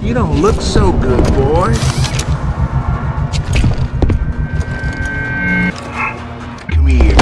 You don't look so good, boy. Come here.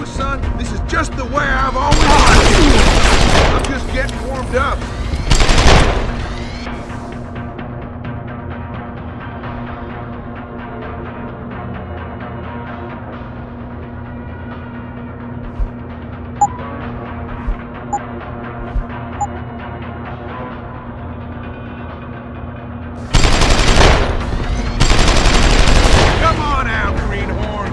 Son, this is just the way I've always liked it. I'm just getting warmed up. Come on out, greenhorn.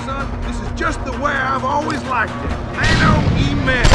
Son, this is just the way I've always liked it. Amen.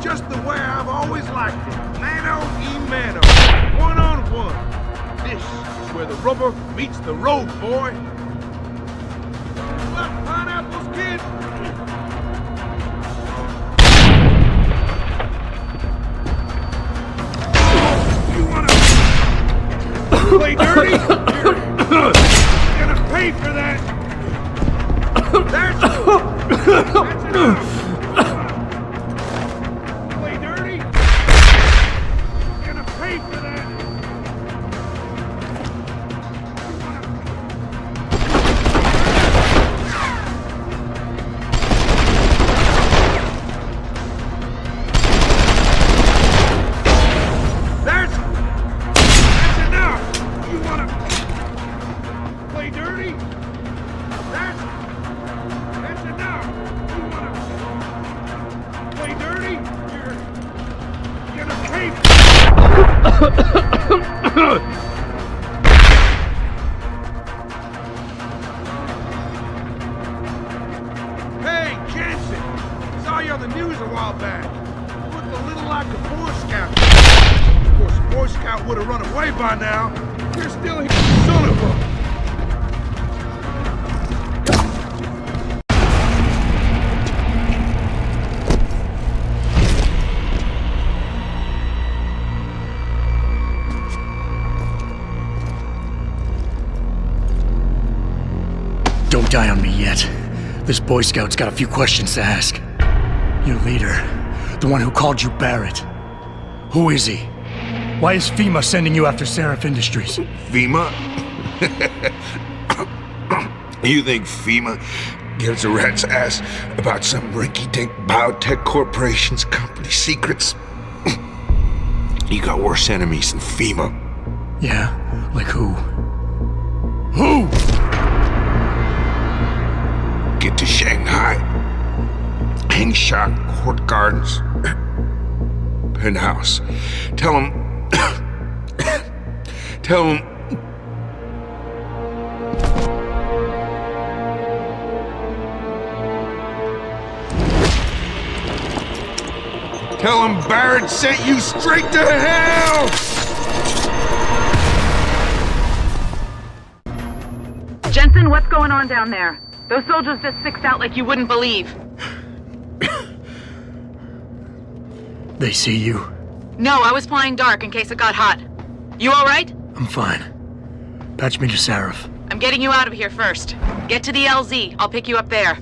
Just the way I've always liked it. Mano y mano. One-on-one. This is where the rubber meets the road, boy. What pineapples, kid? You wanna play dirty? You're gonna pay for that. That's enough. Hey, Jensen! Saw you on the news a while back. Looked a little like a Boy Scout. Of course, a Boy Scout would have run away by now. You're still here, son of a... Don't die on me yet. This Boy Scout's got a few questions to ask. Your leader, the one who called you Barrett. Who is he? Why is FEMA sending you after Seraph Industries? FEMA? You think FEMA gives a rat's ass about some rinky-dink biotech corporation's company secrets? You got worse enemies than FEMA. Yeah? Like who? Who? Get to Shanghai. Hang shot, Court Gardens. Penthouse. Tell him... Tell him... Tell him Barrett sent you straight to hell! Jensen, what's going on down there? Those soldiers just sixed out like you wouldn't believe. They see you? No, I was flying dark in case it got hot. You alright? I'm fine. Patch me to Seraph. I'm getting you out of here first. Get to the LZ. I'll pick you up there.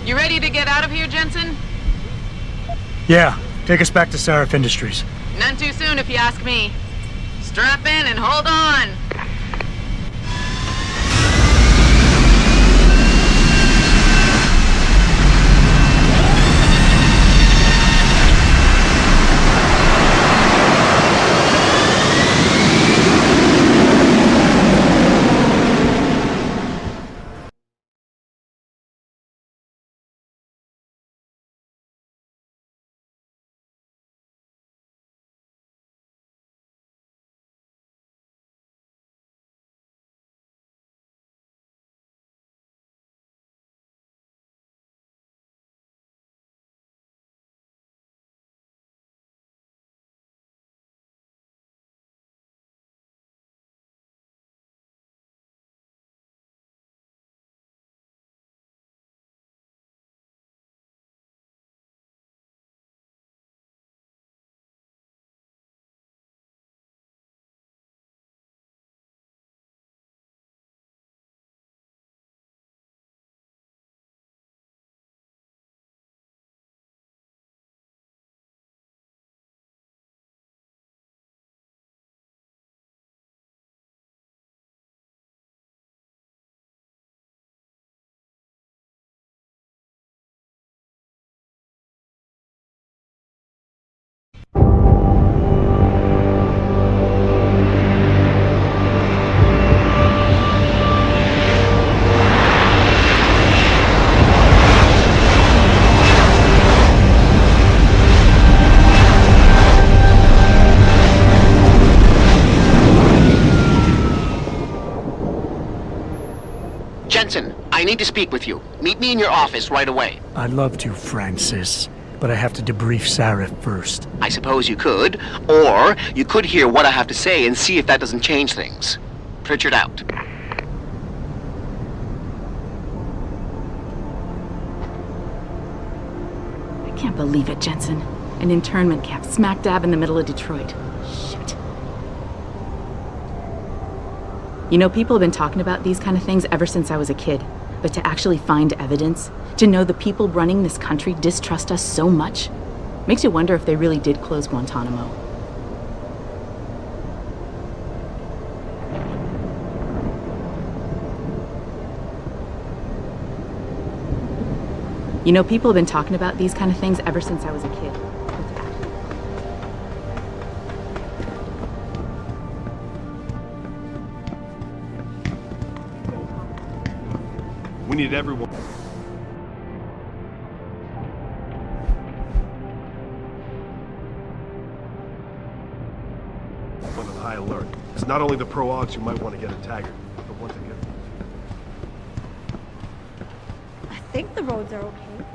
You ready to get out of here, Jensen? Yeah, take us back to Sarif Industries. None too soon, if you ask me. Strap in and hold on. Jensen, I need to speak with you. Meet me in your office right away. I'd love to, Francis, but I have to debrief Sarif first. I suppose you could, or you could hear what I have to say and see if that doesn't change things. Pritchard out. I can't believe it, Jensen. An internment camp smack dab in the middle of Detroit. Shit. You know, people have been talking about these kind of things ever since I was a kid. But to actually find evidence, to know the people running this country distrust us so much, makes you wonder if they really did close Guantanamo. You know, people have been talking about these kind of things ever since I was a kid. We need everyone on high alert. It's not only the pro-augs who might want to get a tagger, but the ones that get... I think the roads are okay.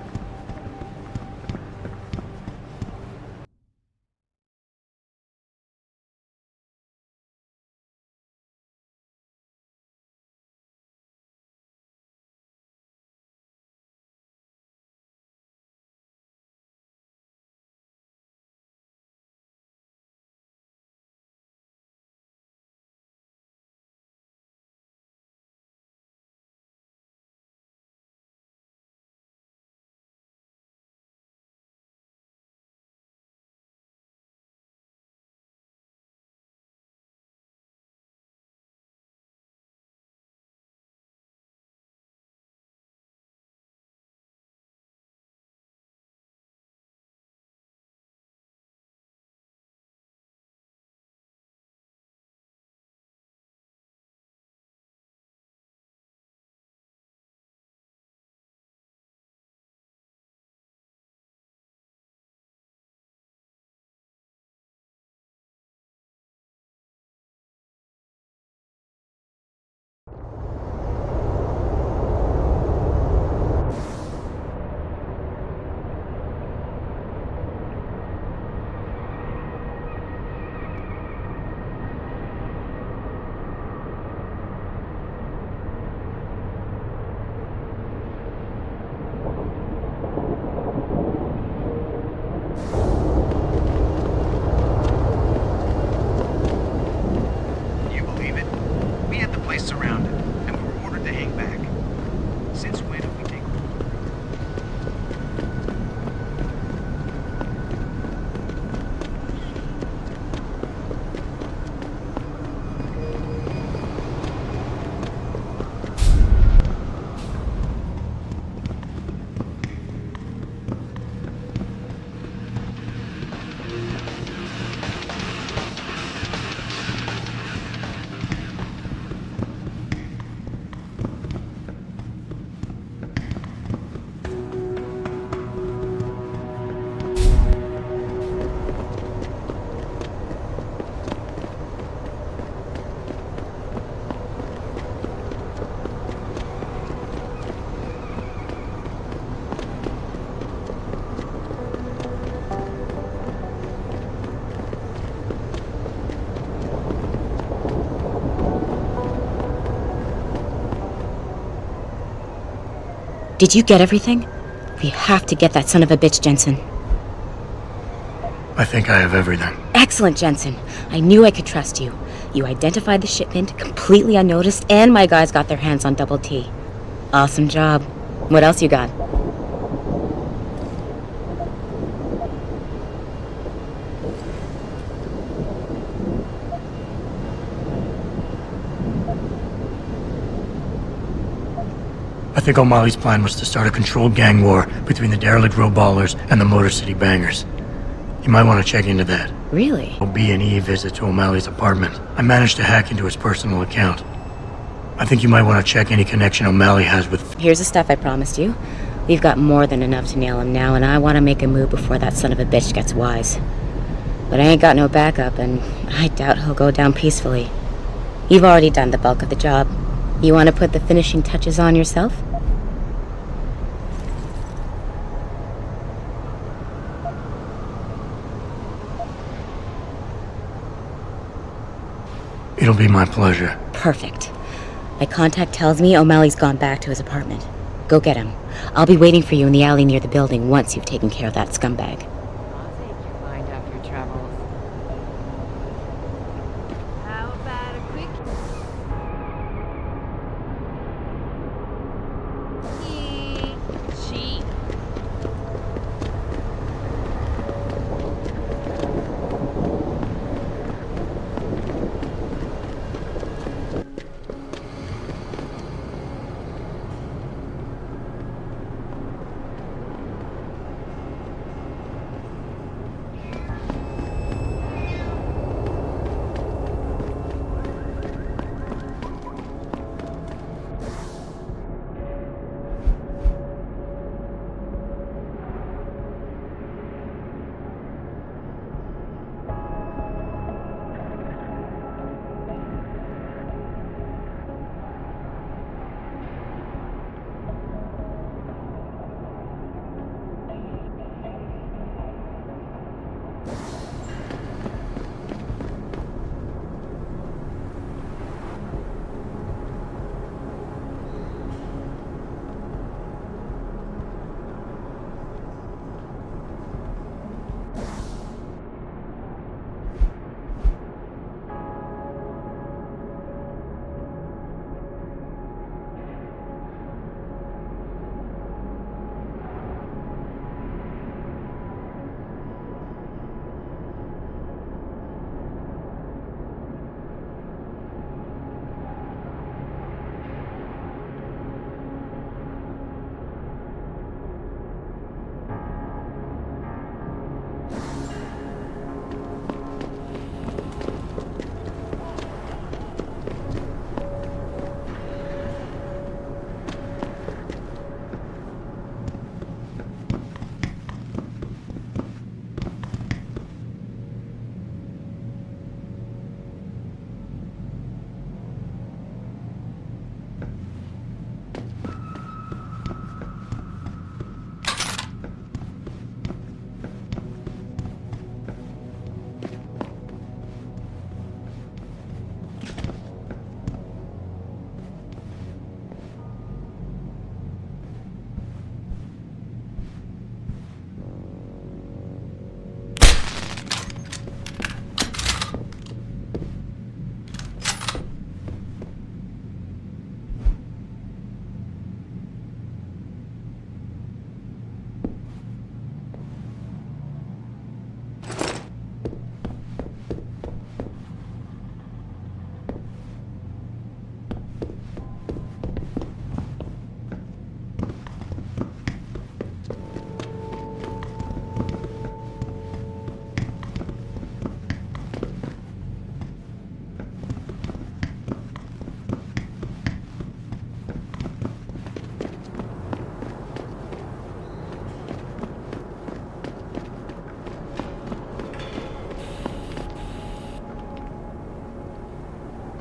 Did you get everything? We have to get that son of a bitch, Jensen. I think I have everything. Excellent, Jensen. I knew I could trust you. You identified the shipment completely unnoticed, and my guys got their hands on Double T. Awesome job. What else you got? I think O'Malley's plan was to start a controlled gang war between the derelict road ballers and the Motor City bangers. You might want to check into that. Really? A B&E visit to O'Malley's apartment. I managed to hack into his personal account. I think you might want to check any connection O'Malley has with... Here's the stuff I promised you. We've got more than enough to nail him now, and I want to make a move before that son of a bitch gets wise. But I ain't got no backup, and I doubt he'll go down peacefully. You've already done the bulk of the job. You want to put the finishing touches on yourself? It'll be my pleasure. Perfect. My contact tells me O'Malley's gone back to his apartment. Go get him. I'll be waiting for you in the alley near the building once you've taken care of that scumbag. I'll take your mind off your troubles. How about a quick... cheap?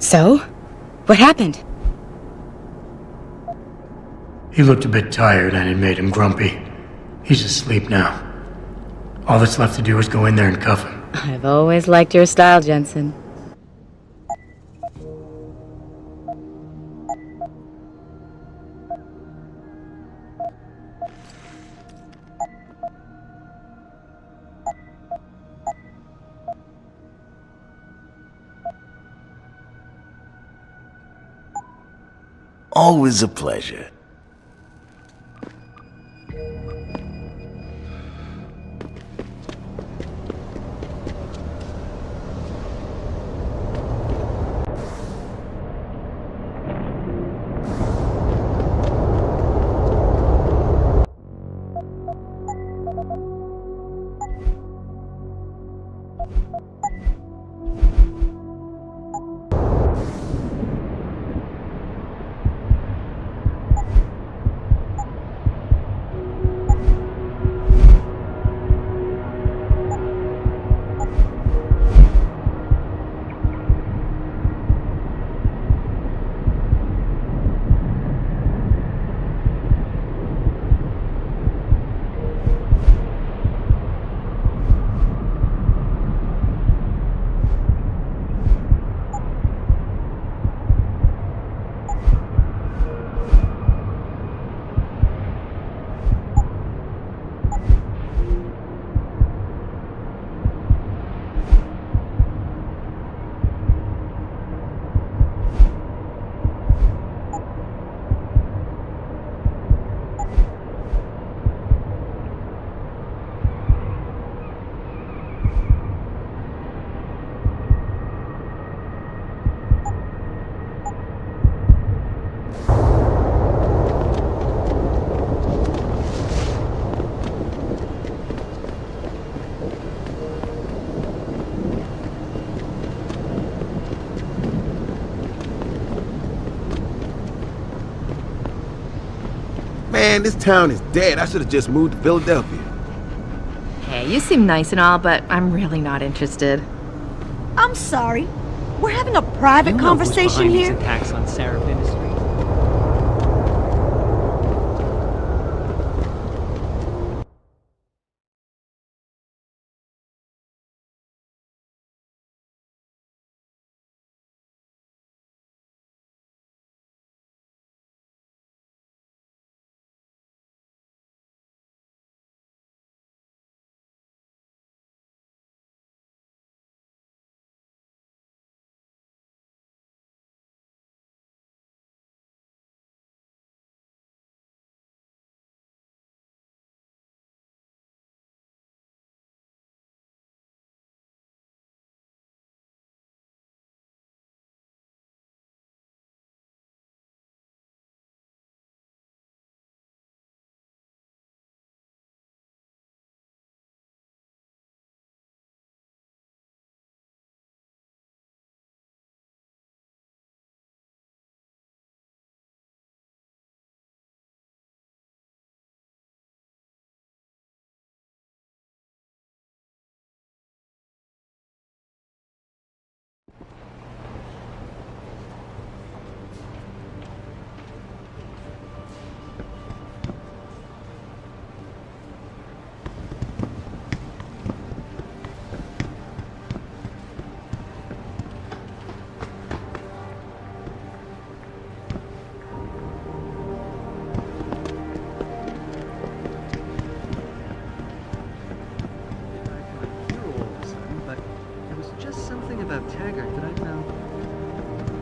So? What happened? He looked a bit tired and it made him grumpy. He's asleep now. All that's left to do is go in there and cuff him. I've always liked your style, Jensen. Always a pleasure. Man, this town is dead. I should have just moved to Philadelphia. Hey, you seem nice and all, but I'm really not interested. I'm sorry. We're having a private conversation here. Attacks on Sarah Industries.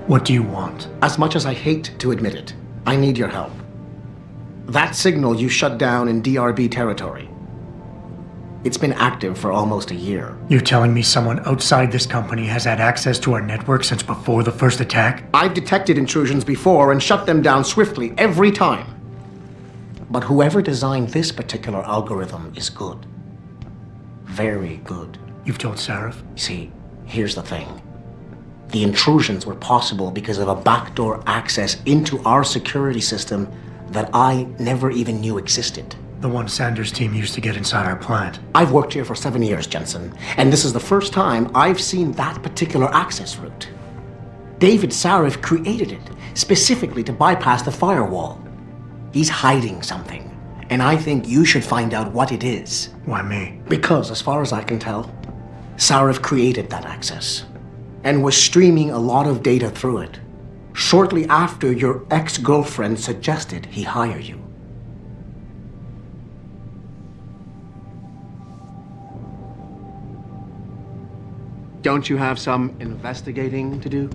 What do you want? As much as I hate to admit it, I need your help. That signal you shut down in DRB territory. It's been active for almost a year. You're telling me someone outside this company has had access to our network since before the first attack? I've detected intrusions before and shut them down swiftly every time. But whoever designed this particular algorithm is good. Very good. You've told Sarif? See, here's the thing. The intrusions were possible because of a backdoor access into our security system that I never even knew existed. The one Sanders' team used to get inside our plant. I've worked here for 7 years, Jensen, and this is the first time I've seen that particular access route. David Sarif created it specifically to bypass the firewall. He's hiding something, and I think you should find out what it is. Why me? Because, as far as I can tell, Sarif created that access and was streaming a lot of data through it shortly after your ex-girlfriend suggested he hire you. Don't you have some investigating to do?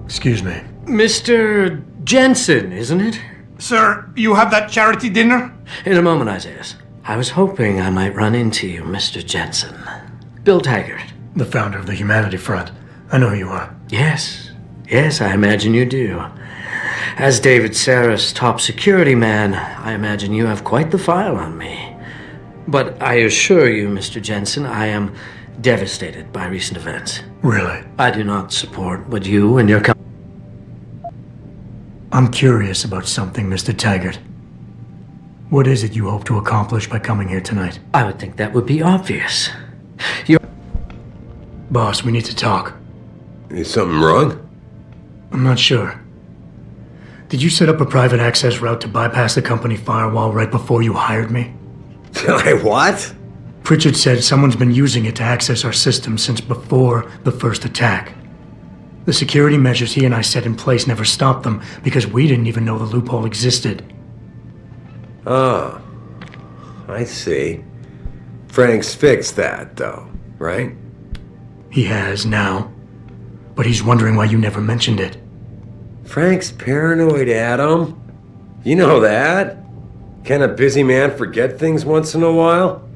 Excuse me. Mr. Jensen, isn't it? Sir, you have that charity dinner? In a moment, Isaiah. I was hoping I might run into you, Mr. Jensen. Bill Taggart. The founder of the Humanity Front. I know who you are. Yes. Yes, I imagine you do. As David Sarif's top security man, I imagine you have quite the file on me. But I assure you, Mr. Jensen, I am devastated by recent events. Really? I do not support what you and your company... I'm curious about something, Mr. Taggart. What is it you hope to accomplish by coming here tonight? I would think that would be obvious. Boss, we need to talk. Is something wrong? I'm not sure. Did you set up a private access route to bypass the company firewall right before you hired me? What? Pritchard said someone's been using it to access our system since before the first attack. The security measures he and I set in place never stopped them because we didn't even know the loophole existed. Oh, I see. Frank's fixed that, though, right? He has now, but he's wondering why you never mentioned it. Frank's paranoid, Adam. You know that. Can a busy man forget things once in a while?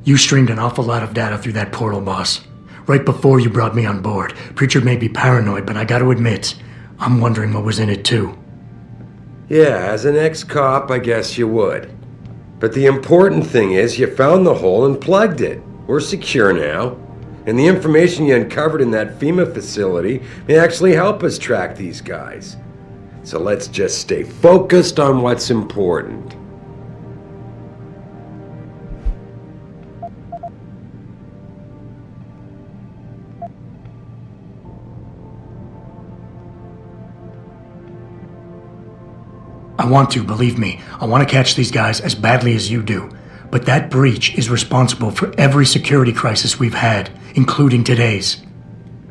You streamed an awful lot of data through that portal, boss. Right before you brought me on board. Pritchard may be paranoid, but I gotta admit, I'm wondering what was in it too. Yeah, as an ex-cop, I guess you would. But the important thing is you found the hole and plugged it. We're secure now. And the information you uncovered in that FEMA facility may actually help us track these guys. So let's just stay focused on what's important. I want to, believe me. I want to catch these guys as badly as you do. But that breach is responsible for every security crisis we've had, including today's.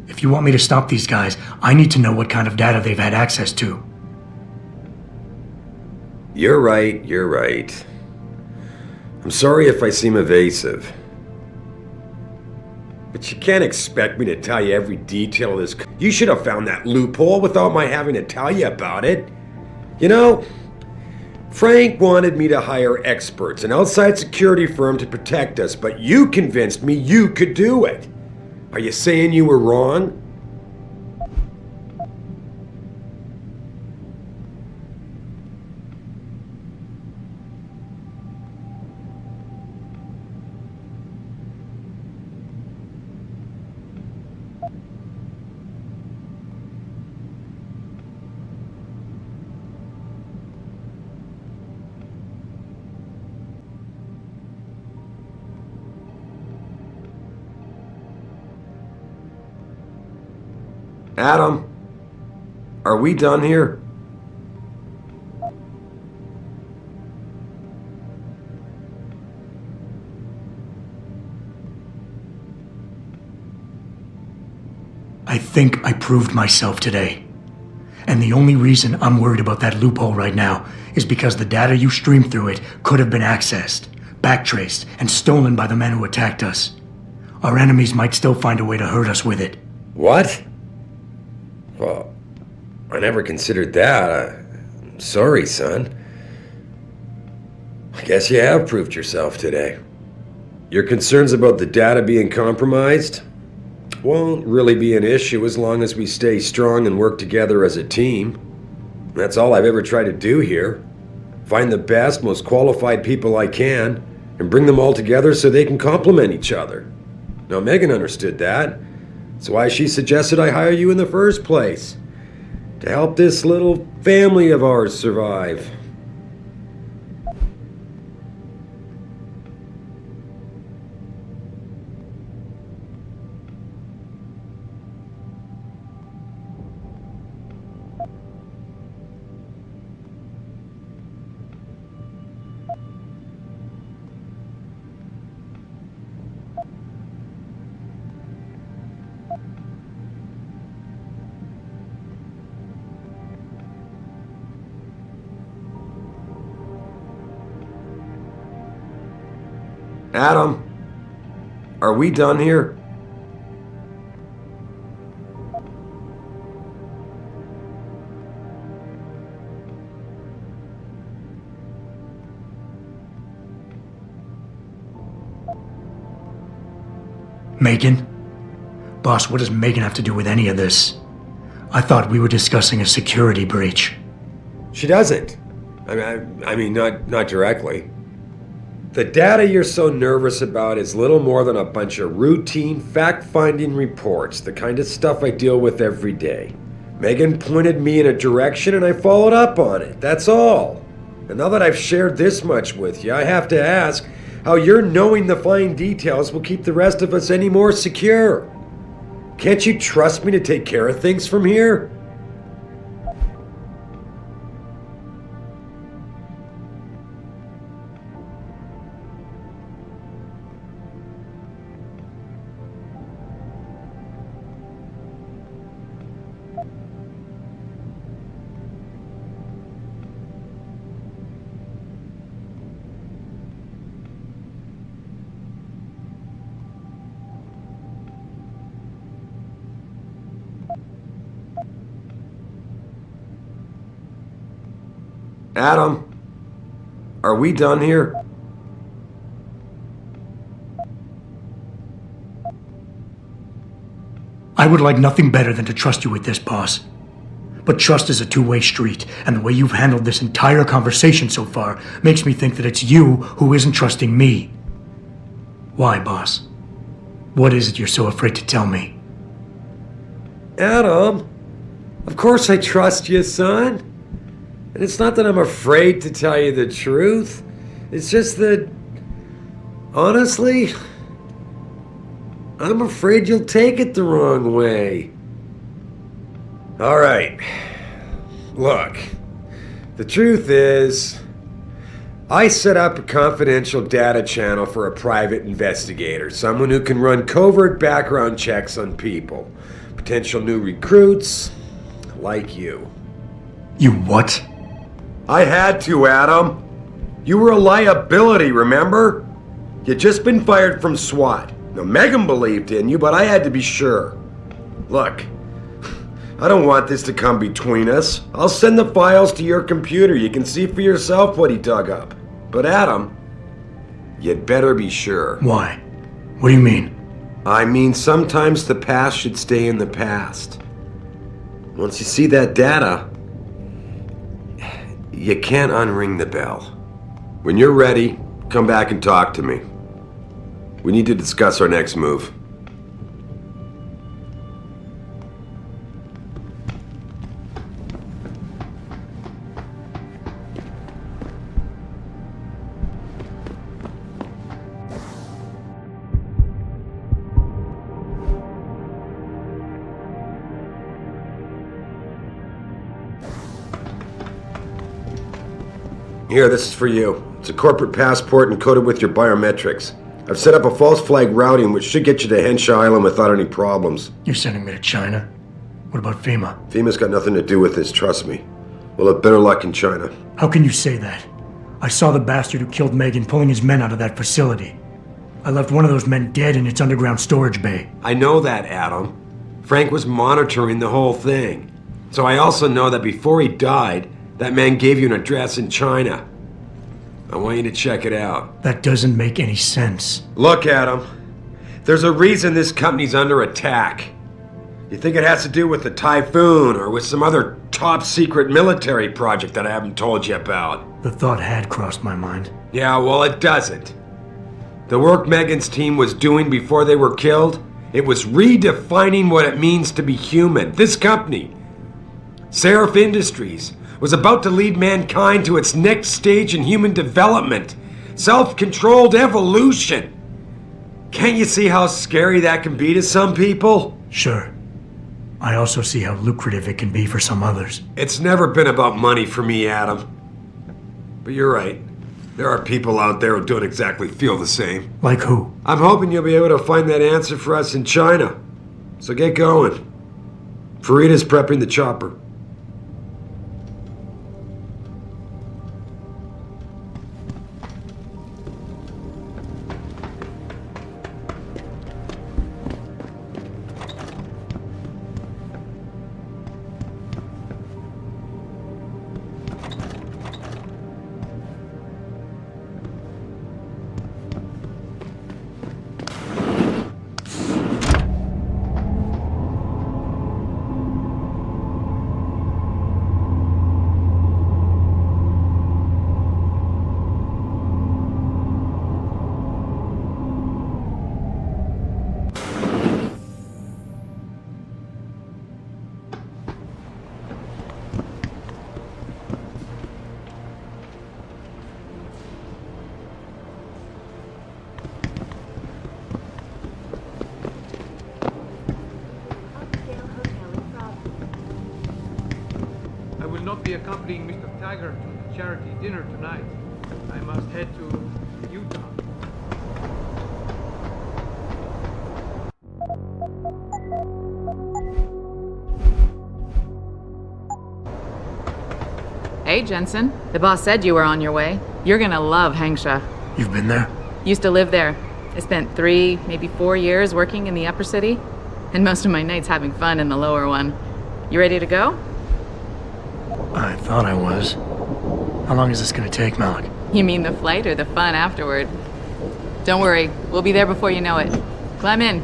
If you want me to stop these guys, I need to know what kind of data they've had access to. You're right. I'm sorry if I seem evasive. But you can't expect me to tell you every detail of this. You should have found that loophole without my having to tell you about it. You know, Frank wanted me to hire experts, an outside security firm to protect us, but you convinced me you could do it. Are you saying you were wrong? Adam, are we done here? I think I proved myself today. And the only reason I'm worried about that loophole right now is because the data you streamed through it could have been accessed, backtraced, and stolen by the men who attacked us. Our enemies might still find a way to hurt us with it. What? Well, I never considered that. I'm sorry, son. I guess you have proved yourself today. Your concerns about the data being compromised won't really be an issue as long as we stay strong and work together as a team. That's all I've ever tried to do here. Find the best, most qualified people I can, and bring them all together so they can complement each other. Now, Megan understood that. That's why she suggested I hire you in the first place. To help this little family of ours survive. Adam, are we done here? Megan? Boss, what does Megan have to do with any of this? I thought we were discussing a security breach. She doesn't. I mean, not directly. The data you're so nervous about is little more than a bunch of routine, fact-finding reports, the kind of stuff I deal with every day. Megan pointed me in a direction and I followed up on it, that's all. And now that I've shared this much with you, I have to ask how your knowing the fine details will keep the rest of us any more secure. Can't you trust me to take care of things from here? Adam, are we done here? I would like nothing better than to trust you with this, boss. But trust is a two-way street, and the way you've handled this entire conversation so far makes me think that it's you who isn't trusting me. Why, boss? What is it you're so afraid to tell me? Adam, of course I trust you, son. And it's not that I'm afraid to tell you the truth. It's just that, honestly, I'm afraid you'll take it the wrong way. All right. Look, the truth is, I set up a confidential data channel for a private investigator, someone who can run covert background checks on people. Potential new recruits, like you. You what? I had to, Adam. You were a liability, remember? You'd just been fired from SWAT. Now, Megan believed in you, but I had to be sure. Look, I don't want this to come between us. I'll send the files to your computer. You can see for yourself what he dug up. But Adam, you'd better be sure. Why? What do you mean? I mean, sometimes the past should stay in the past. Once you see that data, you can't unring the bell. When you're ready, come back and talk to me. We need to discuss our next move. Here, this is for you. It's a corporate passport encoded with your biometrics. I've set up a false flag routing which should get you to Henshaw Island without any problems. You're sending me to China? What about FEMA? FEMA's got nothing to do with this, trust me. We'll have better luck in China. How can you say that? I saw the bastard who killed Megan pulling his men out of that facility. I left one of those men dead in its underground storage bay. I know that, Adam. Frank was monitoring the whole thing. So I also know that before he died, that man gave you an address in China. I want you to check it out. That doesn't make any sense. Look, Adam. There's a reason this company's under attack. You think it has to do with the Typhoon or with some other top-secret military project that I haven't told you about? The thought had crossed my mind. Yeah, well, it doesn't. The work Megan's team was doing before they were killed, it was redefining what it means to be human. This company, Seraph Industries, was about to lead mankind to its next stage in human development. Self-controlled evolution. Can't you see how scary that can be to some people? Sure. I also see how lucrative it can be for some others. It's never been about money for me, Adam. But you're right. There are people out there who don't exactly feel the same. Like who? I'm hoping you'll be able to find that answer for us in China. So get going. Farida's prepping the chopper. I will not be accompanying Mr. Taggart to the charity dinner tonight. I must head to Utah. Hey, Jensen. The boss said you were on your way. You're gonna love Hangsha. You've been there? Used to live there. I spent 3, maybe 4 years working in the upper city, and most of my nights having fun in the lower one. You ready to go? I thought I was. How long is this gonna take, Malik? You mean the flight or the fun afterward? Don't worry, we'll be there before you know it. Climb in.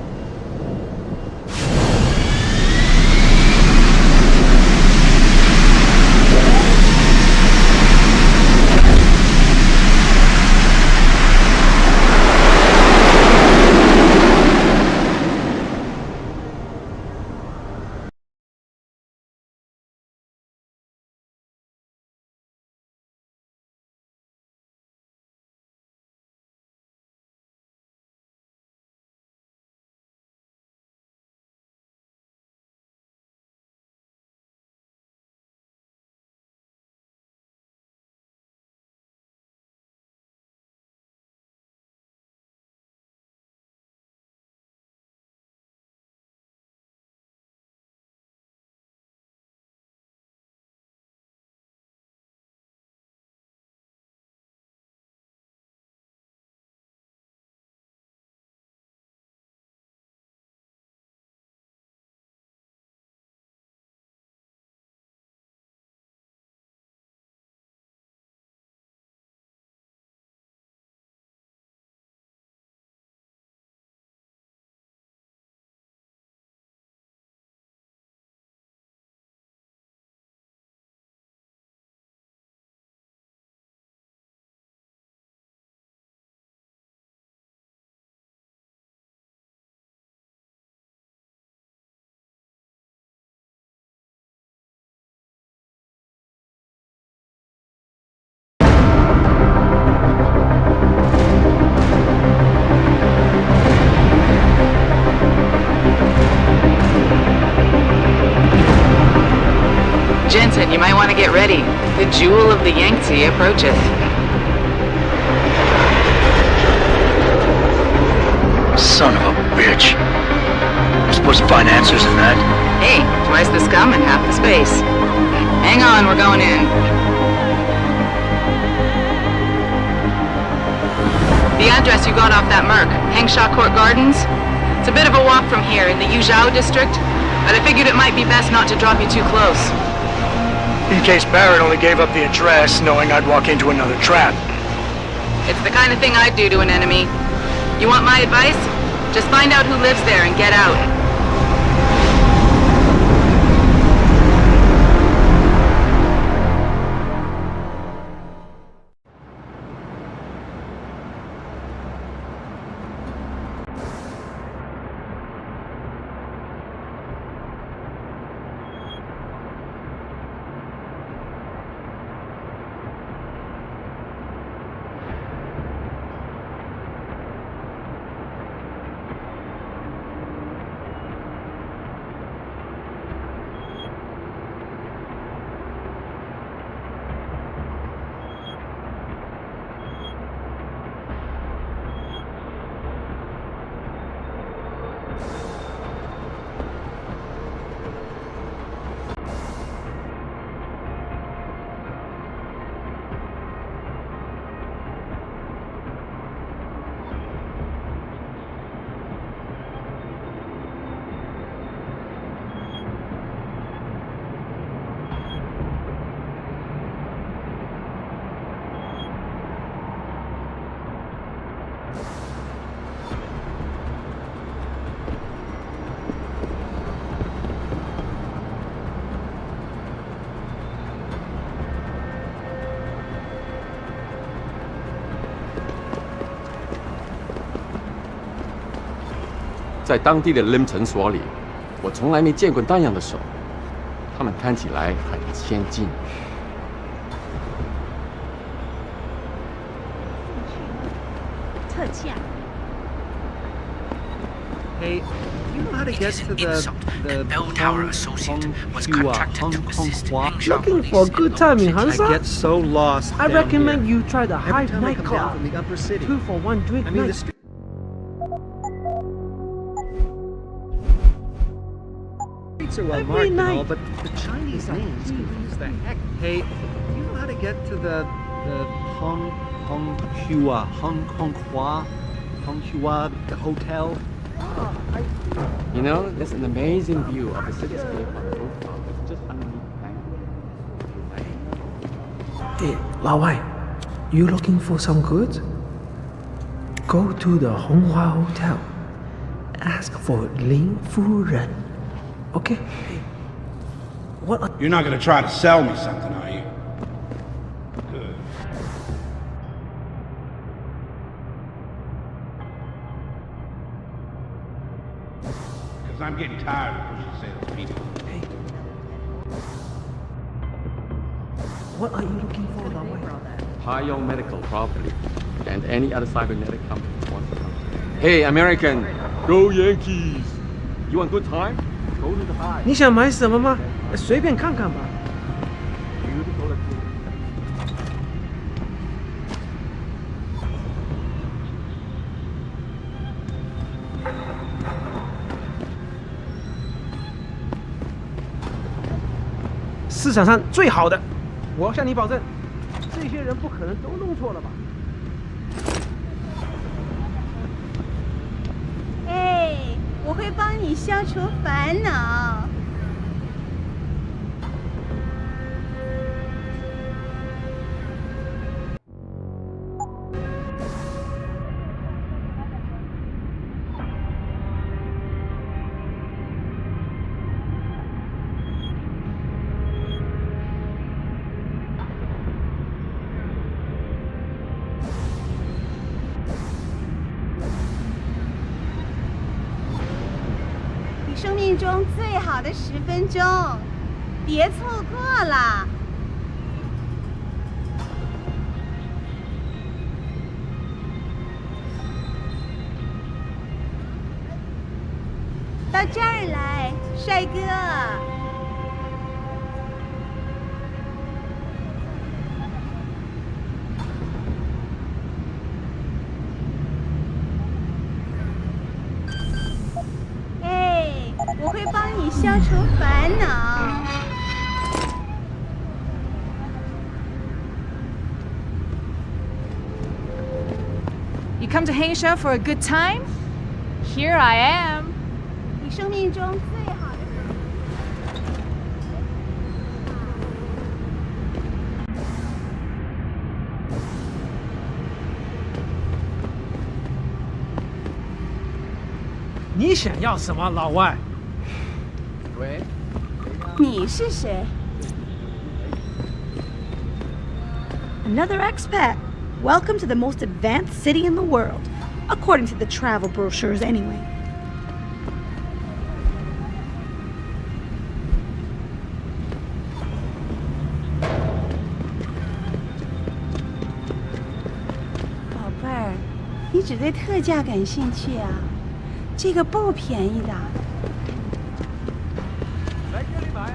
Jensen, you might want to get ready. The jewel of the Yangtze approaches. Son of a bitch. I'm supposed to find answers in that? Hey, twice the scum and half the space. Hang on, we're going in. The address you got off that Merc, Hengshaw Court Gardens? It's a bit of a walk from here in the Yuzhou district, but I figured it might be best not to drop you too close. In case Barrett only gave up the address, knowing I'd walk into another trap. It's the kind of thing I'd do to an enemy. You want my advice? Just find out who lives there and get out.在当地的 LIM 诊所里，我从来没见过那样的手，他们看起来很先进。特价。 Hey, you know how to get to the bell tower associate was contracted to assist Looking for a good time in Hansa? I get so lost. I recommend you try the high Every time I night come club. down from the upper city. 2 for 1 drink I mean, night. Streets are well marked and all, but the Chinese names confuse the heck. Hey, do you know how to get to the Hong Hua hotel? You know, there's an amazing view of the cityscape on the rooftop. It's just underneath the Hey, Lao Wai, you looking for some goods? Go to the Honghua Hotel. Ask for Lin Fu Ren. Okay? Hey, what are... You're not gonna try to sell me something, are you? Good. Because I'm getting tired of pushing salespeople. Hey. What are you looking for, Lao Wai? high-yield medical property, and any other cybernetic company wants to come. Hey, American, go Yankees! You want good time? Go to the high. 你想买什么吗？随便看看吧。 市场上最好的，我向你保证，这些人不可能都弄错了吧？哎，我会帮你消除烦恼。生命中最好的10分钟，别错过了。到这儿来，帅哥。消除烦恼。You come to Hangsha for a good time? Here I am. 你生命中最好的。你想要什么，老外？喂，你是谁 Another expat. Welcome to the most advanced city in the world. According to the travel brochures, anyway. 宝贝儿，你只对特价感兴趣啊？这个不便宜的。来这里买。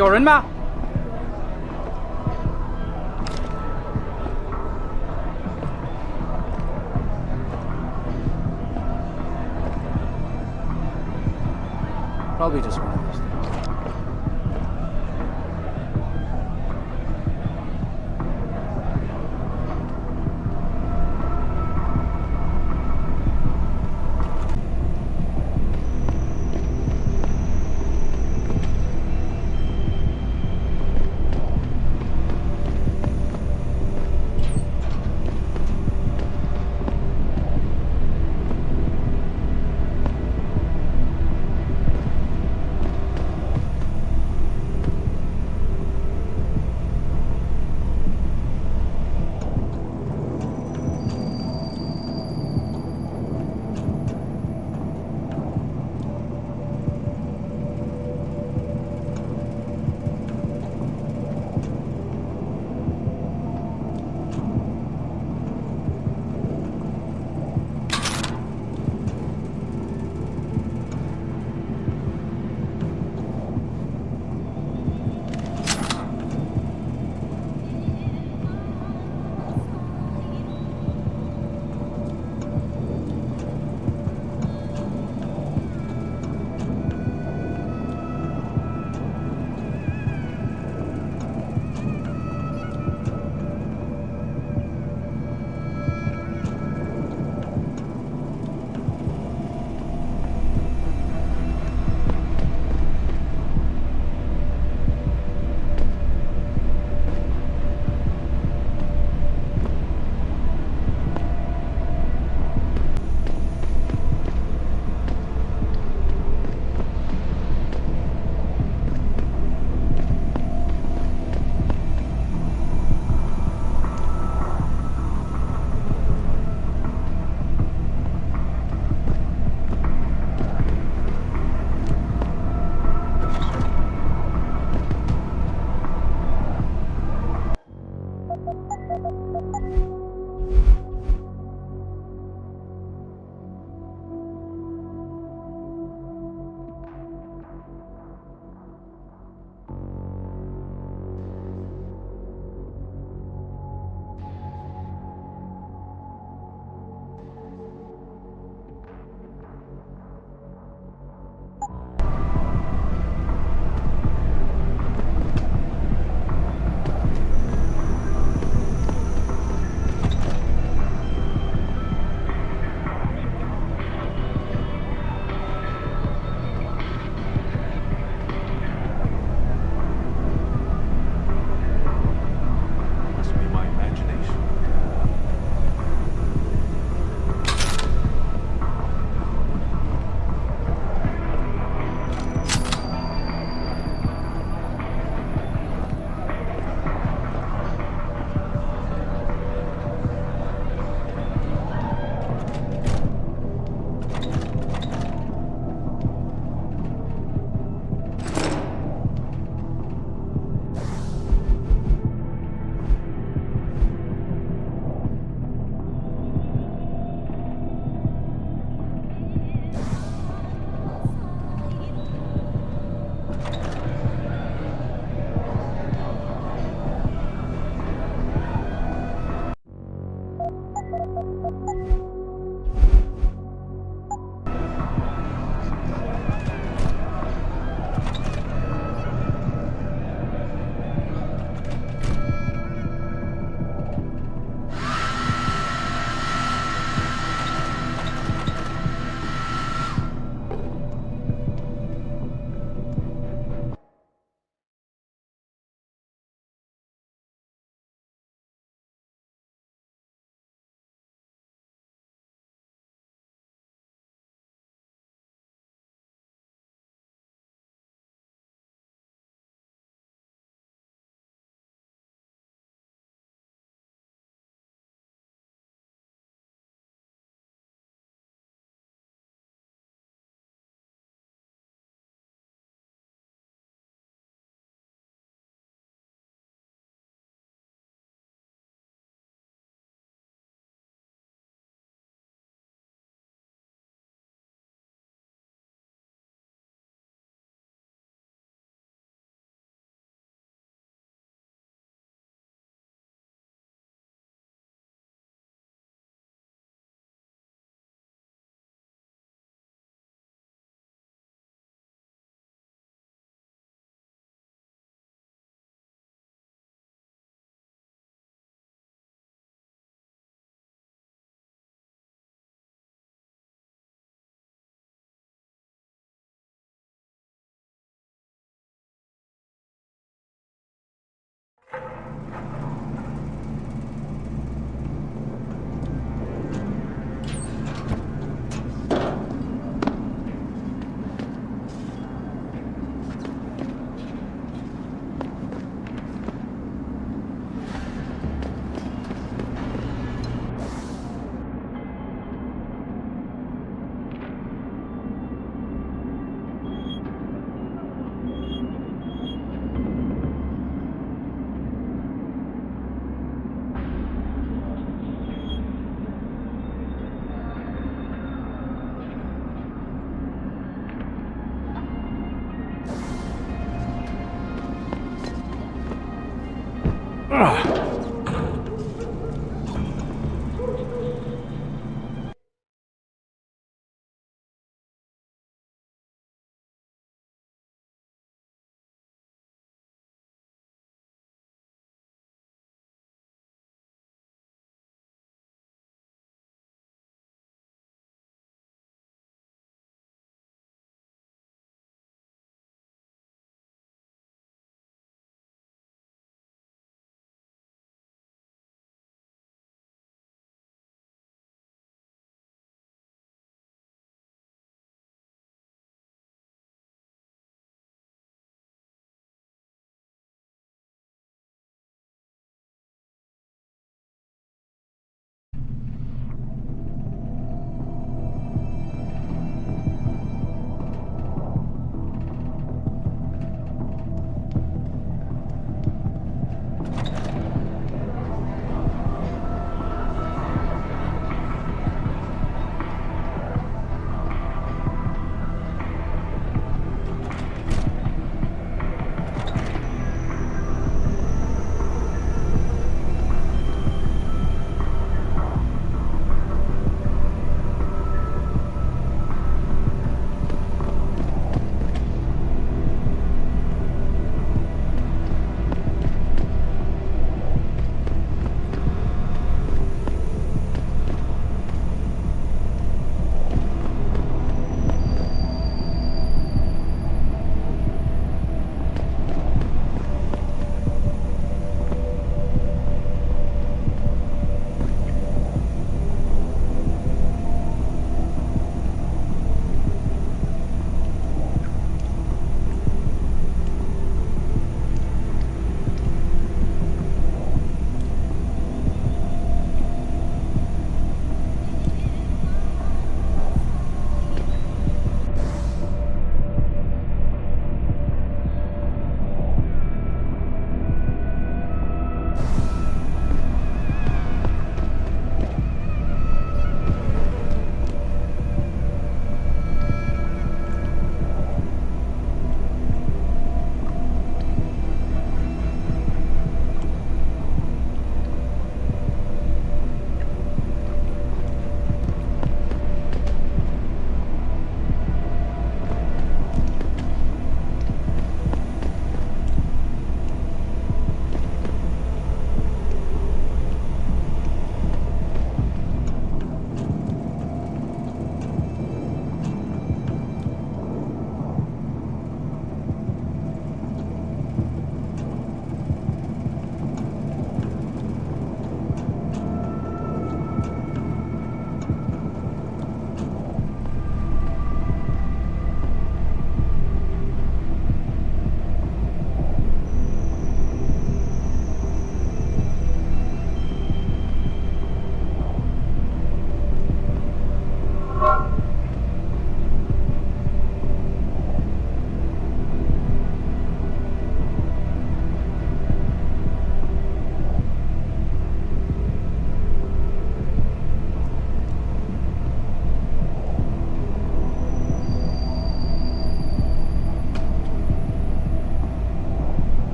有人吗？Probably just one of those things.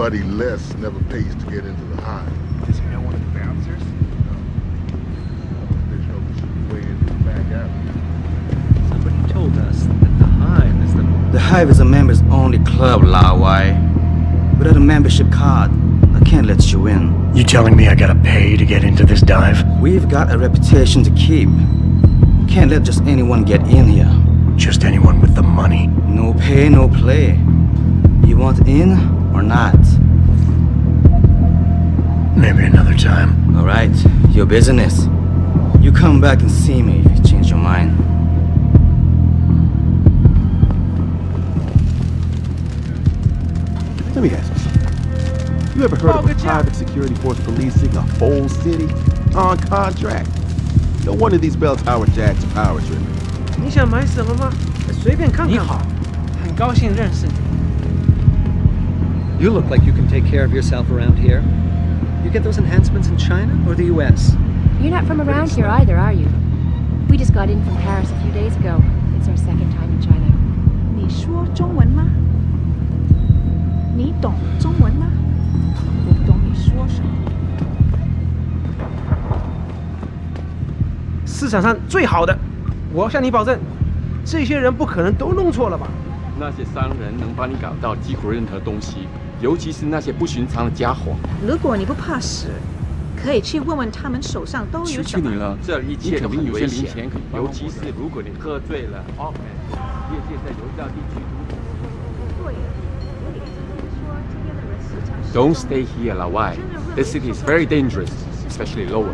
buddy Les never pays to get into the hive. Does he know one of the bouncers? No. There's no way into the back alley. Somebody told us that the hive is the... The hive is a members-only club, Lao Wai. Without a membership card, I can't let you in. You telling me I gotta pay to get into this dive? We've got a reputation to keep. Can't let just anyone get in here. Just anyone with the money? No pay, no play. You want in or not? Maybe another time. All right, your business. You come back and see me if you change your mind. Let me ask you something. You ever heard of a private security force policing a whole city on contract? No wonder these bell tower jacks are power driven. 你想买什么吗？随便看看。你好，很高兴认识你。You look like you can take care of yourself around here. You get those enhancements in China or the US? You're not from around here either, are you? We just got in from Paris a few days ago. It's our second time in China. 你说中文吗？你懂中文吗？我不懂你说什么。市场上最好的，我向你保证，这些人不可能都弄错了吧？那些商人能帮你搞到几乎任何东西，尤其是那些不寻常的家伙。如果你不怕死，可以去问问他们手上都有什么。求求你了，这一切都很危险，尤其是如果你喝醉了。业界在游教地区。Don't stay here, Lawai. This city is very dangerous, especially lower.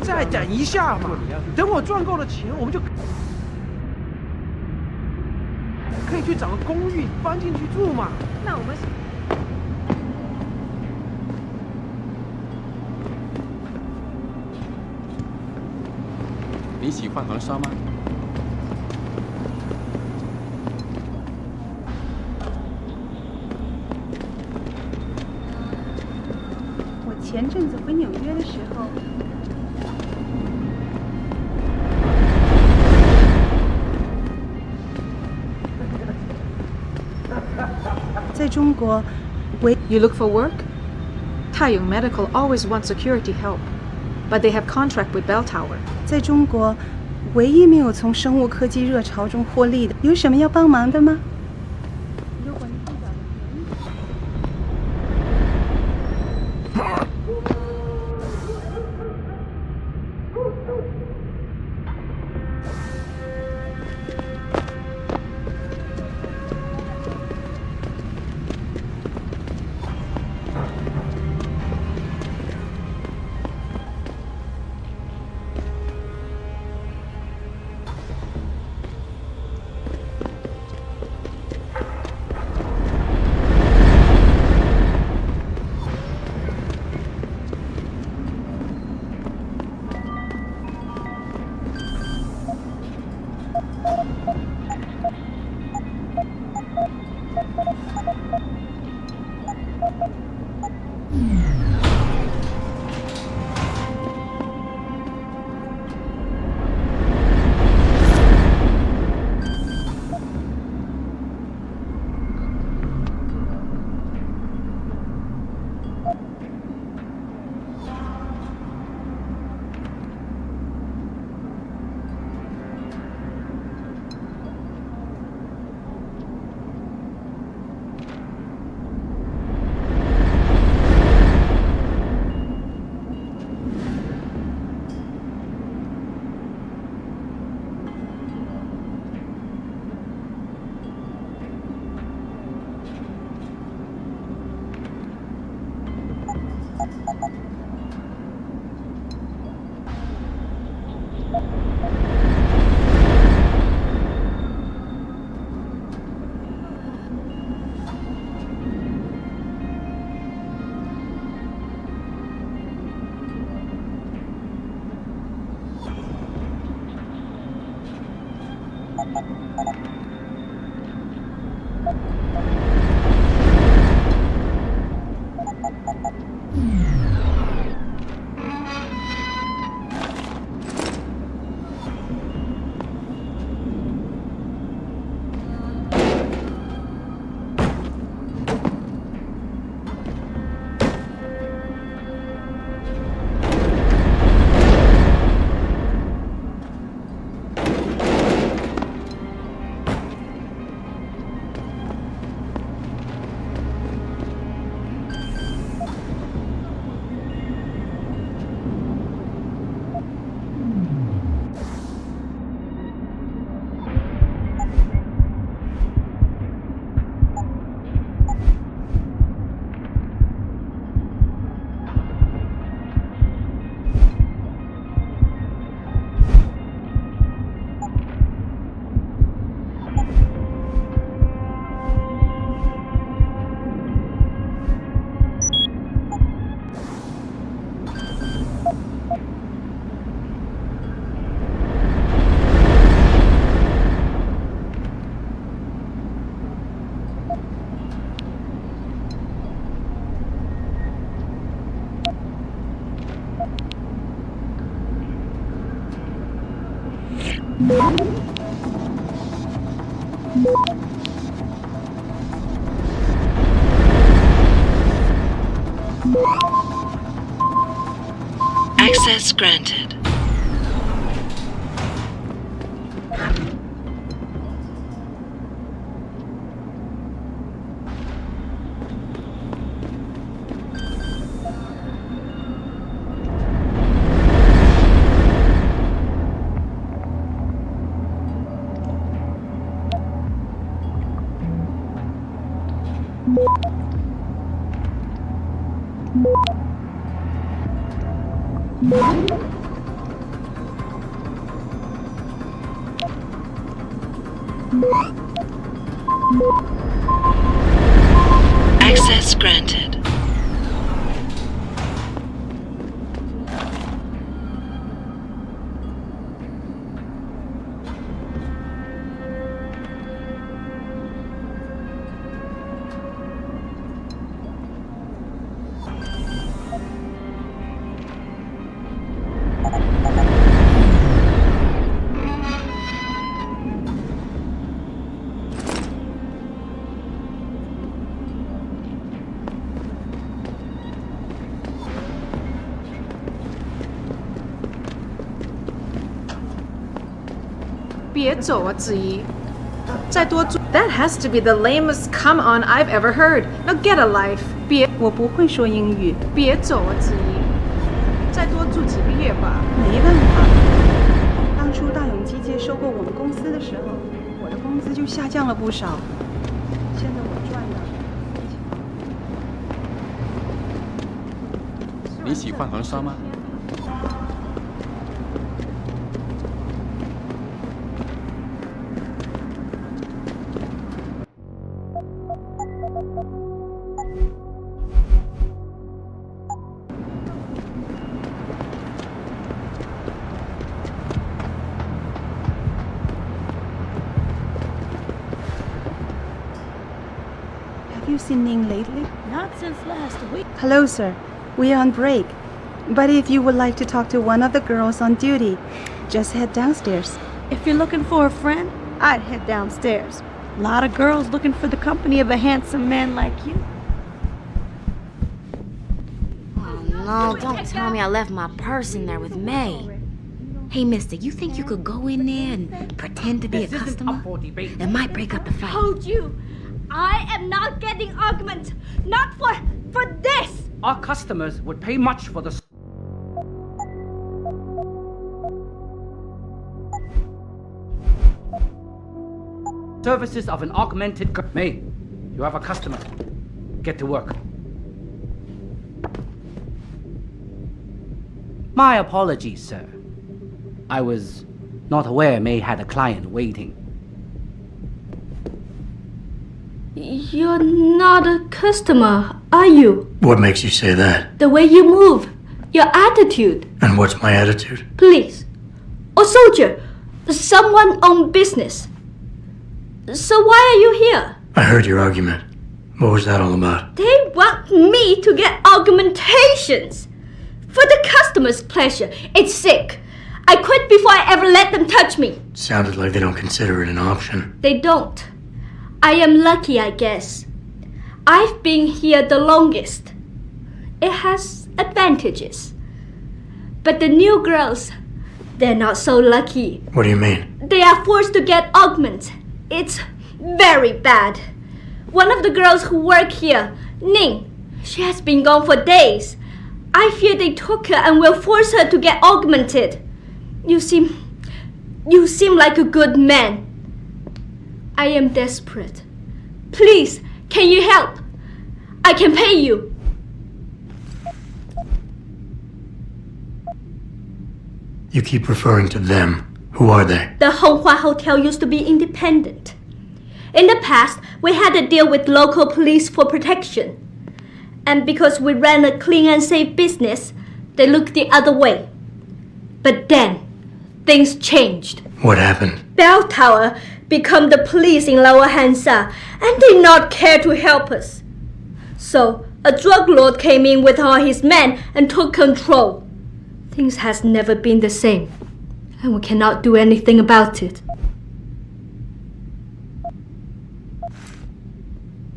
再等一下嘛，等我赚够了钱，我们就可以去找个公寓搬进去住嘛。那我们。你喜欢黄沙吗？前阵子回纽约的时候，在中国，You look for work? Taiyong Medical always wants security help, but they have contract with Bell Tower. 在中国，唯一没有从生物科技热潮中获利的，有什么要帮忙的吗？如果你遇到 Access granted. Access granted. That has to be the lamest come on I've ever heard. Now get a life. 我不会说英语。别走啊，子怡！再多住几个月吧。没办法，当初大永机械收购我们公司的时候，我的工资就下降了不少。现在我赚的。你喜欢横沙吗？ Have you seen Ning lately? Not since last week. Hello, sir. We are on break. But if you would like to talk to one of the girls on duty, just head downstairs. If you're looking for a friend, I'd head downstairs. A lot of girls looking for the company of a handsome man like you. Oh, no, don't tell me I left my purse in there with May. Hey, mister, you think you could go in there and pretend to be a customer? It might break up the fight. Told you, I am not getting augment. Not for this. Our customers would pay much for the services of an augmented. May, you have a customer. Get to work. My apologies, sir. I was not aware May had a client waiting. You're not a customer, are you? What makes you say that? The way you move, your attitude. And what's my attitude? Police, or soldier, someone on business. So why are you here? I heard your argument. What was that all about? They want me to get augmentations. For the customer's pleasure. It's sick. I quit before I ever let them touch me. Sounded like they don't consider it an option. They don't. I am lucky, I guess. I've been here the longest. It has advantages. But the new girls, they're not so lucky. What do you mean? They are forced to get augments. It's very bad. One of the girls who work here, Ning, she has been gone for days. I fear they took her and will force her to get augmented. You seem like a good man. I am desperate. Please, can you help? I can pay you. You keep referring to them. Who are they? The Honghua Hotel used to be independent. In the past, we had a deal with local police for protection. And because we ran a clean and safe business, they looked the other way. But then, things changed. What happened? Bell Tower become the police in Lower Hansa, and they not care to help us. So, a drug lord came in with all his men and took control. Things has never been the same. and we cannot do anything about it.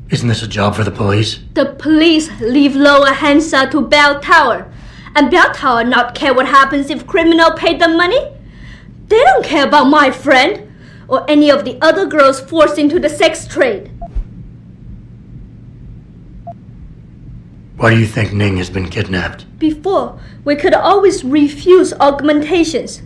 Isn't this a job for the police? The police leave Lower Hansa to Bell Tower, and Bell Tower not care what happens if criminal pay them money. They don't care about my friend or any of the other girls forced into the sex trade. Why do you think Ning has been kidnapped? Before, we could always refuse augmentations.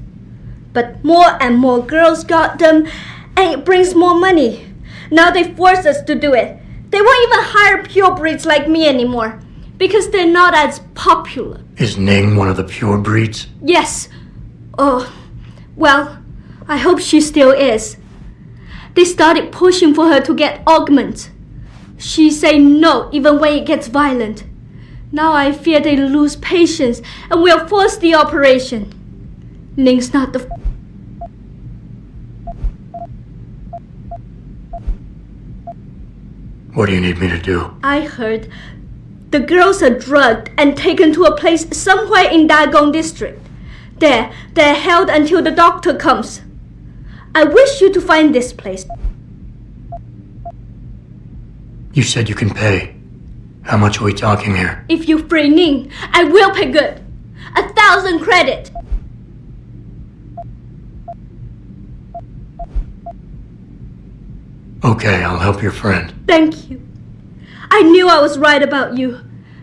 But more and more girls got them, and it brings more money. Now they force us to do it. They won't even hire pure breeds like me anymore, because they're not as popular. Is Ning one of the pure breeds? Yes. Oh, well, I hope she still is. They started pushing for her to get augments. She say no even when it gets violent. Now I fear they lose patience and will force the operation. Ning's not the... What do you need me to do? I heard the girls are drugged and taken to a place somewhere in Dagong district. There, they're held until the doctor comes. I wish you to find this place. You said you can pay. How much are we talking here? If you free Ning, I will pay good. 1,000 credit. Okay, I'll help your friend. Thank you. I knew I was right about you,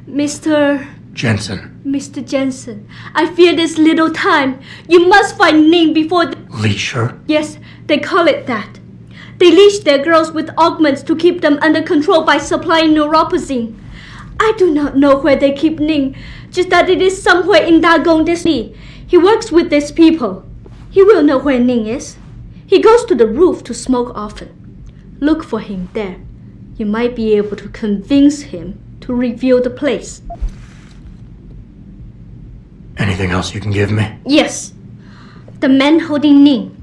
Mr. Jensen. Mr. Jensen. I fear this little time. You must find Ning before the... Leash her? Yes, they call it that. They leash their girls with augments to keep them under control by supplying neuropazine. I do not know where they keep Ning, just that it is somewhere in Dagong district. He works with these people. He will know where Ning is. He goes to the roof to smoke often. Look for him there. You might be able to convince him to reveal the place. Anything else you can give me? Yes. The men holding Ning.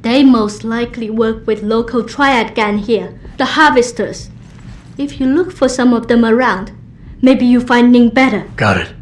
They most likely work with local triad gang here, the Harvesters. If you look for some of them around, maybe you find Ning better. Got it.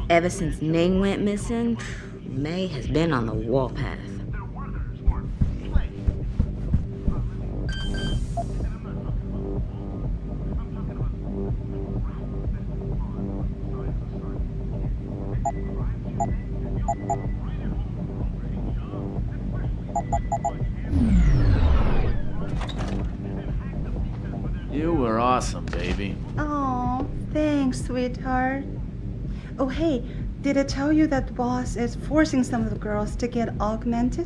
Ever since Ning went missing, May has been on the warpath. You were awesome, baby. Oh, thanks, sweetheart. Oh, hey, did I tell you that the boss is forcing some of the girls to get augmented?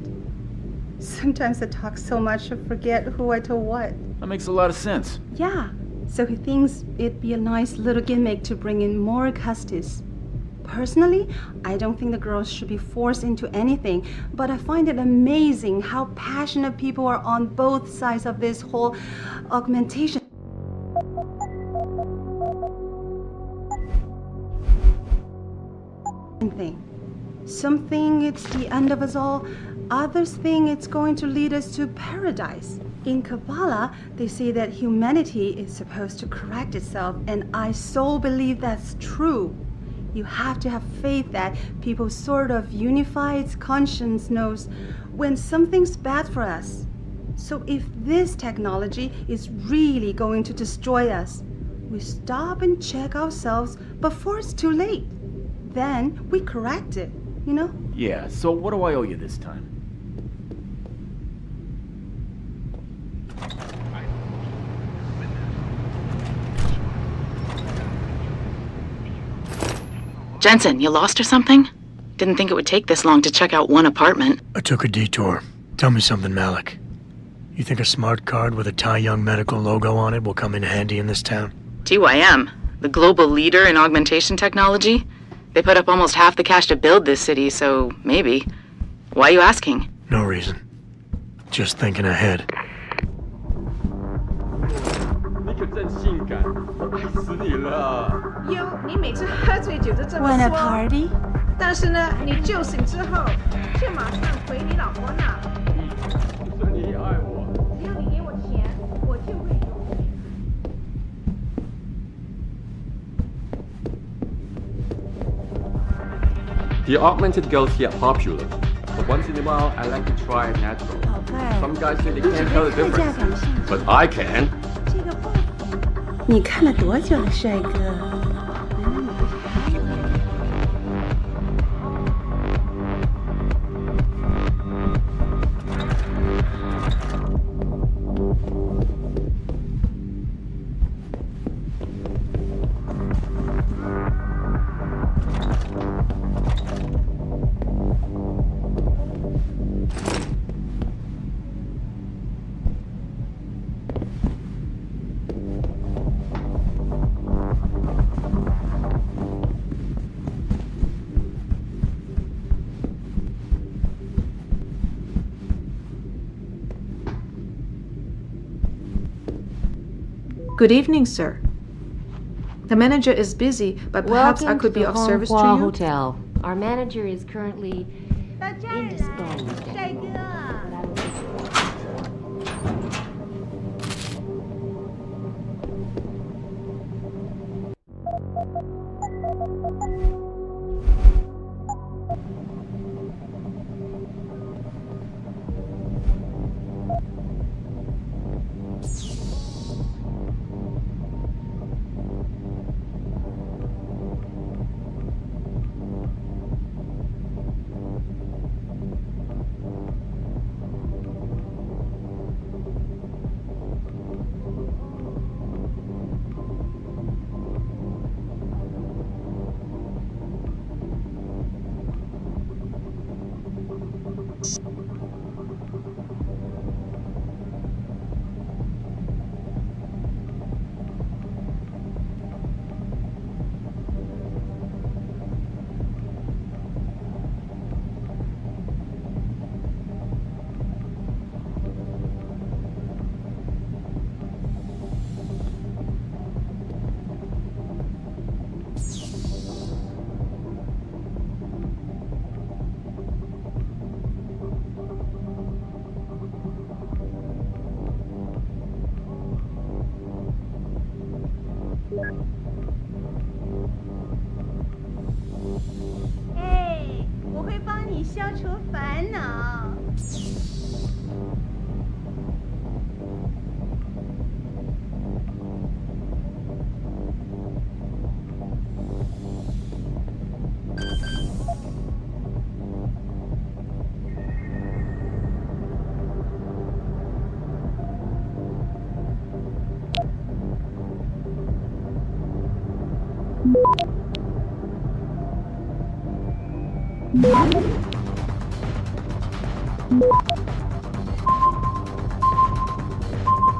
Sometimes I talk so much I forget who I told what. That makes a lot of sense. Yeah, so he thinks it'd be a nice little gimmick to bring in more customers. Personally, I don't think the girls should be forced into anything, but I find it amazing how passionate people are on both sides of this whole augmentation thing. Some think it's the end of us all, others think it's going to lead us to paradise. In Kabbalah, they say that humanity is supposed to correct itself, and I so believe that's true. You have to have faith that people's sort of unified conscience knows when something's bad for us. So if this technology is really going to destroy us, we stop and check ourselves before it's too late. Then we correct it, you know? Yeah, so what do I owe you this time? Jensen, you lost or something? Didn't think it would take this long to check out one apartment. I took a detour. Tell me something, Malik. You think a smart card with a Tai Young Medical logo on it will come in handy in this town? TYM, the global leader in augmentation technology? They put up almost half the cash to build this city, so maybe. Why are you asking? No reason. Just thinking ahead. 你可真性感，爱死你了！哟，你每次喝醉酒都这么 Wanna 说。 party? 但是呢，你酒醒之后，却马上回你老婆那。说你也爱我。只要你给我钱，我就会有。 The augmented girls here are popular, but once in a while I like to try it natural. Some guys say they can't tell the difference, but I can. 你看了多久了，帅哥？ Good evening, sir. The manager is busy, but perhaps I could be of service to you. Hotel. Our manager is currently indisposed.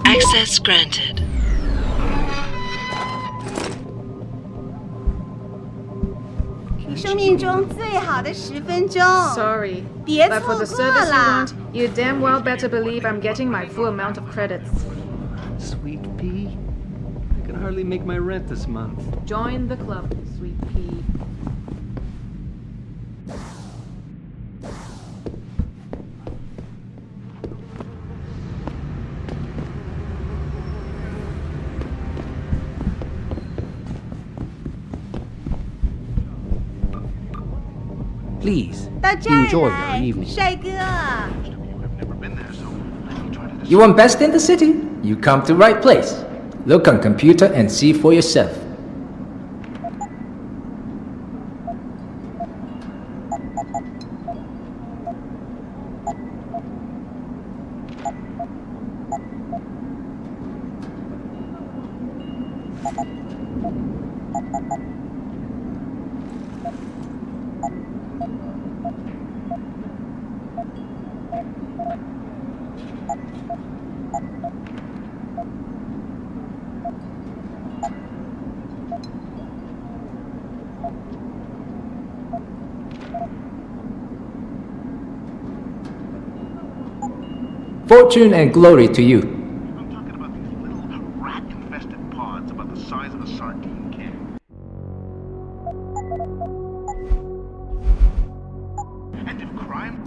Access granted. 你生命中最好的10分钟。 Sorry, 别 but 错 for the 过 service you 啦 want, you damn well better believe I'm getting my full amount of credits. Sweet pea. I can hardly make my rent this month. Join the club, sweet pea. Please, 到这儿 enjoy 来 your evening. 帅哥。You want best in the city? You come to right place. Look on computer and see for yourself. Fortune and glory to you. Rat-infested pods about the size of a sardine can. And if crime...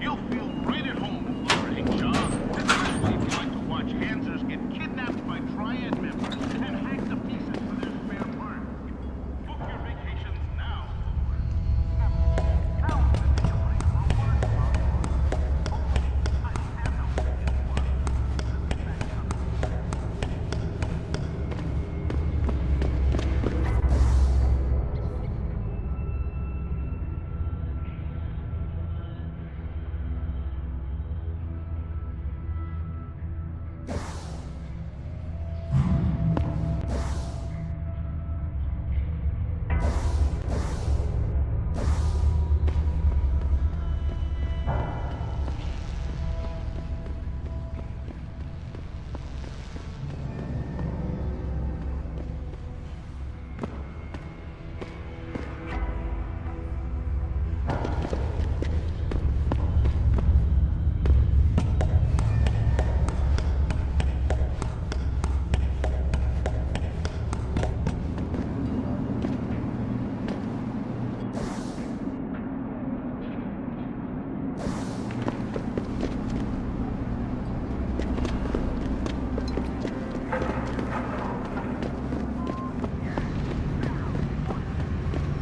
You'll feel right at home in Florida, John. Especially if you like to watch Hansers get kidnapped by Triad members and hacked to pieces for their spare parts. Book your vacations now.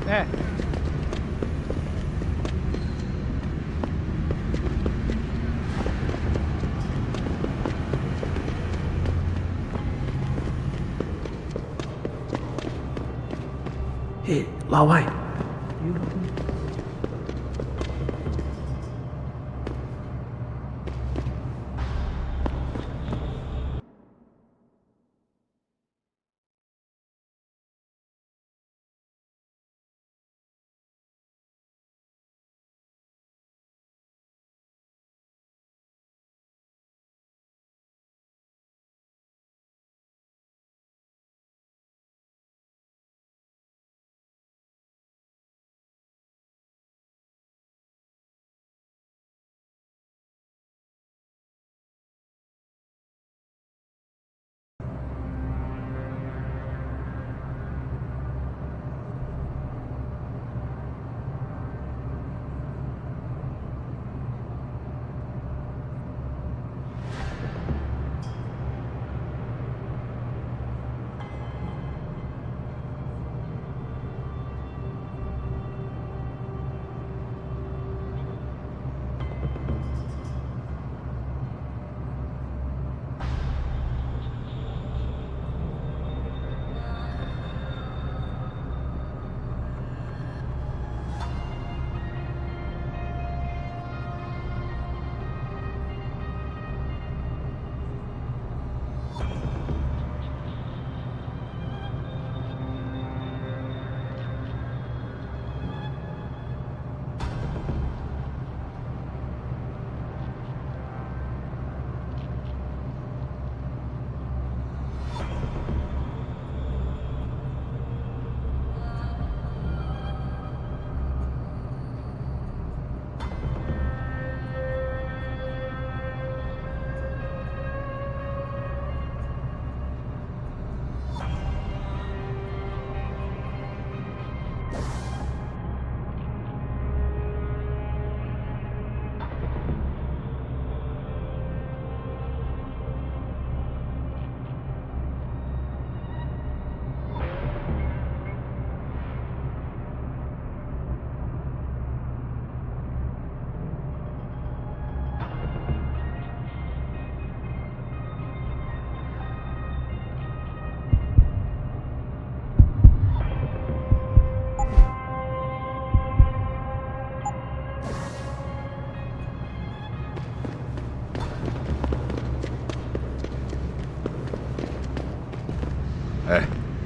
There. Hey, Lao Wai.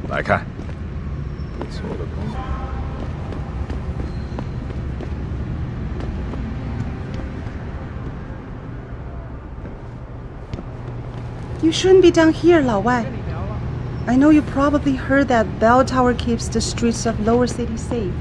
来看。 You shouldn't be down here, 老外. I know you probably heard that bell tower keeps the streets of Lower City safe.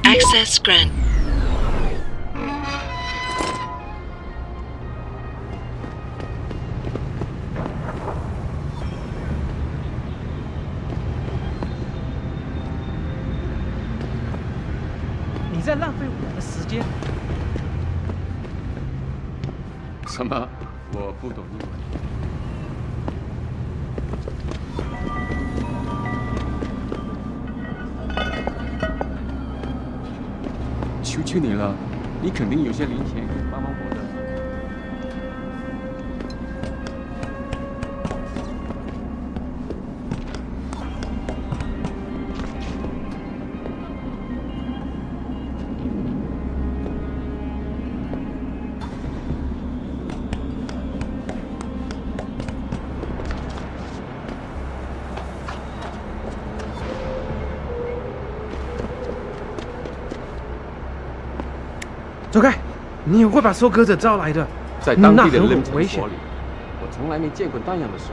Access grant. "你在浪费我的时间。什么？我不懂英文。求求你了，你肯定有些零钱可以帮帮我的。走开！你会把收割者招来的，在当地的那冷很危险场所里，我从来没见过那样的手。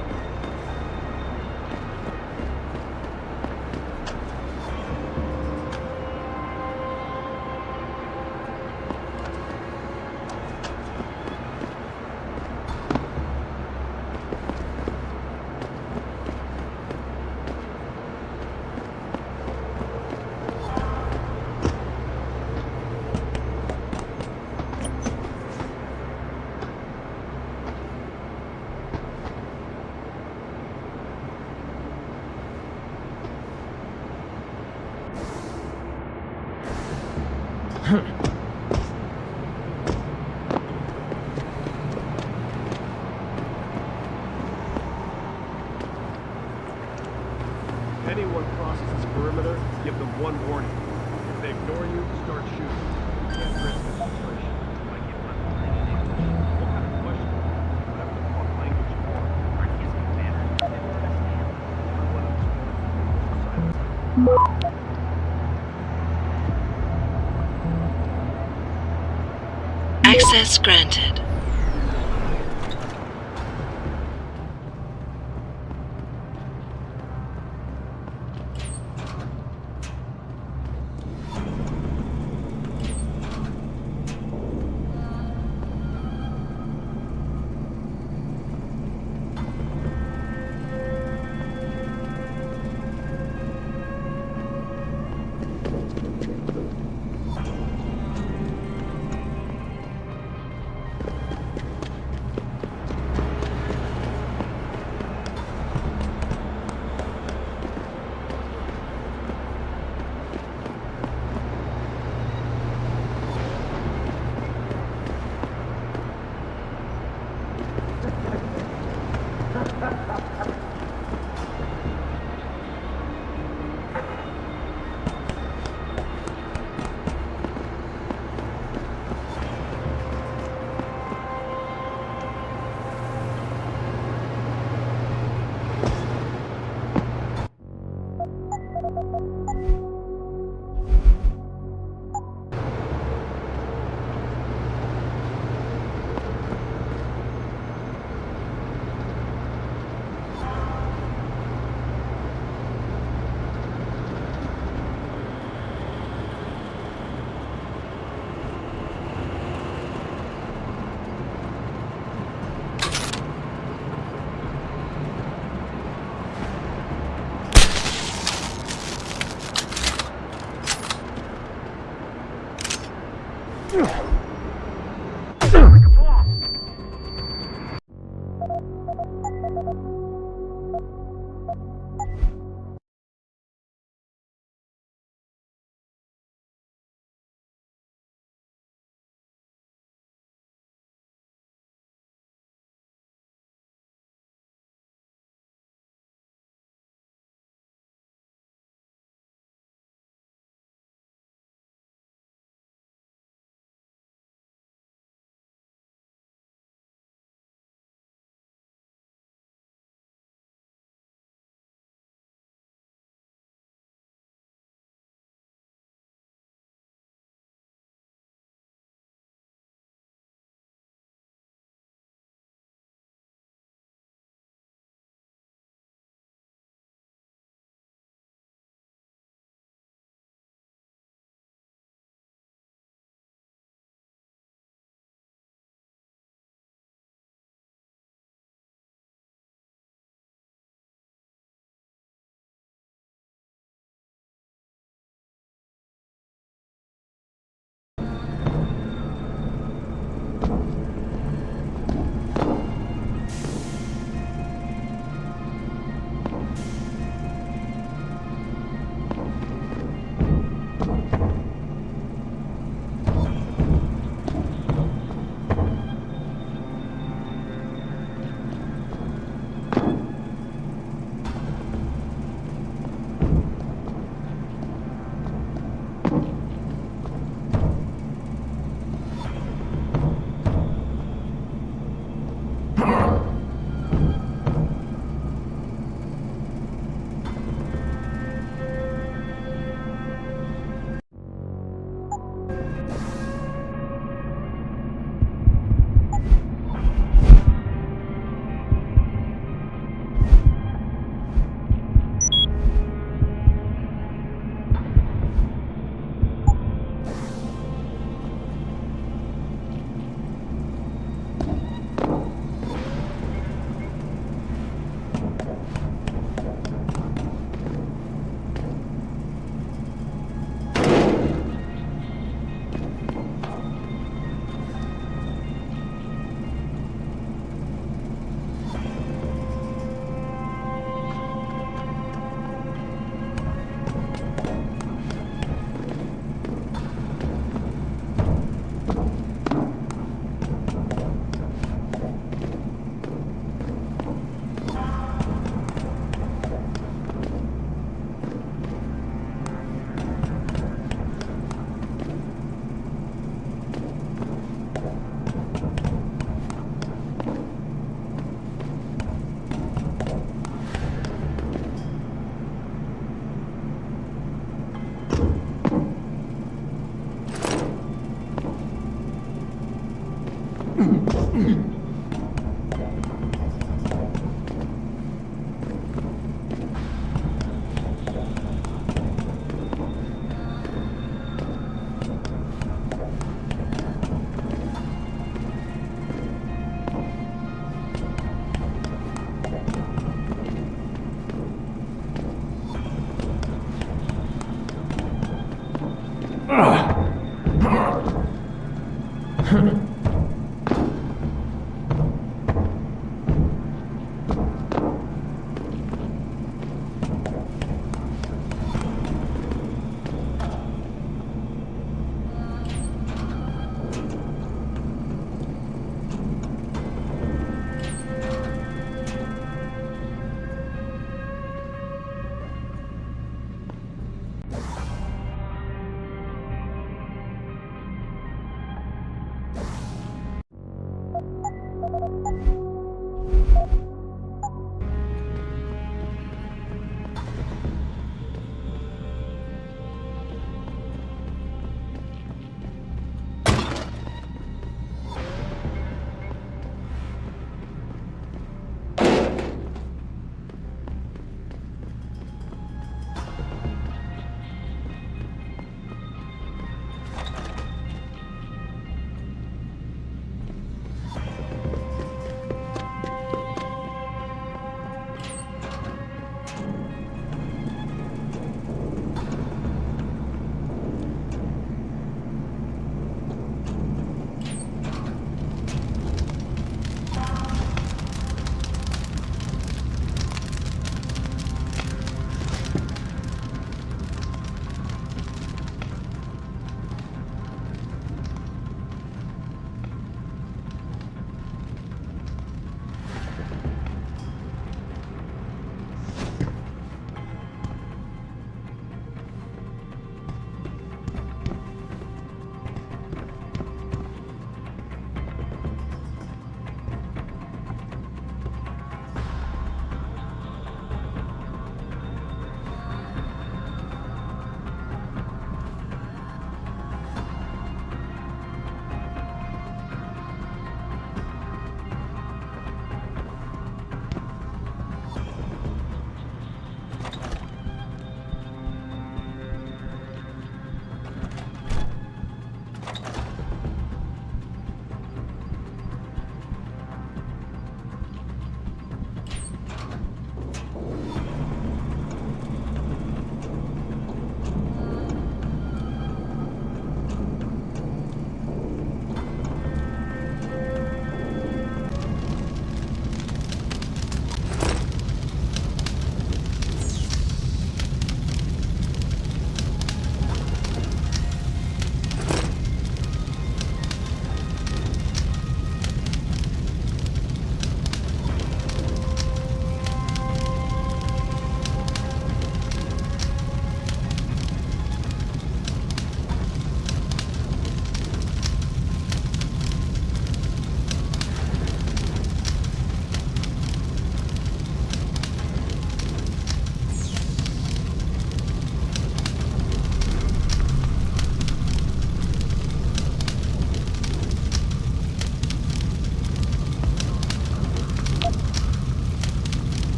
If anyone crosses this perimeter, give them one warning. If they ignore you, start shooting. You can't risk infiltration. Like you want what kind of question? Whatever the fuck language you want. Our kids get better. They don't understand. One of Access granted.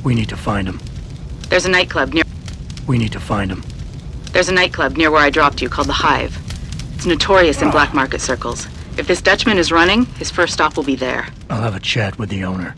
We need to find him. There's a nightclub near... We need to find him. There's a nightclub near where I dropped you called the Hive. It's notorious in black market circles. If this Dutchman is running, his first stop will be there. I'll have a chat with the owner.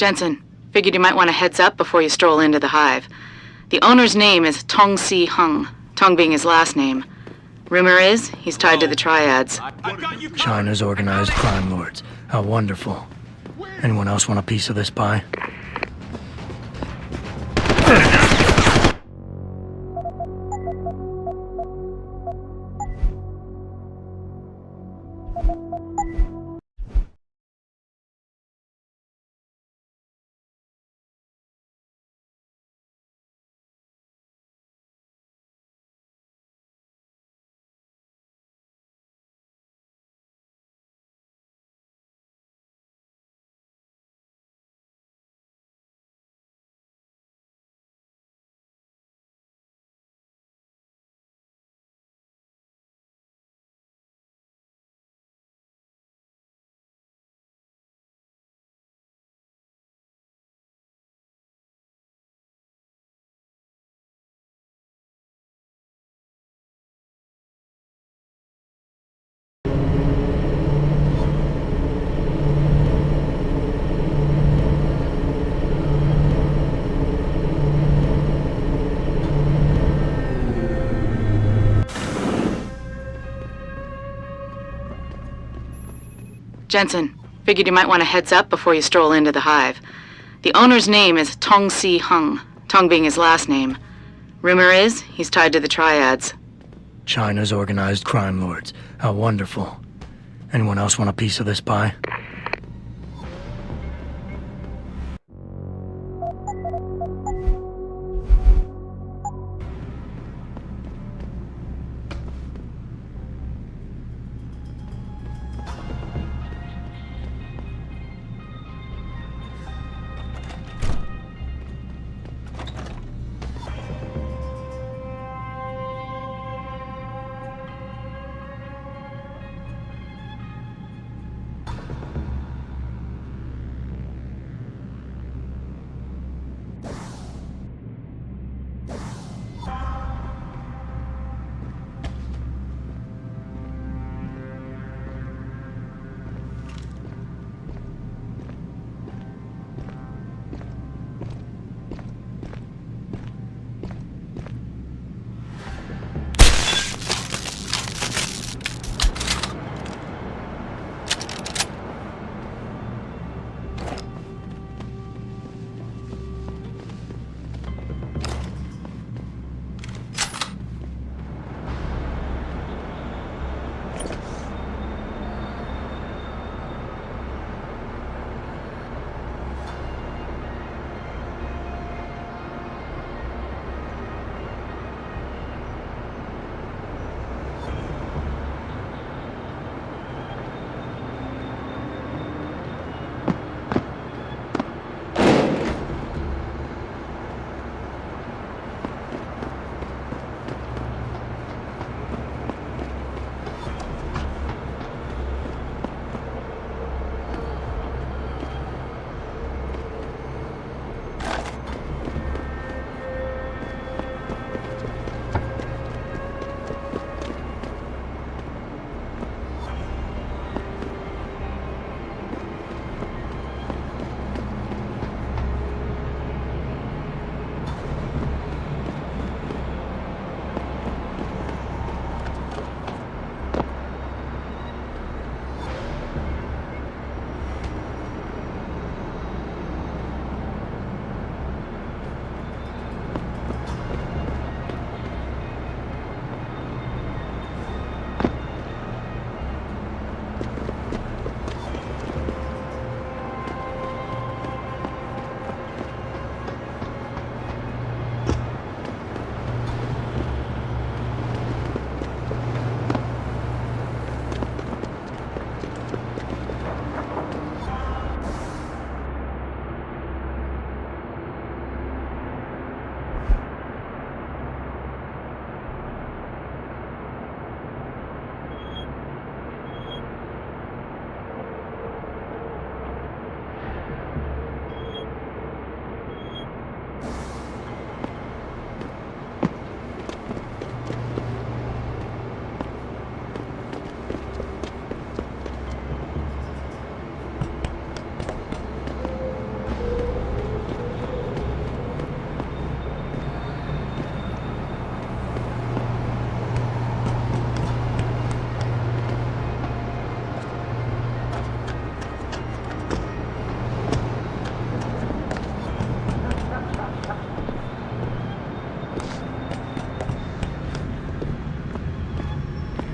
Jensen, figured you might want a heads up before you stroll into the hive. The owner's name is Tong Si Hung, Tong being his last name. Rumor is, he's tied to the triads. China's organized crime lords. How wonderful. Anyone else want a piece of this pie? Jensen, figured you might want a heads up before you stroll into the hive. The owner's name is Tong Si Hung, Tong being his last name. Rumor is, he's tied to the triads. China's organized crime lords. How wonderful. Anyone else want a piece of this pie?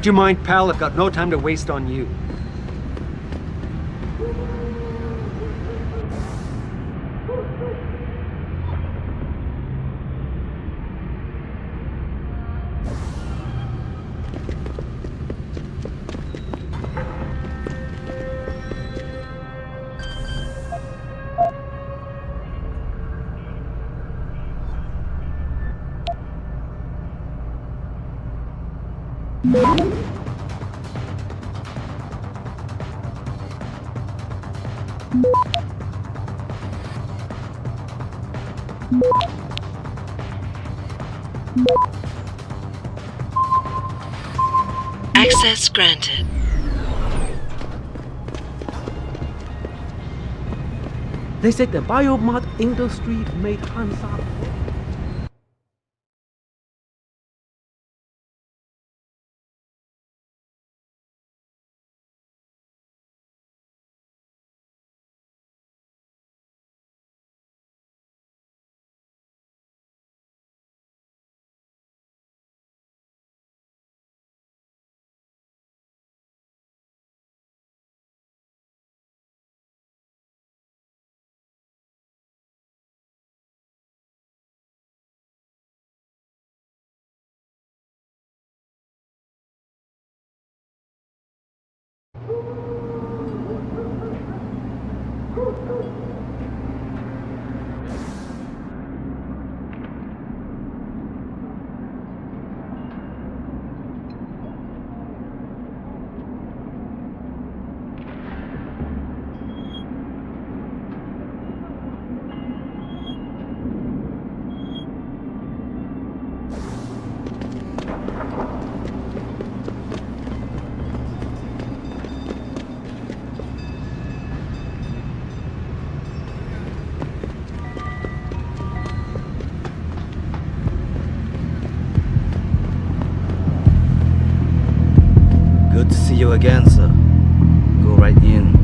Would you mind, pal? I've got no time to waste on you. Access granted. They said the biomod industry made Hansa. Good to see you again, sir. Go right in.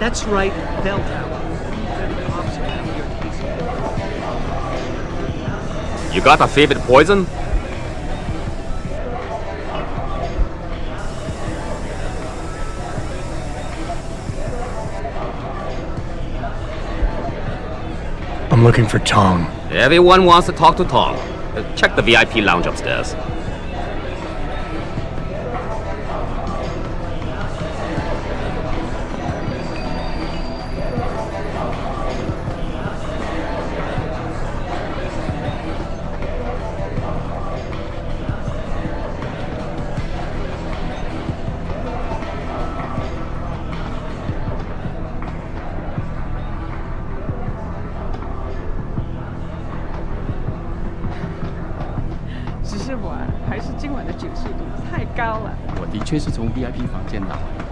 That's right, Bell Tower. You got a favorite poison? I'm looking for Tong. Everyone wants to talk to Tom. Check the VIP lounge upstairs.我的确是从 VIP 房间打来。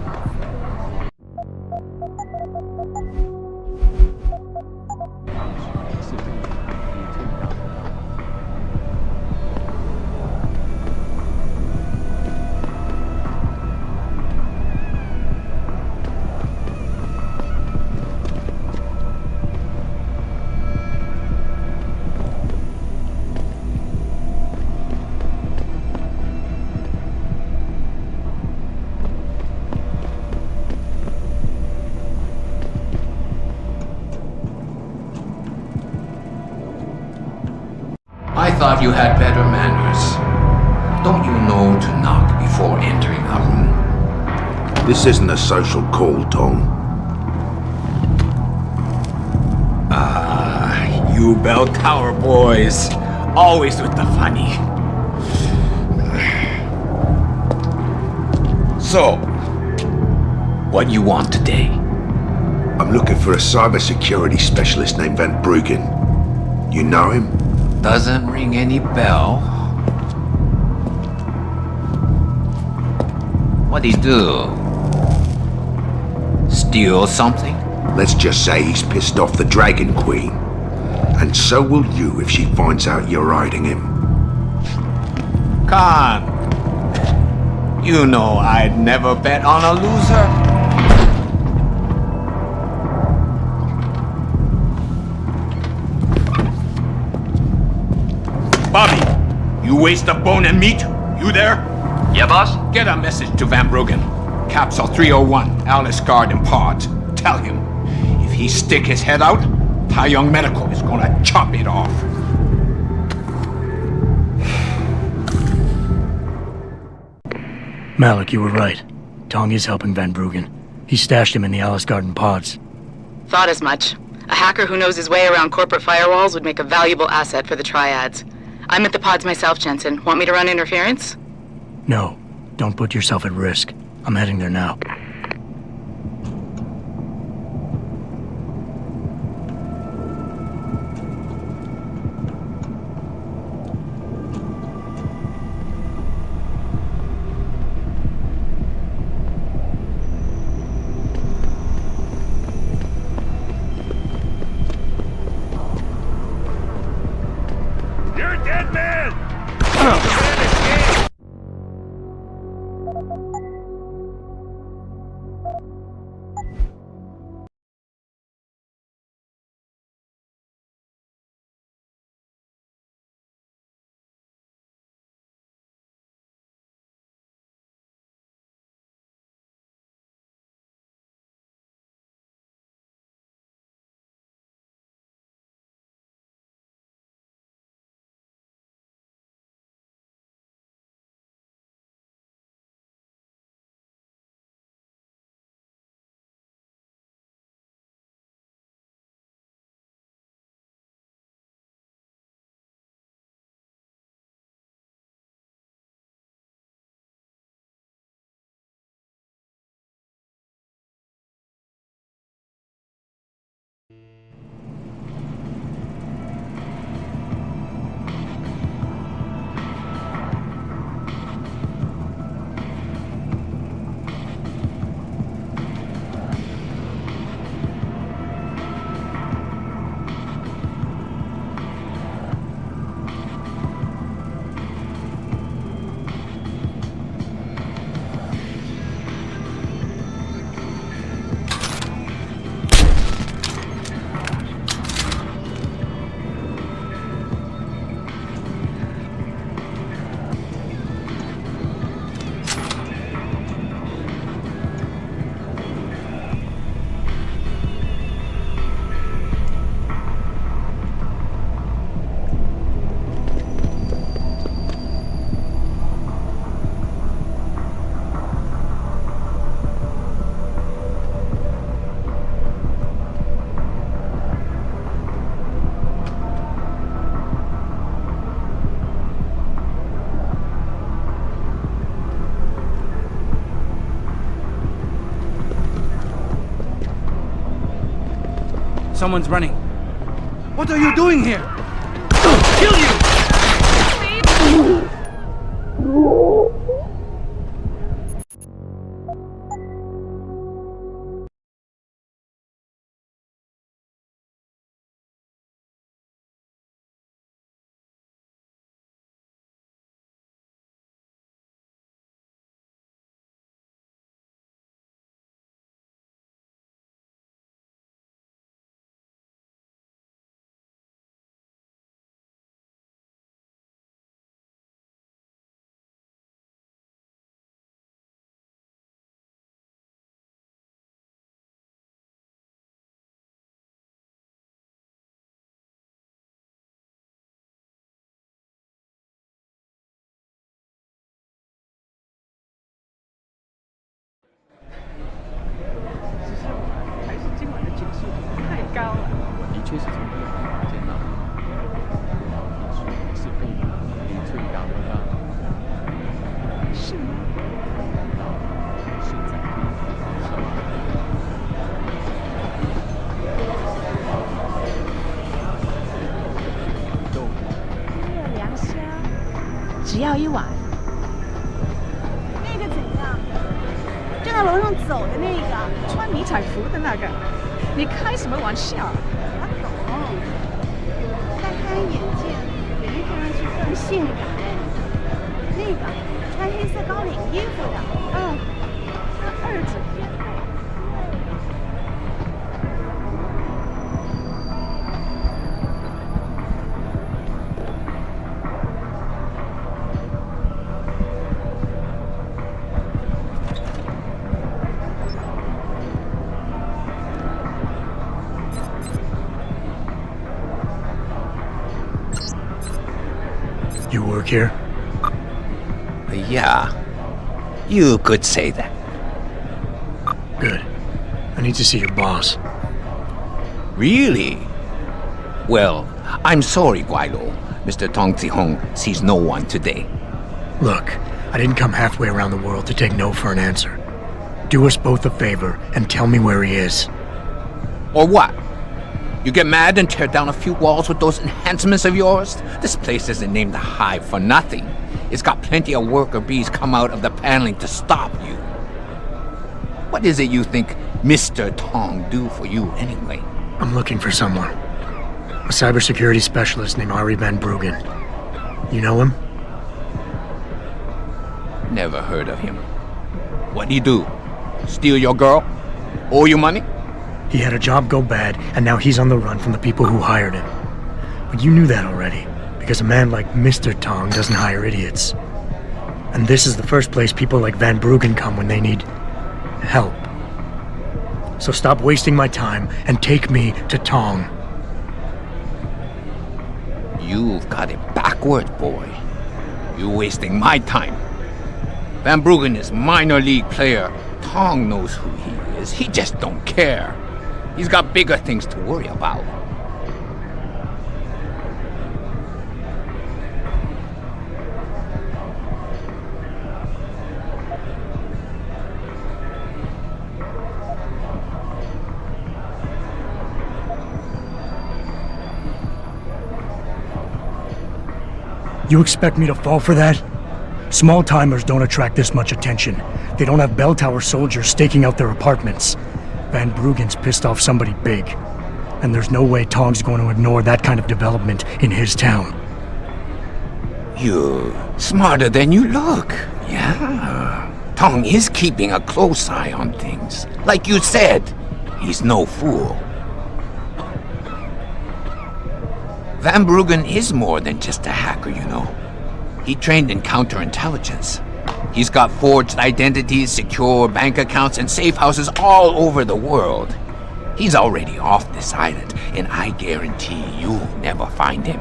thought you had better manners. Don't you know to knock before entering a room? This isn't a social call, Tom. You bell tower boys. Always with the funny. So, what you want today? I'm looking for a cybersecurity specialist named Van Bruggen. You know him? Doesn't ring any bell. What'd he do? Steal something? Let's just say he's pissed off the Dragon Queen. And so will you if she finds out you're hiding him. Khan, you know I'd never bet on a loser. Bobby, you waste the bone and meat? You there? Yeah, boss? Get a message to Van Bruggen. Capsule 301, Alice Garden Pod. Tell him, if he stick his head out, Taeyong Medical is gonna chop it off. Malik, you were right. Tong is helping Van Bruggen. He stashed him in the Alice Garden pods. Thought as much. A hacker who knows his way around corporate firewalls would make a valuable asset for the triads. I'm at the pods myself, Jensen. Want me to run interference? No, don't put yourself at risk. I'm heading there now. You're a dead man! Someone's running. What are you doing here? Kill you! 确是从 VIP 房间拿的吗？你是被你退养了吧？是吗？现在可以什么？月亮虾，只要一碗。那个怎样？正在楼上走的那个，穿迷彩服的那个，你开什么玩笑？他懂，戴黑眼镜，脸看上去更性感。那个穿黑色高领衣服的，他二子演的。You work here? Yeah. You could say that. Good. I need to see your boss. Really? Well, I'm sorry, Guailo. Mr. Tong Zihong sees no one today. Look, I didn't come halfway around the world to take no for an answer. Do us both a favor and tell me where he is. Or what? You get mad and tear down a few walls with those enhancements of yours? This place isn't named the Hive for nothing. It's got plenty of worker bees come out of the paneling to stop you. What is it you think Mr. Tong do for you anyway? I'm looking for someone. A cybersecurity specialist named Ari Van Bruggen. You know him? Never heard of him. What do you do? Steal your girl? Owe you money? He had a job go bad, and now he's on the run from the people who hired him. But you knew that already, because a man like Mr. Tong doesn't hire idiots. And this is the first place people like Van Bruggen come when they need help. So stop wasting my time and take me to Tong. You've got it backwards, boy. You're wasting my time. Van Bruggen is minor league player. Tong knows who he is. He just don't care. He's got bigger things to worry about. You expect me to fall for that? Small-timers don't attract this much attention. They don't have bell tower soldiers staking out their apartments. Van Bruggen's pissed off somebody big. And there's no way Tong's going to ignore that kind of development in his town. You're smarter than you look. Yeah. Tong is keeping a close eye on things. Like you said, he's no fool. Van Bruggen is more than just a hacker, you know. He trained in counterintelligence. He's got forged identities, secure bank accounts, and safe houses all over the world. He's already off this island, and I guarantee you'll never find him.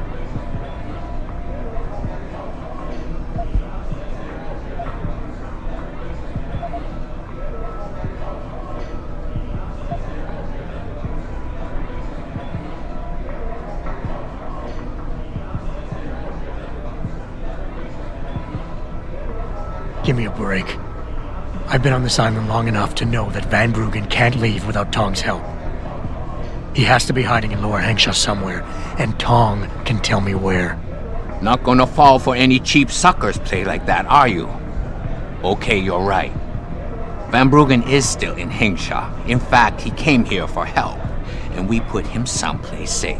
Give me a break. I've been on this island long enough to know that Van Bruggen can't leave without Tong's help. He has to be hiding in Lower Hengsha somewhere, and Tong can tell me where. Not gonna fall for any cheap sucker's play like that, are you? Okay, you're right. Van Bruggen is still in Hengsha. In fact, he came here for help, and we put him someplace safe.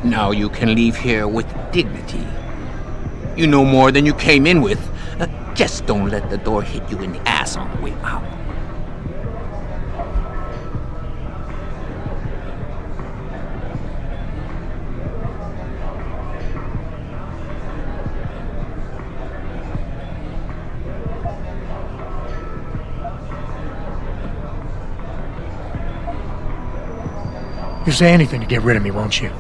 Now you can leave here with dignity. You know more than you came in with. Just don't let the door hit you in the ass on the way out. You'll say anything to get rid of me, won't you?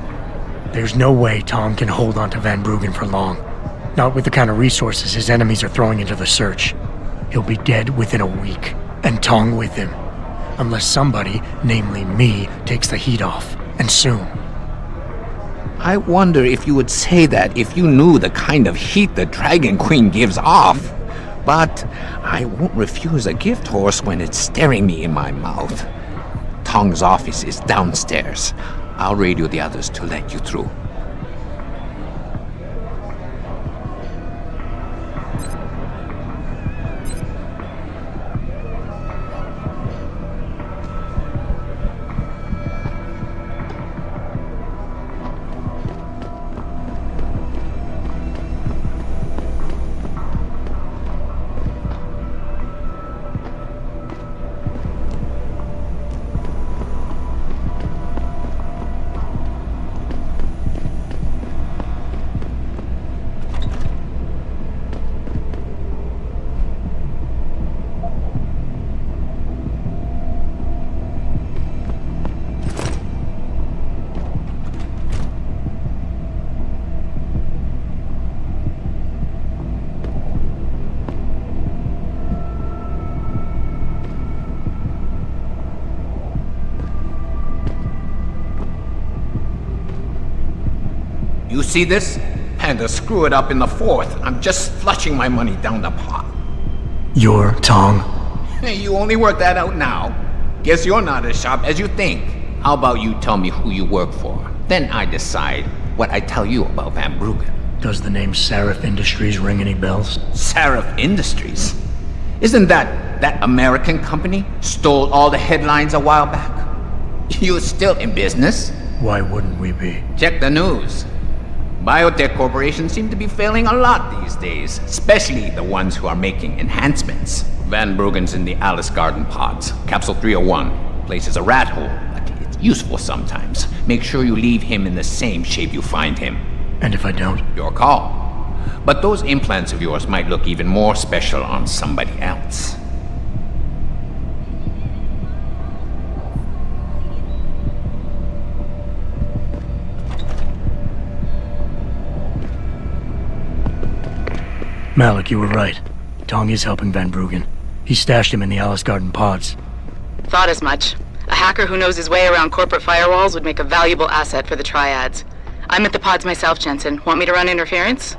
There's no way Tong can hold on to Van Bruggen for long. Not with the kind of resources his enemies are throwing into the search. He'll be dead within a week, and Tong with him. Unless somebody, namely me, takes the heat off. And soon. I wonder if you would say that if you knew the kind of heat the Dragon Queen gives off. But I won't refuse a gift horse when it's staring me in my mouth. Tong's office is downstairs. I'll radio the others to let you through. You see this? And to screw it up in the fourth, I'm just flushing my money down the pot. You're Tong? You only work that out now. Guess you're not as sharp as you think. How about you tell me who you work for? Then I decide what I tell you about Van Bruggen. Does the name Sarif Industries ring any bells? Sarif Industries? Isn't that American company stole all the headlines a while back? You're still in business? Why wouldn't we be? Check the news. Biotech corporations seem to be failing a lot these days, especially the ones who are making enhancements. Van Bruggen's in the Alice Garden pods. Capsule 301. Place is a rat hole, but it's useful sometimes. Make sure you leave him in the same shape you find him. And if I don't? Your call. But those implants of yours might look even more special on somebody else. Malik, you were right. Tong is helping Van Bruggen. He stashed him in the Alice Garden pods. Thought as much. A hacker who knows his way around corporate firewalls would make a valuable asset for the Triads. I'm at the pods myself, Jensen. Want me to run interference?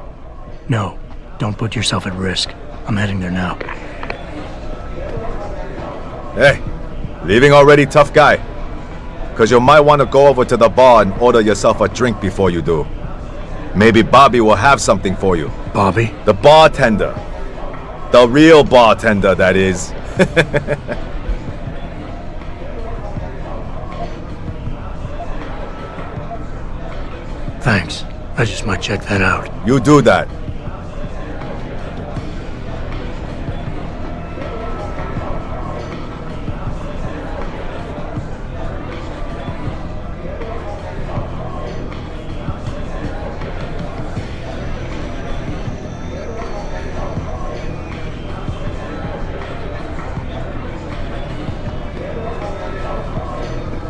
No. Don't put yourself at risk. I'm heading there now. Hey, leaving already, tough guy? Because you might want to go over to the bar and order yourself a drink before you do. Maybe Bobby will have something for you. Bobby? The bartender. The real bartender, that is. Thanks. I just might check that out. You do that.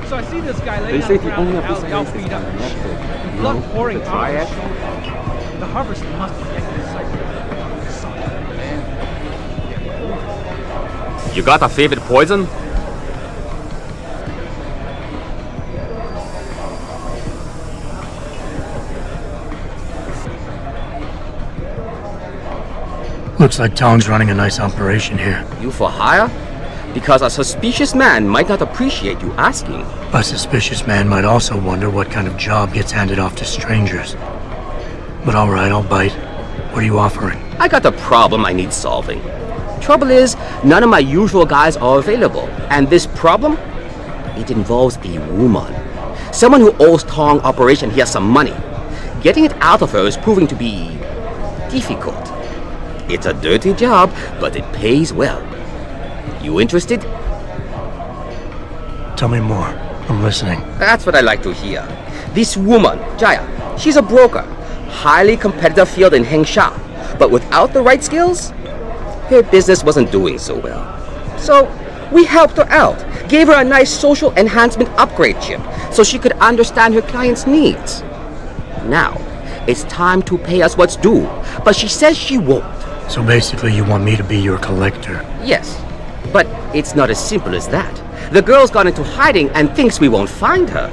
So I see this guy They laying say on the the ground only in the of this alley, all place is beat up and shit. connected. And blood pouring The out of triad? his shoulder. The harvest must be getting cybernetic. You got a favorite poison? Looks like Tong's running a nice operation here. You for hire? Because a suspicious man might not appreciate you asking. A suspicious man might also wonder what kind of job gets handed off to strangers. But alright, I'll bite. What are you offering? I got a problem I need solving. Trouble is, none of my usual guys are available. And this problem? It involves a woman. Someone who owes Tong Operation here some money. Getting it out of her is proving to be difficult. It's a dirty job, but it pays well. You interested? Tell me more. I'm listening. That's what I like to hear. This woman, Jaya, she's a broker. Highly competitive field in Hengsha. But without the right skills, her business wasn't doing so well. So we helped her out. Gave her a nice social enhancement upgrade chip so she could understand her clients' needs. Now, it's time to pay us what's due. But she says she won't. So basically you want me to be your collector? Yes. But it's not as simple as that. The girl's gone into hiding and thinks we won't find her.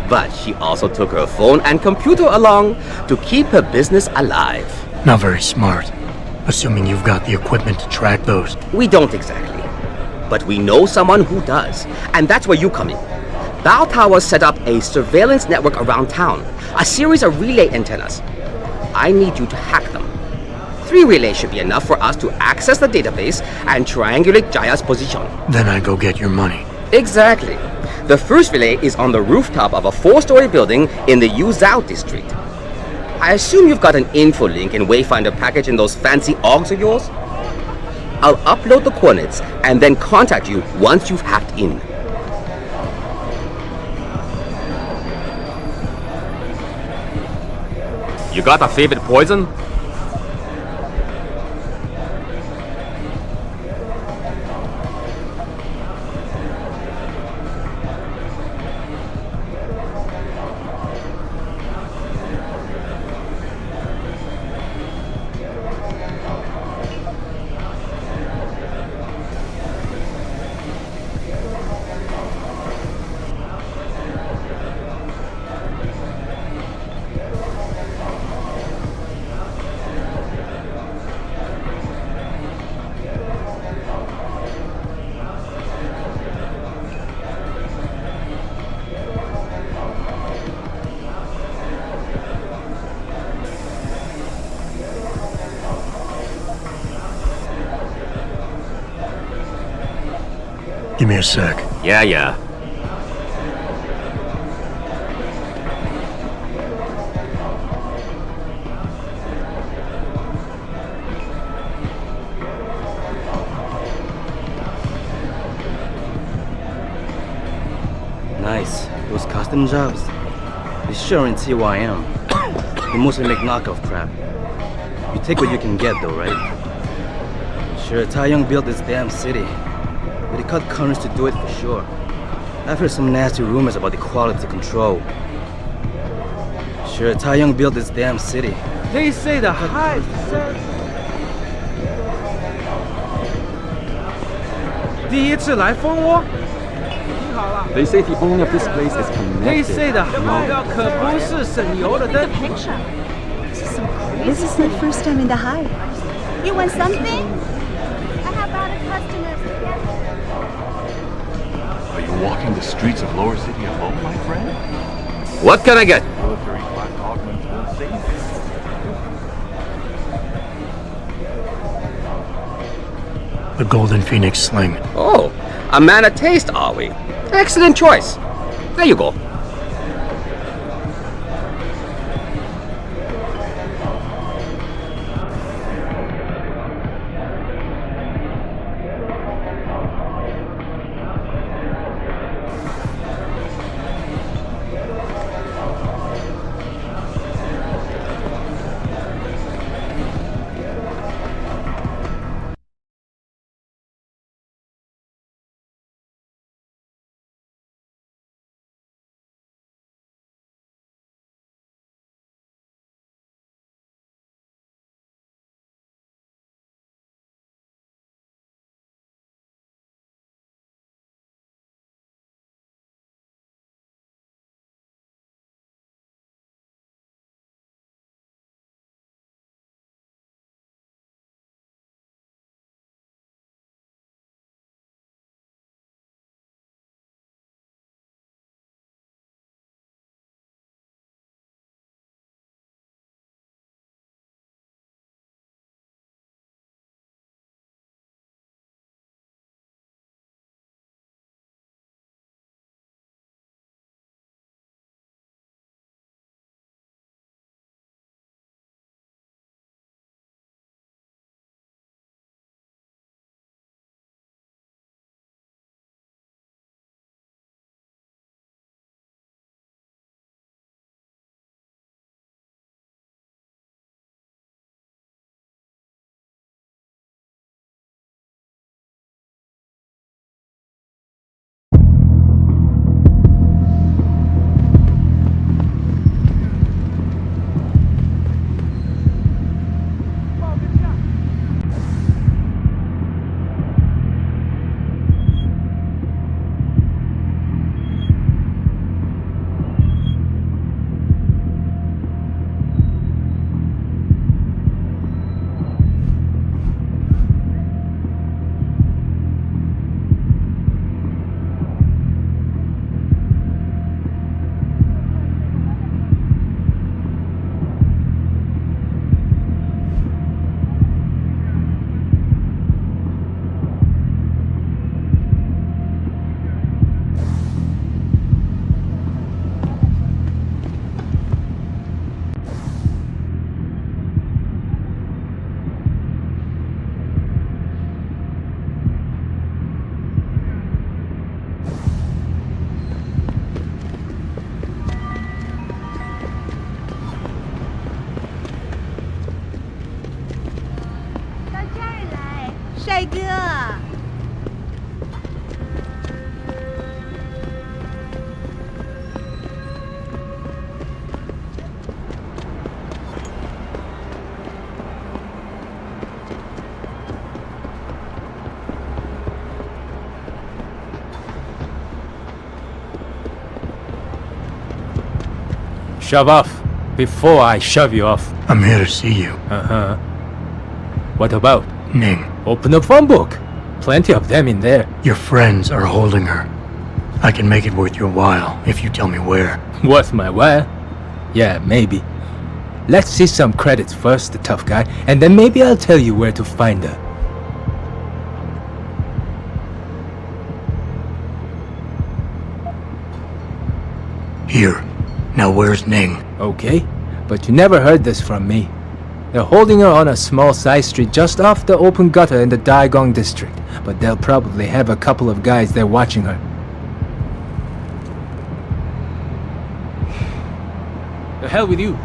But she also took her phone and computer along to keep her business alive. Not very smart. Assuming you've got the equipment to track those. We don't exactly. But we know someone who does. And that's where you come in. Bow Tower set up a surveillance network around town. A series of relay antennas. I need you to hack them. 3 relays should be enough for us to access the database and triangulate Jaya's position. Then I go get your money. Exactly. The first relay is on the rooftop of a 4-story building in the Yuzhou district. I assume you've got an info link and Wayfinder package in those fancy augs of yours? I'll upload the coordinates and then contact you once you've hacked in. You got a favorite poison? Give me a sec. Yeah. Nice. Those custom jobs. They sure ain't TYM. They mostly make knockoff crap. You take what you can get though, right? Sure, Taeyong built this damn city. But he cut corners to do it for sure. I've heard some nasty rumors about the quality control. Sure, Taeyong built this damn city. They say the hive, sir. 第一次来蜂窝，听好了。 They say the owner of this place is connected. They say the hive 可不是省油的灯。 This is my first time in the hive. You want something? I have other customers to get. Are you walking the streets of Lower City alone, my friend? What can I get? Military class augments will save you. The Golden Phoenix sling. Oh, a man of taste, are we? Excellent choice. There you go. Shove off before I shove you off. I'm here to see you. Uh-huh. What about? Ning. Open the phone book. Plenty of them in there. Your friends are holding her. I can make it worth your while if you tell me where. Worth my while? Yeah, maybe. Let's see some credits first, the tough guy, and then maybe I'll tell you where to find her. Here. Now where's Ning? Okay, but you never heard this from me. They're holding her on a small side street just off the open gutter in the Daigong district, but they'll probably have a couple of guys there watching her. The hell with you.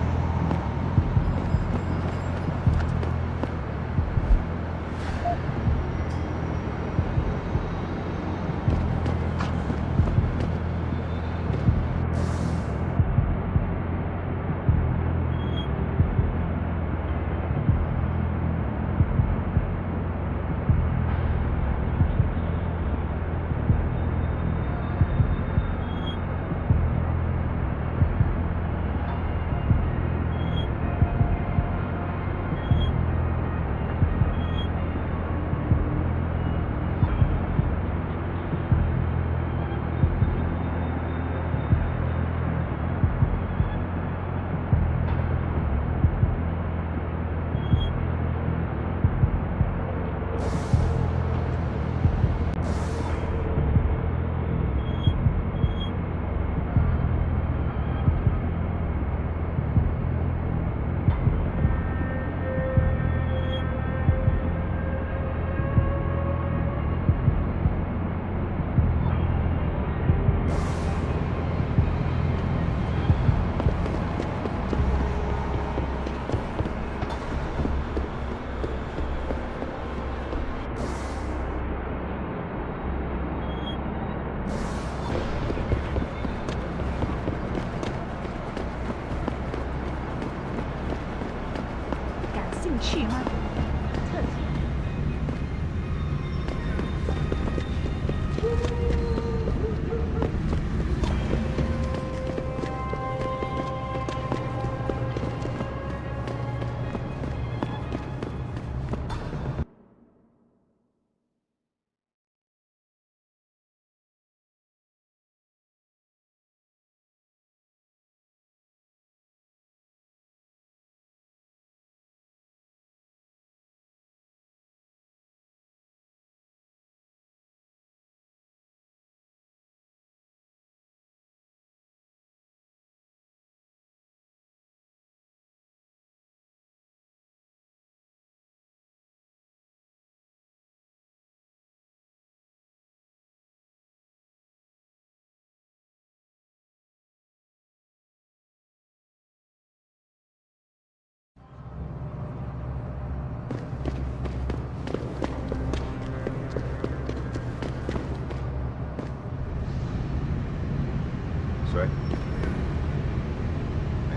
Right?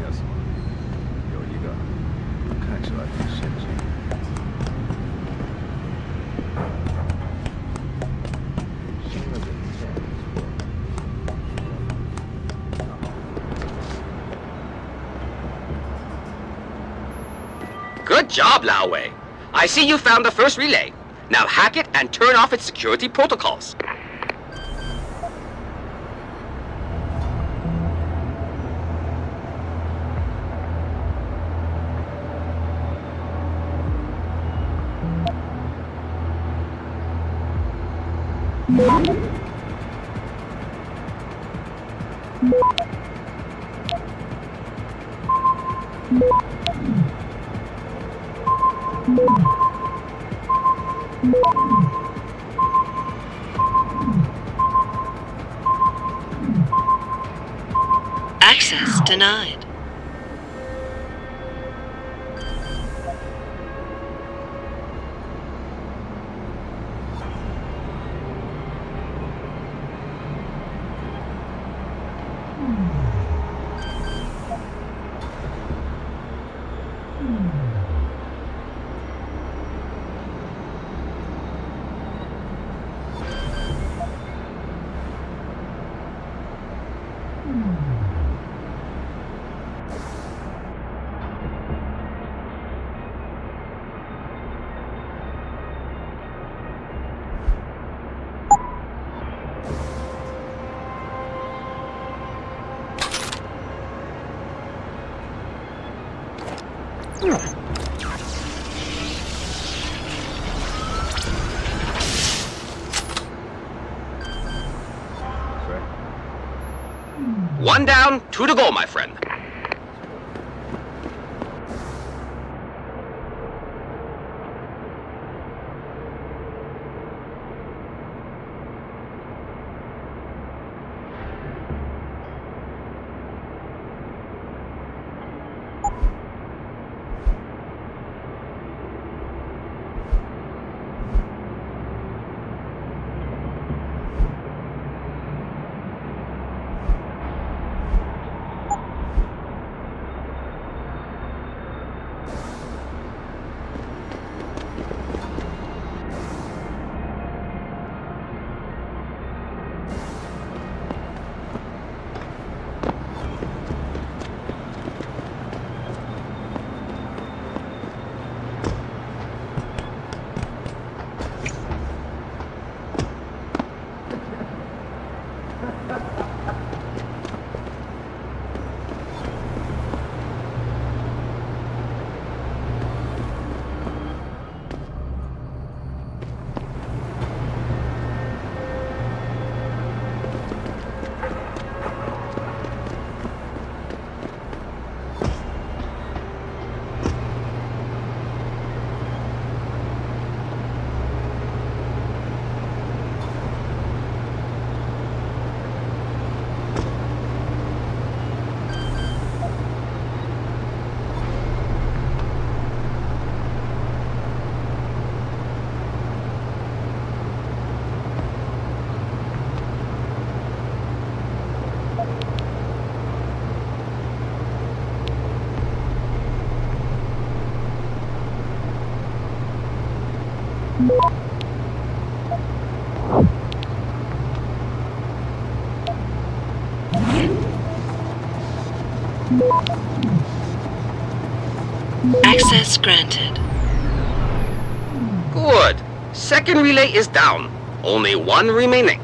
Yes. Yo, you got catch like this shit, G. Good job, Lao Wei. I see you found the first relay. Now hack it and turn off its security protocols. Access denied. One down, two to go, my friend. Access granted. Good. Second relay is down. Only one remaining.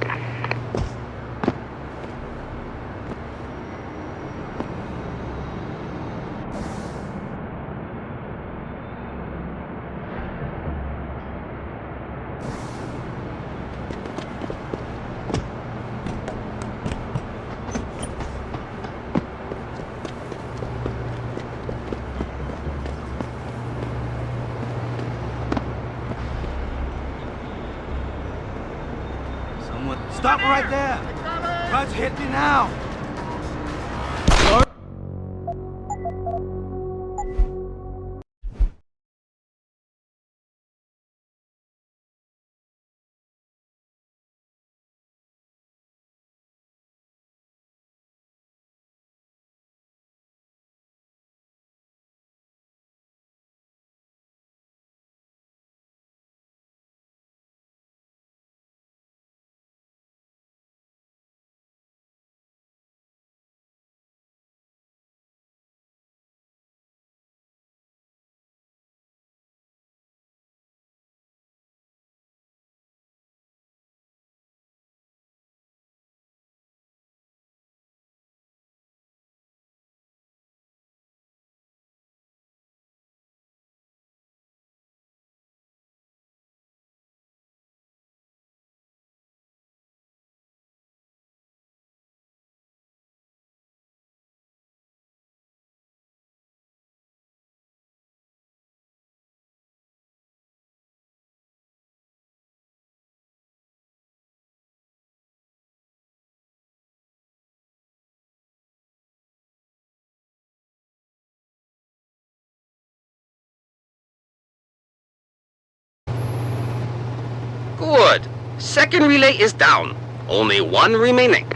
Stop right there! Try to hit me now! Good. Second relay is down. Only one remaining.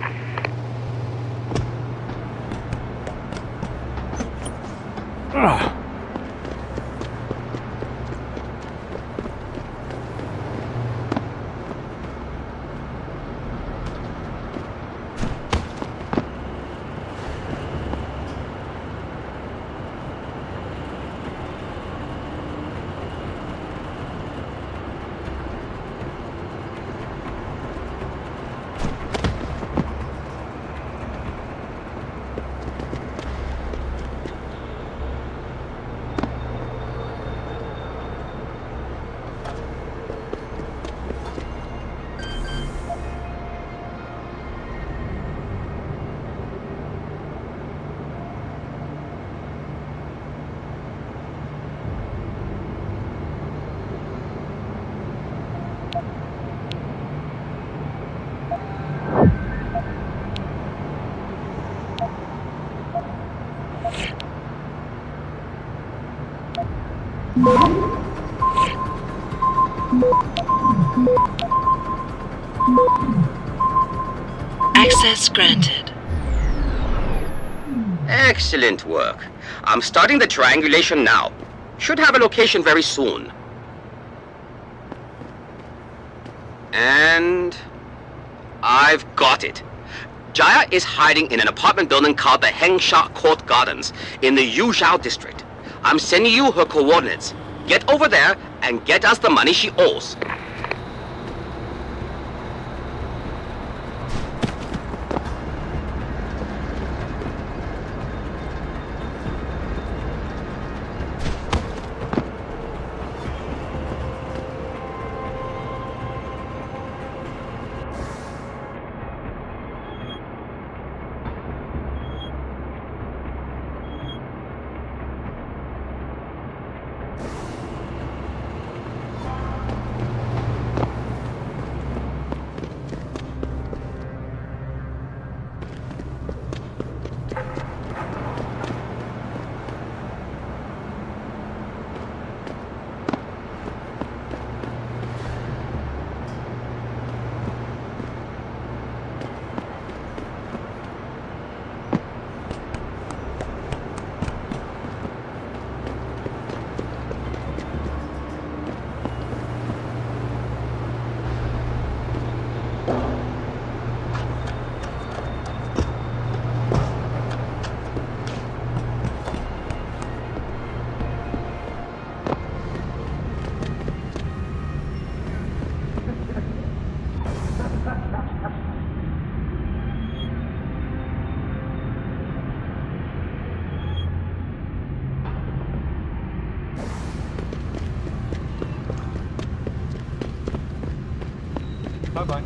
Access granted. Excellent work. I'm starting the triangulation now. Should have a location very soon. And I've got it. Jaya is hiding in an apartment building called the Hengsha Court Gardens in the Yuzhou district. I'm sending you her coordinates. Get over there and get us the money she owes. Bye-bye.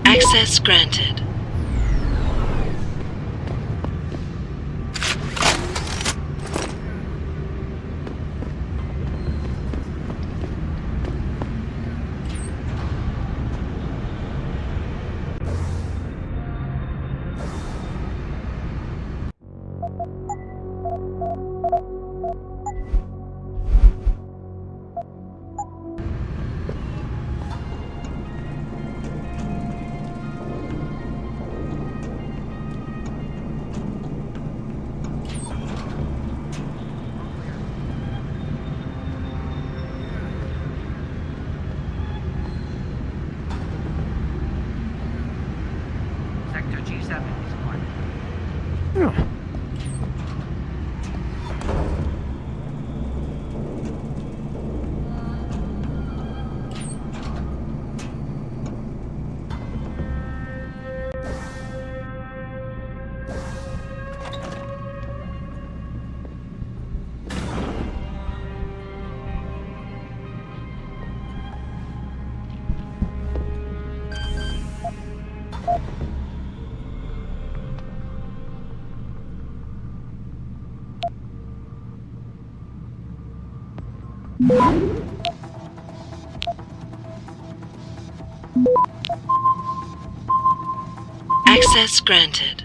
Access granted. Sector G7 is marked. Access granted.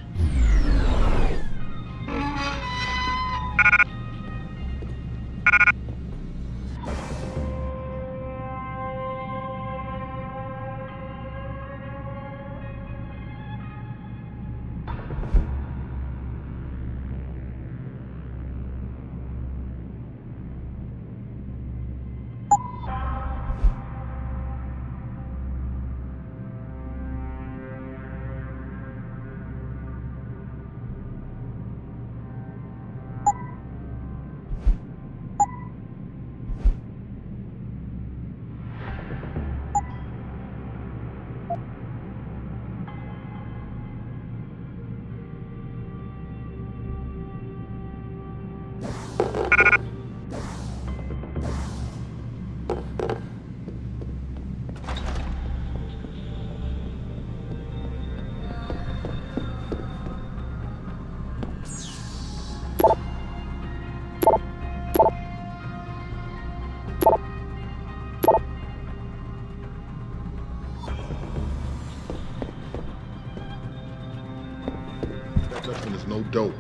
That Dutchman is no dope.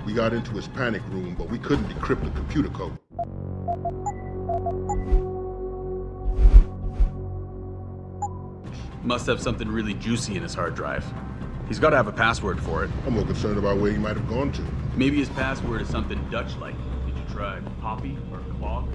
We got into his panic room, but we couldn't decrypt the computer code. Must have something really juicy in his hard drive. He's got to have a password for it. I'm more concerned about where he might have gone to. Maybe his password is something Dutch-like. Did you try Poppy or Clog?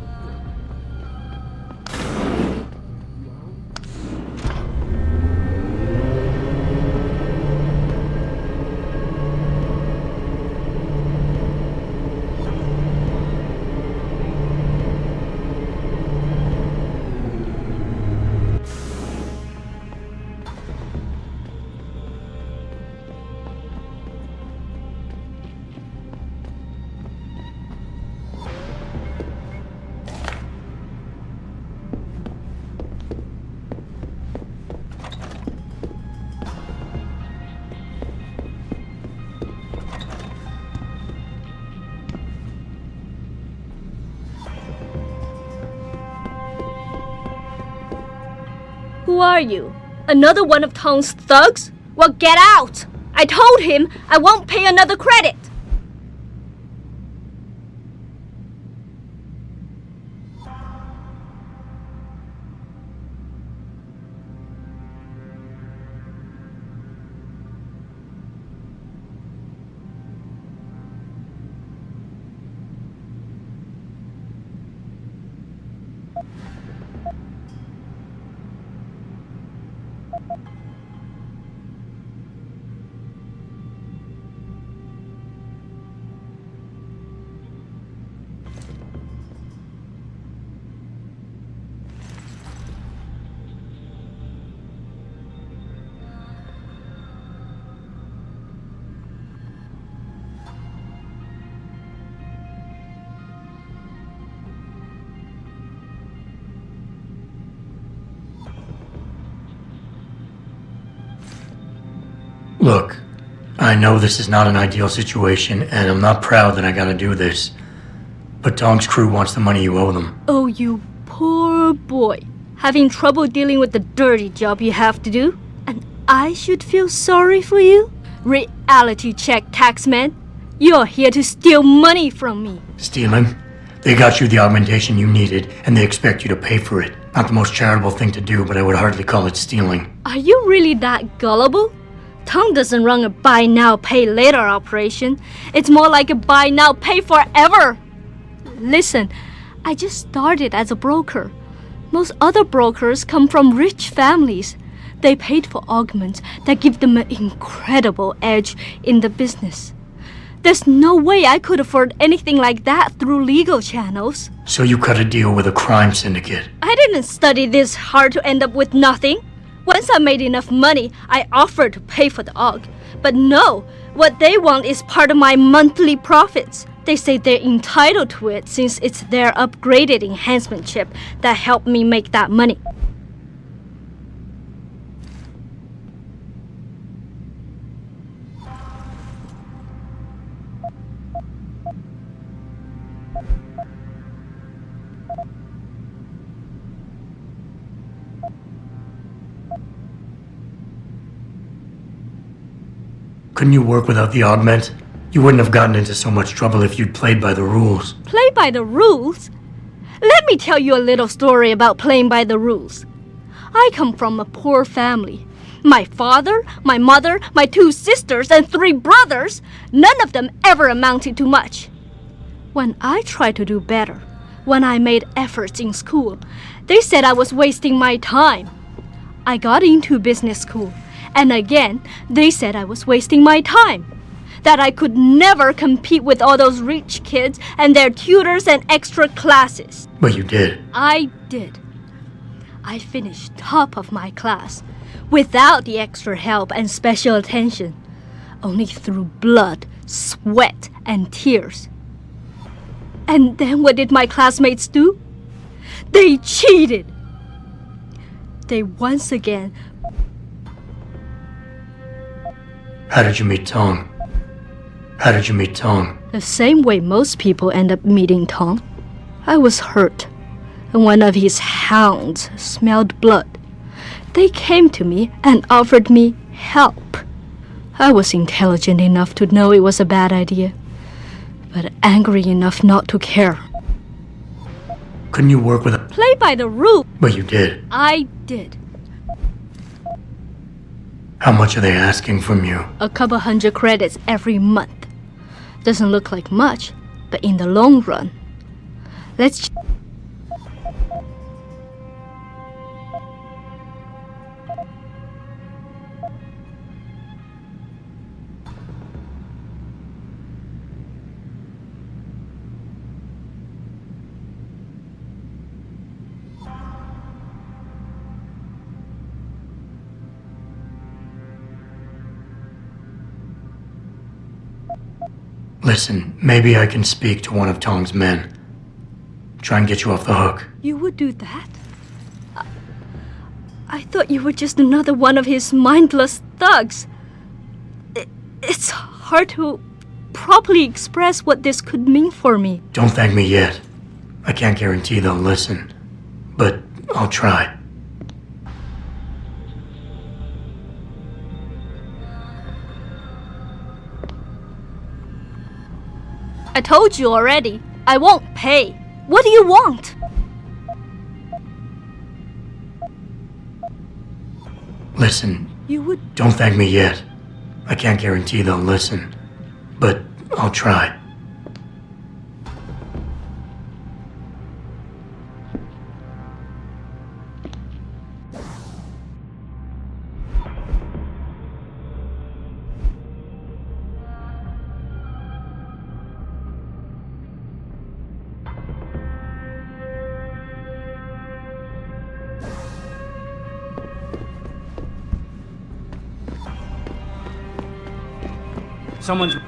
Who are you? Another one of Tong's thugs? Well, get out! I told him I won't pay another credit! Look, I know this is not an ideal situation, and I'm not proud that I gotta do this. But Tong's crew wants the money you owe them. Oh, you poor boy. Having trouble dealing with the dirty job you have to do? And I should feel sorry for you? Reality check, taxman. You're here to steal money from me. Stealing? They got you the augmentation you needed, and they expect you to pay for it. Not the most charitable thing to do, but I would hardly call it stealing. Are you really that gullible? Tong doesn't run a buy now, pay later operation. It's more like a buy now, pay forever. Listen, I just started as a broker. Most other brokers come from rich families. They paid for augments that give them an incredible edge in the business. There's no way I could afford anything like that through legal channels. So you cut a deal with a crime syndicate? I didn't study this hard to end up with nothing. Once I made enough money, I offered to pay for the aug. But no, what they want is part of my monthly profits. They say they're entitled to it since it's their upgraded enhancement chip that helped me make that money. Couldn't you work without the augment? You wouldn't have gotten into so much trouble if you'd played by the rules. Play by the rules? Let me tell you a little story about playing by the rules. I come from a poor family. My father, my mother, my 2 sisters, and 3 brothers, none of them ever amounted to much. When I tried to do better, when I made efforts in school, they said I was wasting my time. I got into business school, and again, they said I was wasting my time. That I could never compete with all those rich kids and their tutors and extra classes. But you did. I did. I finished top of my class, without the extra help and special attention, only through blood, sweat, and tears. And then what did my classmates do? They cheated. They once again... How did you meet Tong? How did you meet Tong? The same way most people end up meeting Tong. I was hurt, and one of his hounds smelled blood. They came to me and offered me help. I was intelligent enough to know it was a bad idea, but angry enough not to care. Couldn't you work with a... Play by the rule. But you did. I did. How much are they asking from you? A couple 100 credits every month. Doesn't look like much, but in the long run, let's... Listen, maybe I can speak to one of Tong's men. Try and get you off the hook. You would do that? I thought you were just another one of his mindless thugs. It's hard to properly express what this could mean for me. Don't thank me yet. I can't guarantee they'll listen, but I'll try. I told you already. I won't pay. What do you want? Listen. You would... Don't thank me yet. I can't guarantee they'll listen, but I'll try.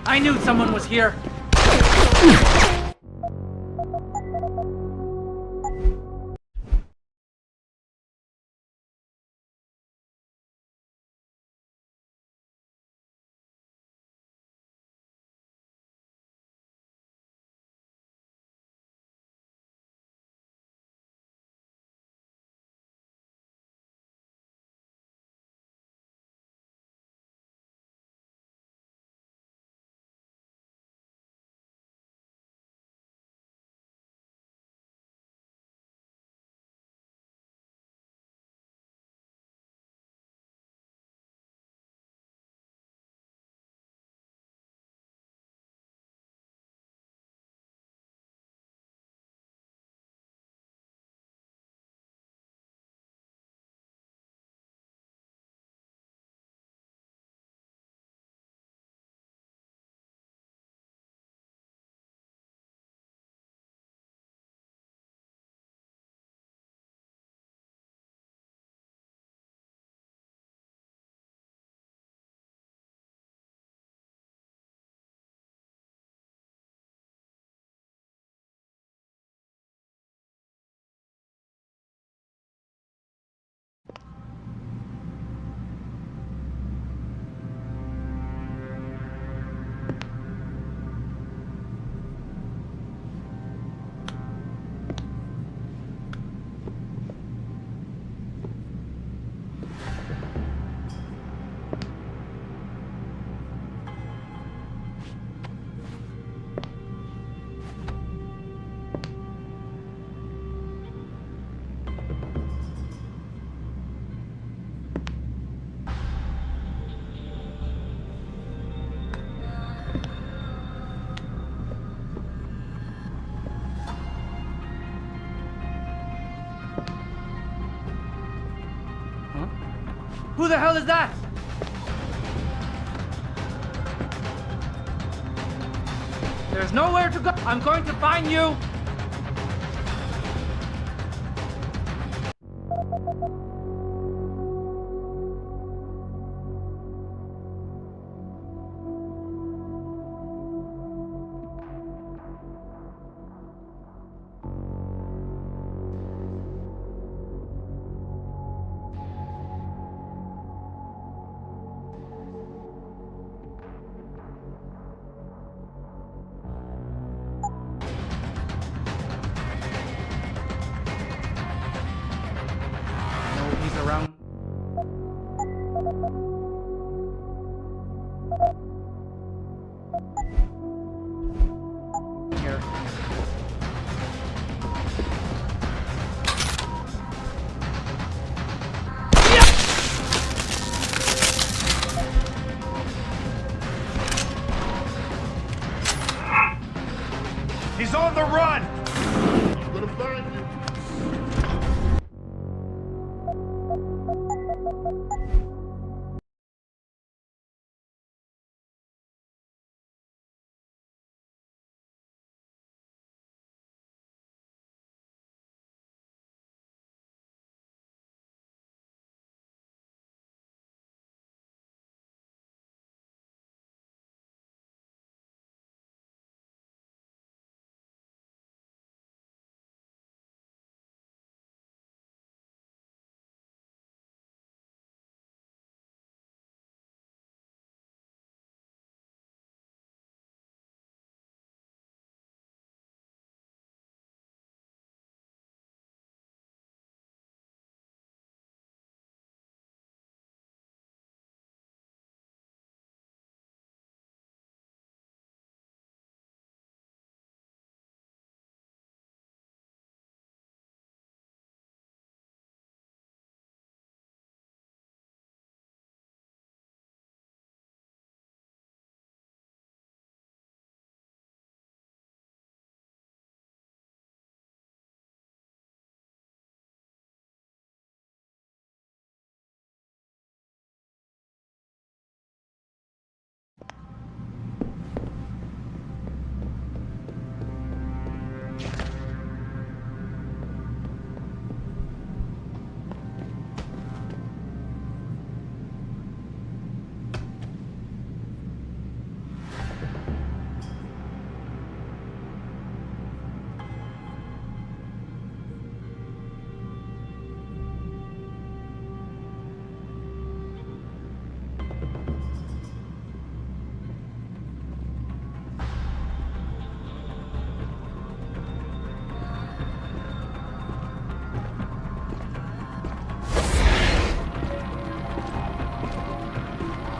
I knew someone was here! Huh? Who the hell is that? There's nowhere to go. I'm going to find you. Around. Here. He's on the run! I'm gonna find you.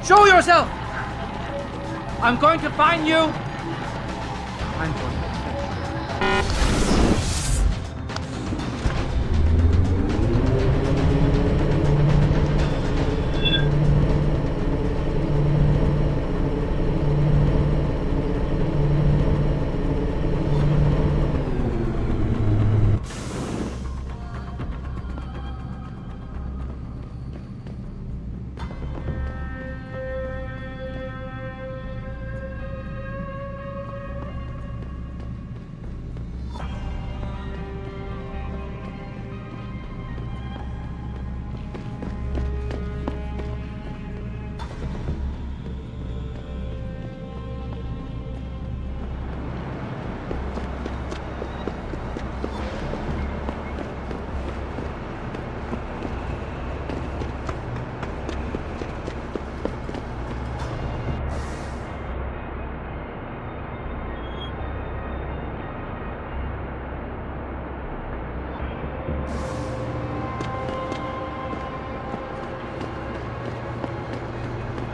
Show yourself! I'm going to find you! I'm going to.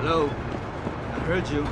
Hello? I heard you.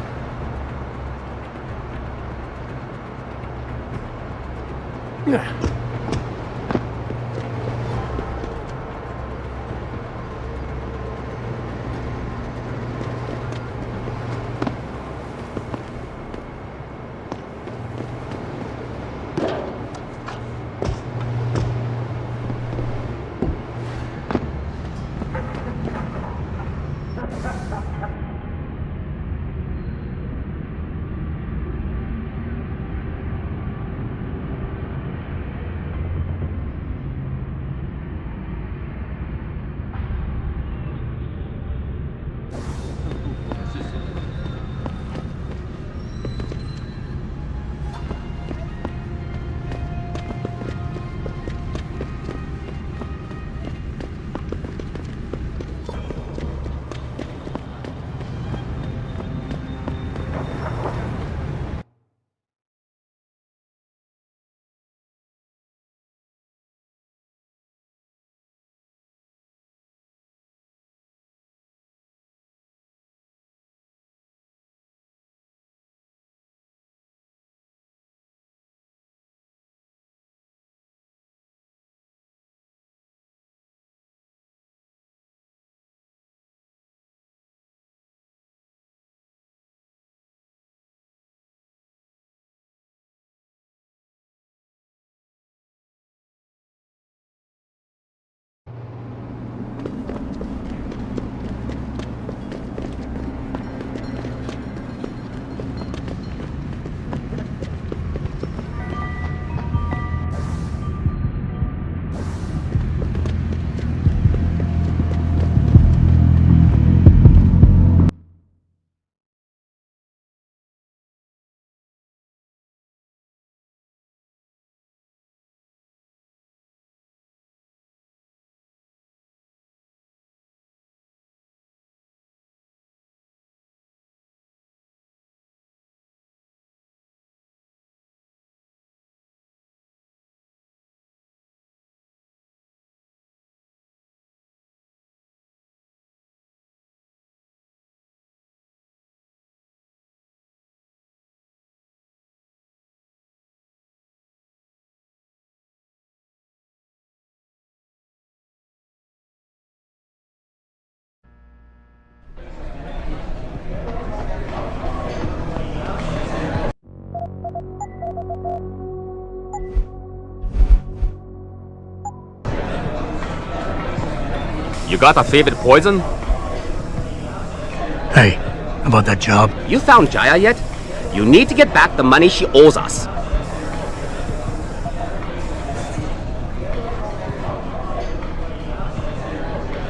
You got a favorite poison? Hey, how about that job? You found Jaya yet? You need to get back the money she owes us.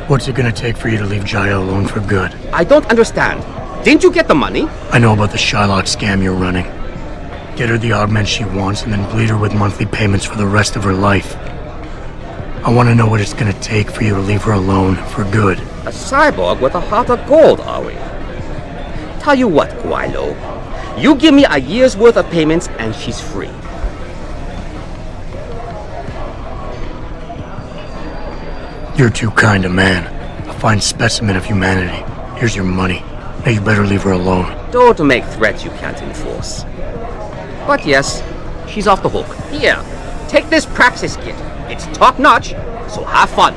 What's it gonna take for you to leave Jaya alone for good? I don't understand. Didn't you get the money? I know about the Shylock scam you're running. Get her the augment she wants and then bleed her with monthly payments for the rest of her life. I want to know what it's gonna take for you to leave her alone for good. A cyborg with a heart of gold, are we? Tell you what, Guaylo. You give me a year's worth of payments and she's free. You're too kind a man. A fine specimen of humanity. Here's your money. Now you better leave her alone. Don't make threats you can't enforce. But yes, she's off the hook. Here, take this praxis kit. It's top-notch, so have fun.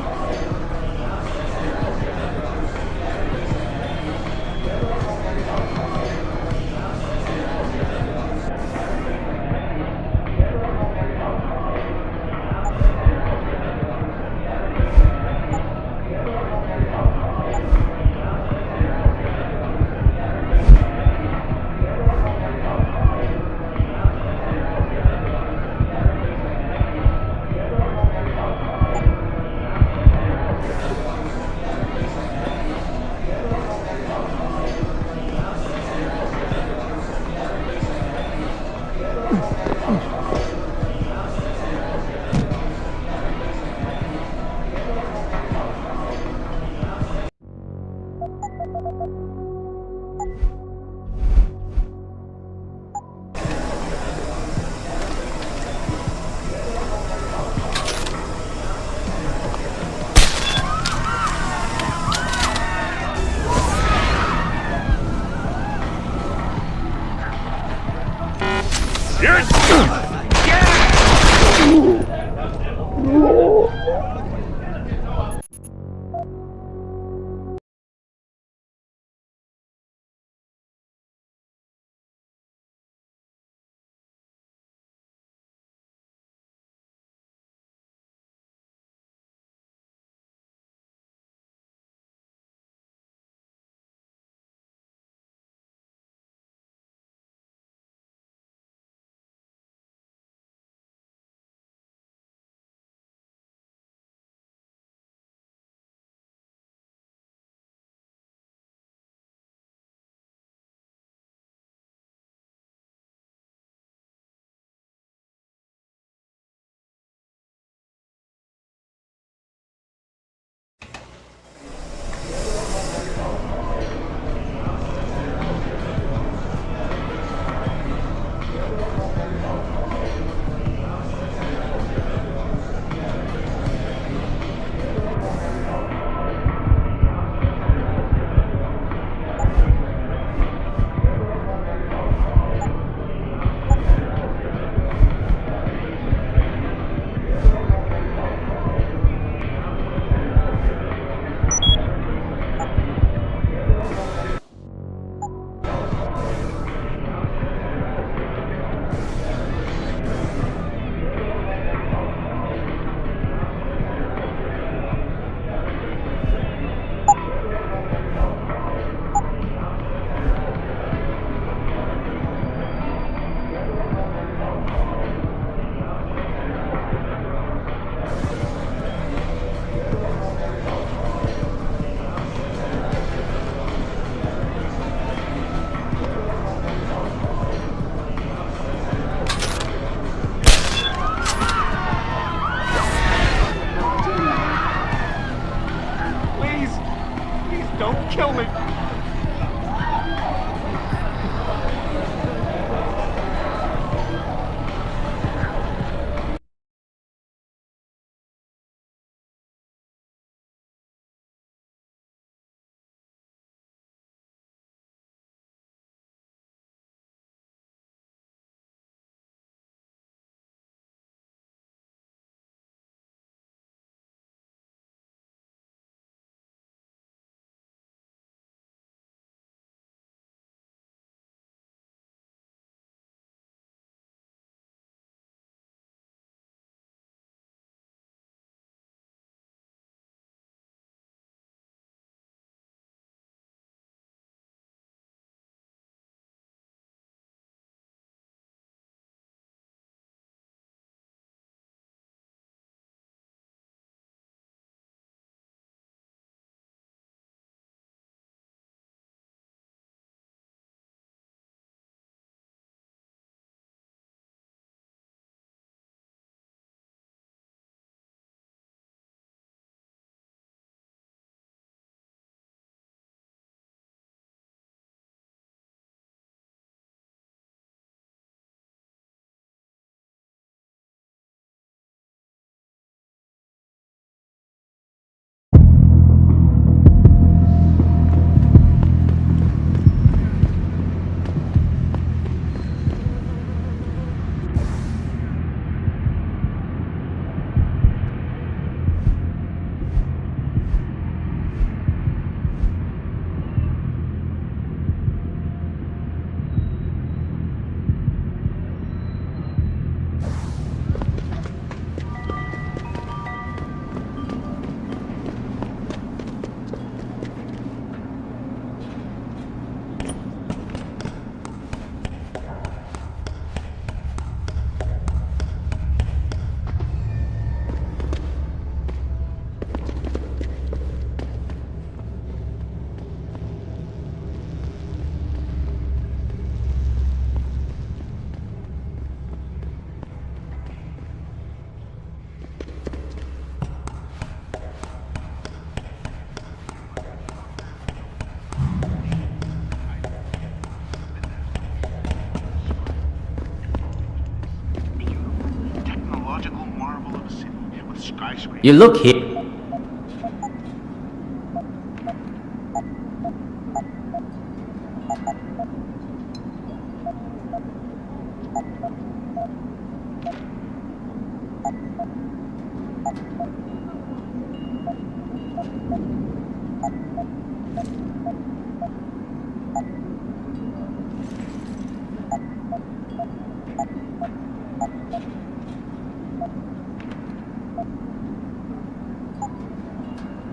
with skyscrapers. You look here.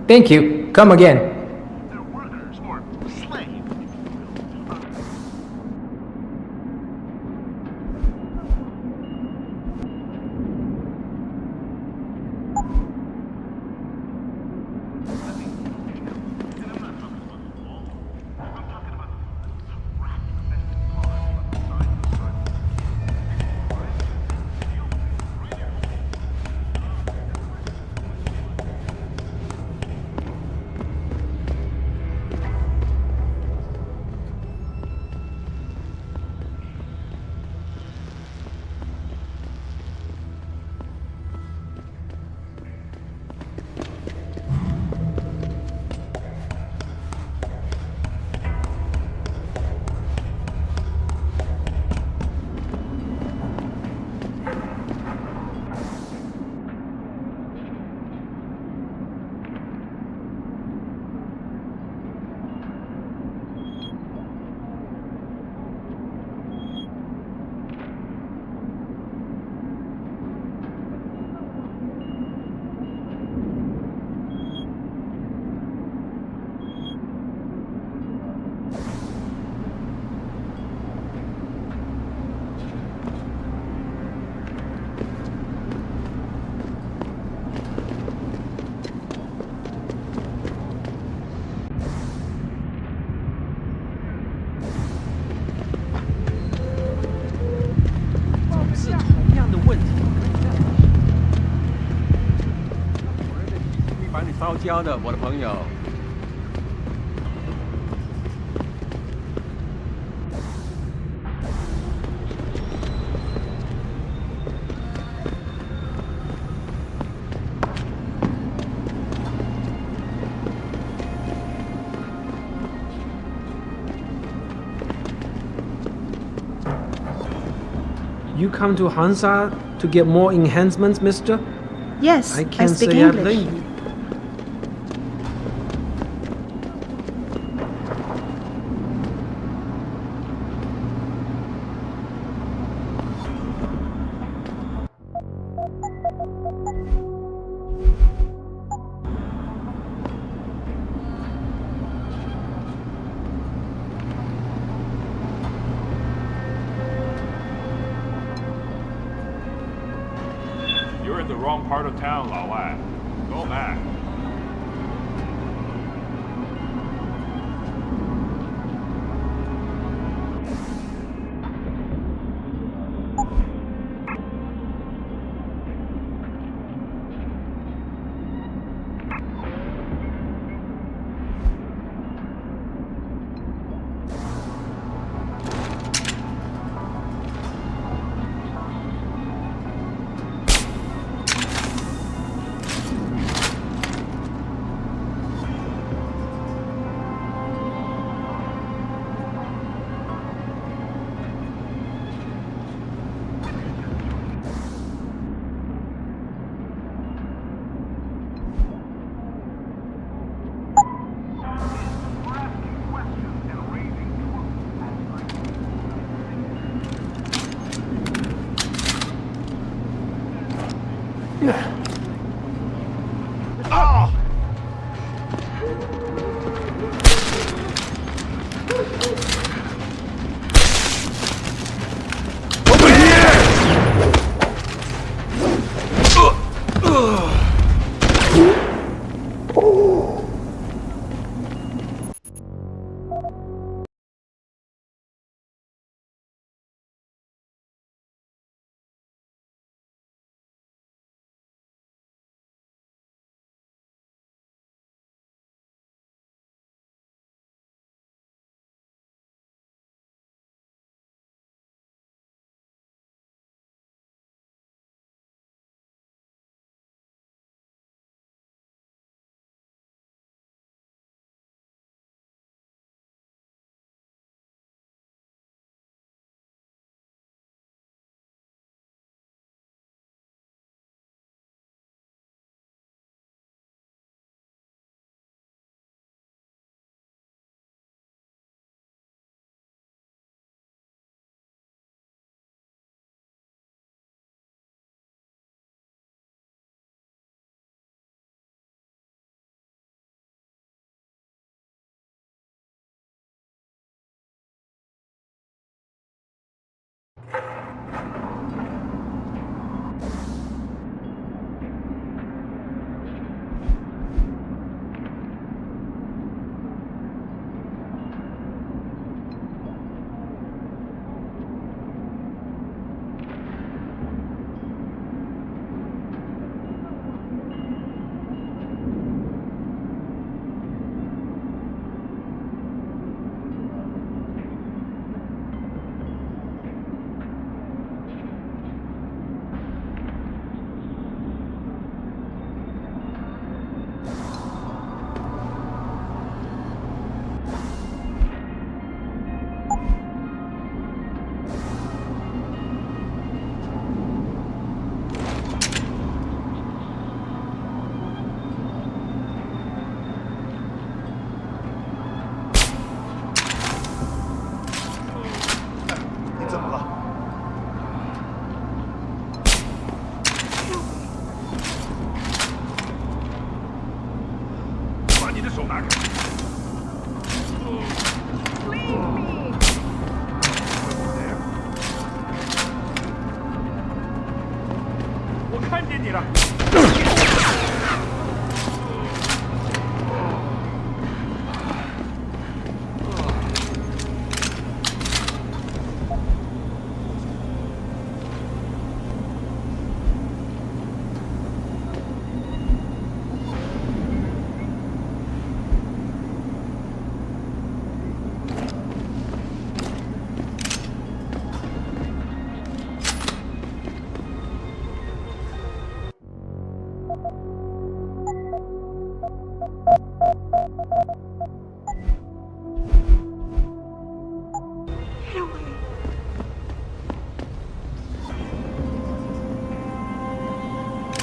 Thank you. Come again. They're workers or slaves, if you will. You come to Hansa to get more enhancements, mister? Yes, I can't speak say I English. blame you. You're in the wrong part of town, Lao Wai. Go back.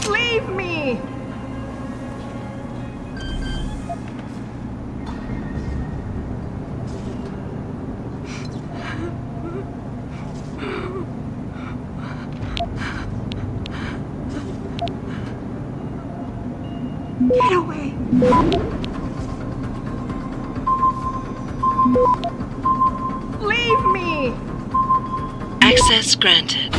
Leave me! Get away! Leave me! Access granted.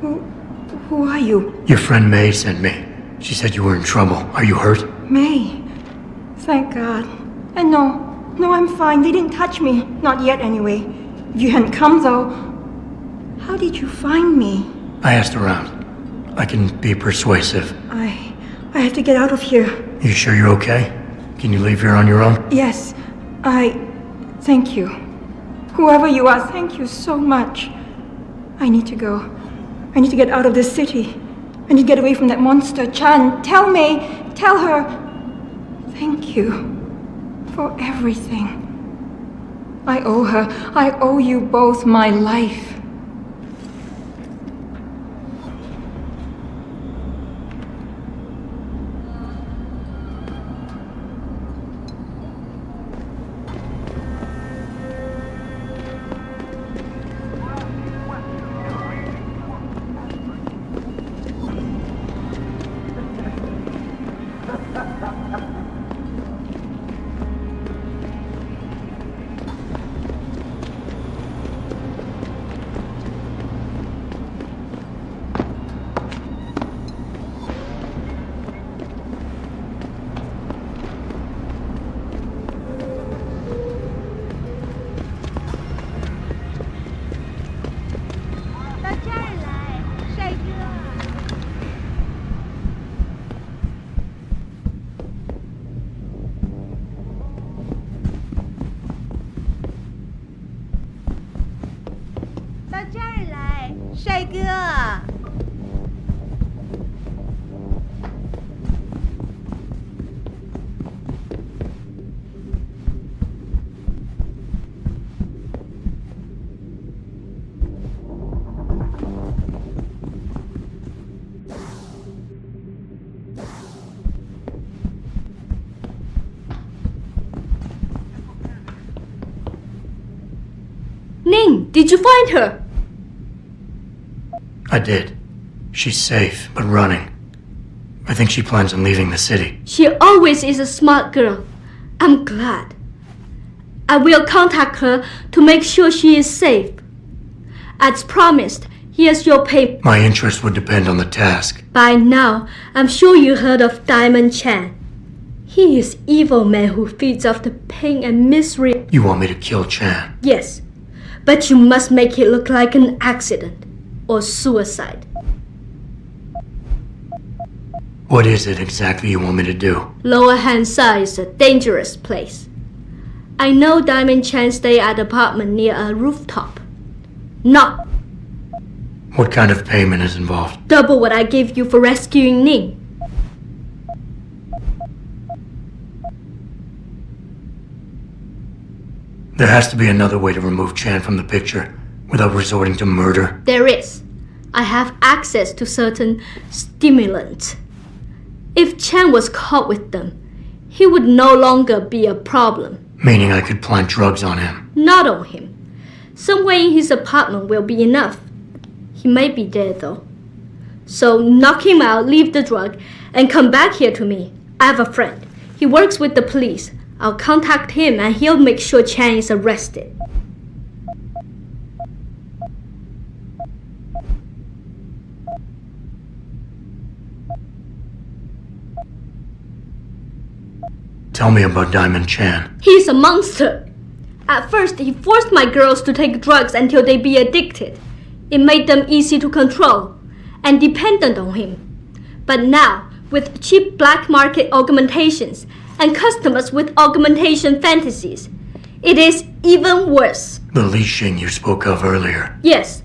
Who are you? Your friend May sent me. She said you were in trouble. Are you hurt? May. Thank God. And no, I'm fine. They didn't touch me. Not yet, anyway. If you hadn't come, though, how did you find me? I asked around. I can be persuasive. I have to get out of here. You sure you're okay? Can you leave here on your own? Yes, thank you. Whoever you are, thank you so much. I need to go. I need to get out of this city. I need to get away from that monster, Chan. Tell her. Thank you for everything. I owe her. I owe you both my life. Ning, did you find her? I did. She's safe, but running. I think she plans on leaving the city. She always is a smart girl. I'm glad. I will contact her to make sure she is safe. As promised, here's your payment. My interest would depend on the task. By now, I'm sure you heard of Diamond Chan. He is evil man who feeds off the pain and misery. You want me to kill Chan? Yes, but you must make it look like an accident or suicide. What is it exactly you want me to do? Lower Hansa is a dangerous place. I know Diamond Chan stay at an apartment near a rooftop. Not What kind of payment is involved? double what I gave you for rescuing Ning. There has to be another way to remove Chan from the picture without resorting to murder. There is. I have access to certain stimulants. If Chan was caught with them, he would no longer be a problem. Meaning I could plant drugs on him. Not on him. Somewhere in his apartment will be enough. He may be dead though. So knock him out, leave the drug, and come back here to me. I have a friend. He works with the police. I'll contact him and he'll make sure Chan is arrested. Tell me about Diamond Chan. He's a monster. At first, he forced my girls to take drugs until they be addicted. It made them easy to control and dependent on him. But now, with cheap black market augmentations and customers with augmentation fantasies, it is even worse. The leashing you spoke of earlier. Yes.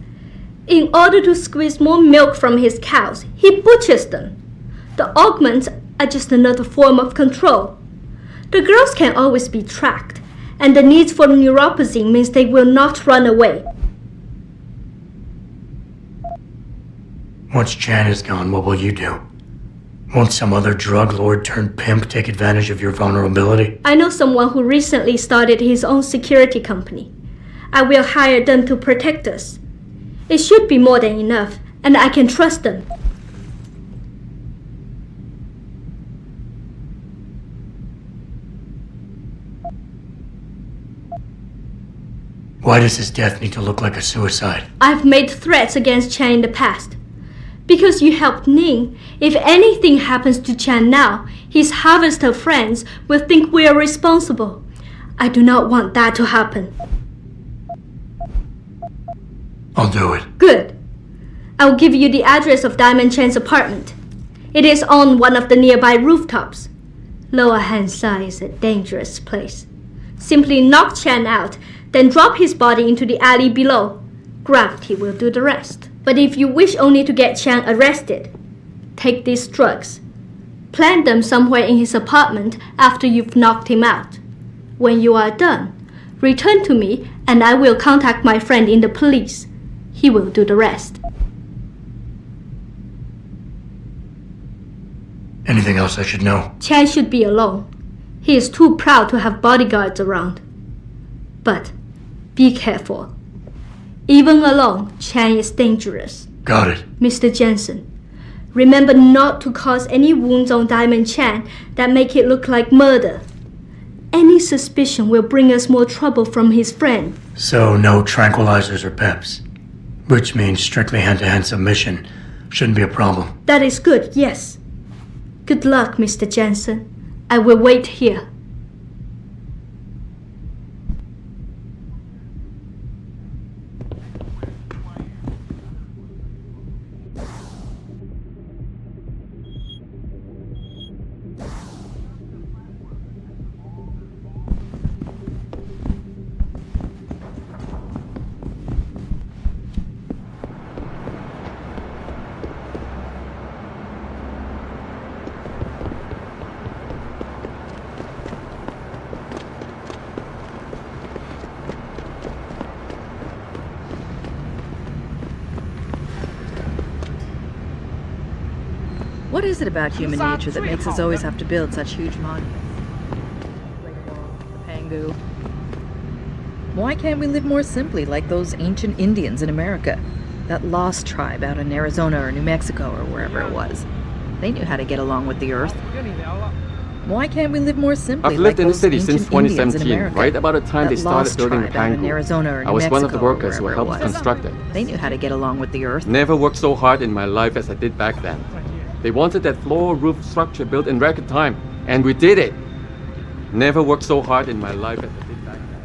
In order to squeeze more milk from his cows, he butchers them. The augments are just another form of control. The girls can always be tracked, and the need for neuropathy means they will not run away. Once Chan is gone, what will you do? Won't some other drug lord turned pimp take advantage of your vulnerability? I know someone who recently started his own security company. I will hire them to protect us. It should be more than enough, and I can trust them. Why does his death need to look like a suicide? I've made threats against Chan in the past. Because you helped Ning, if anything happens to Chan now, his harvester friends will think we are responsible. I do not want that to happen. I'll do it. Good. I'll give you the address of Diamond Chan's apartment. It is on one of the nearby rooftops. Lower Hansa is a dangerous place. Simply knock Chan out, then drop his body into the alley below. Gravity will do the rest. But if you wish only to get Chan arrested, take these drugs. Plant them somewhere in his apartment after you've knocked him out. When you are done, return to me and I will contact my friend in the police. He will do the rest. Anything else I should know? Chan should be alone. He is too proud to have bodyguards around. But be careful. Even alone, Chan is dangerous. Got it. Mr. Jensen, remember not to cause any wounds on Diamond Chan that make it look like murder. Any suspicion will bring us more trouble from his friend. So no tranquilizers or peps. Which means strictly hand-to-hand submission shouldn't be a problem. That is good, yes. Good luck, Mr. Jensen. I will wait here. What is it about human nature that makes us always have to build such huge monuments? The Pangu. Why can't we live more simply like those ancient Indians in America? That lost tribe out in Arizona or New Mexico or wherever it was. They knew how to get along with the earth. Why can't we live more simply I've lived like in the those city since ancient Indians in 2017, America? right about the time That they started lost building the tribe out in Pangu. Arizona or New I was one of the Mexico or workers who wherever it helped was. construct it. They knew how to get along with the earth. Never worked so hard in my life as I did back then. They wanted that floor roof structure built in record time, and we did it. Never worked so hard in my life as I did back then.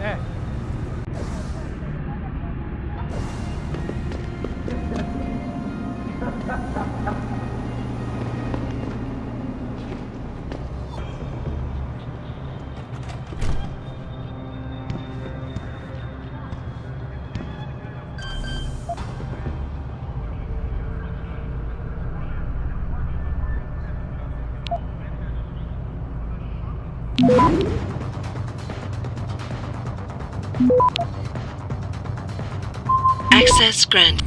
哎。Access granted.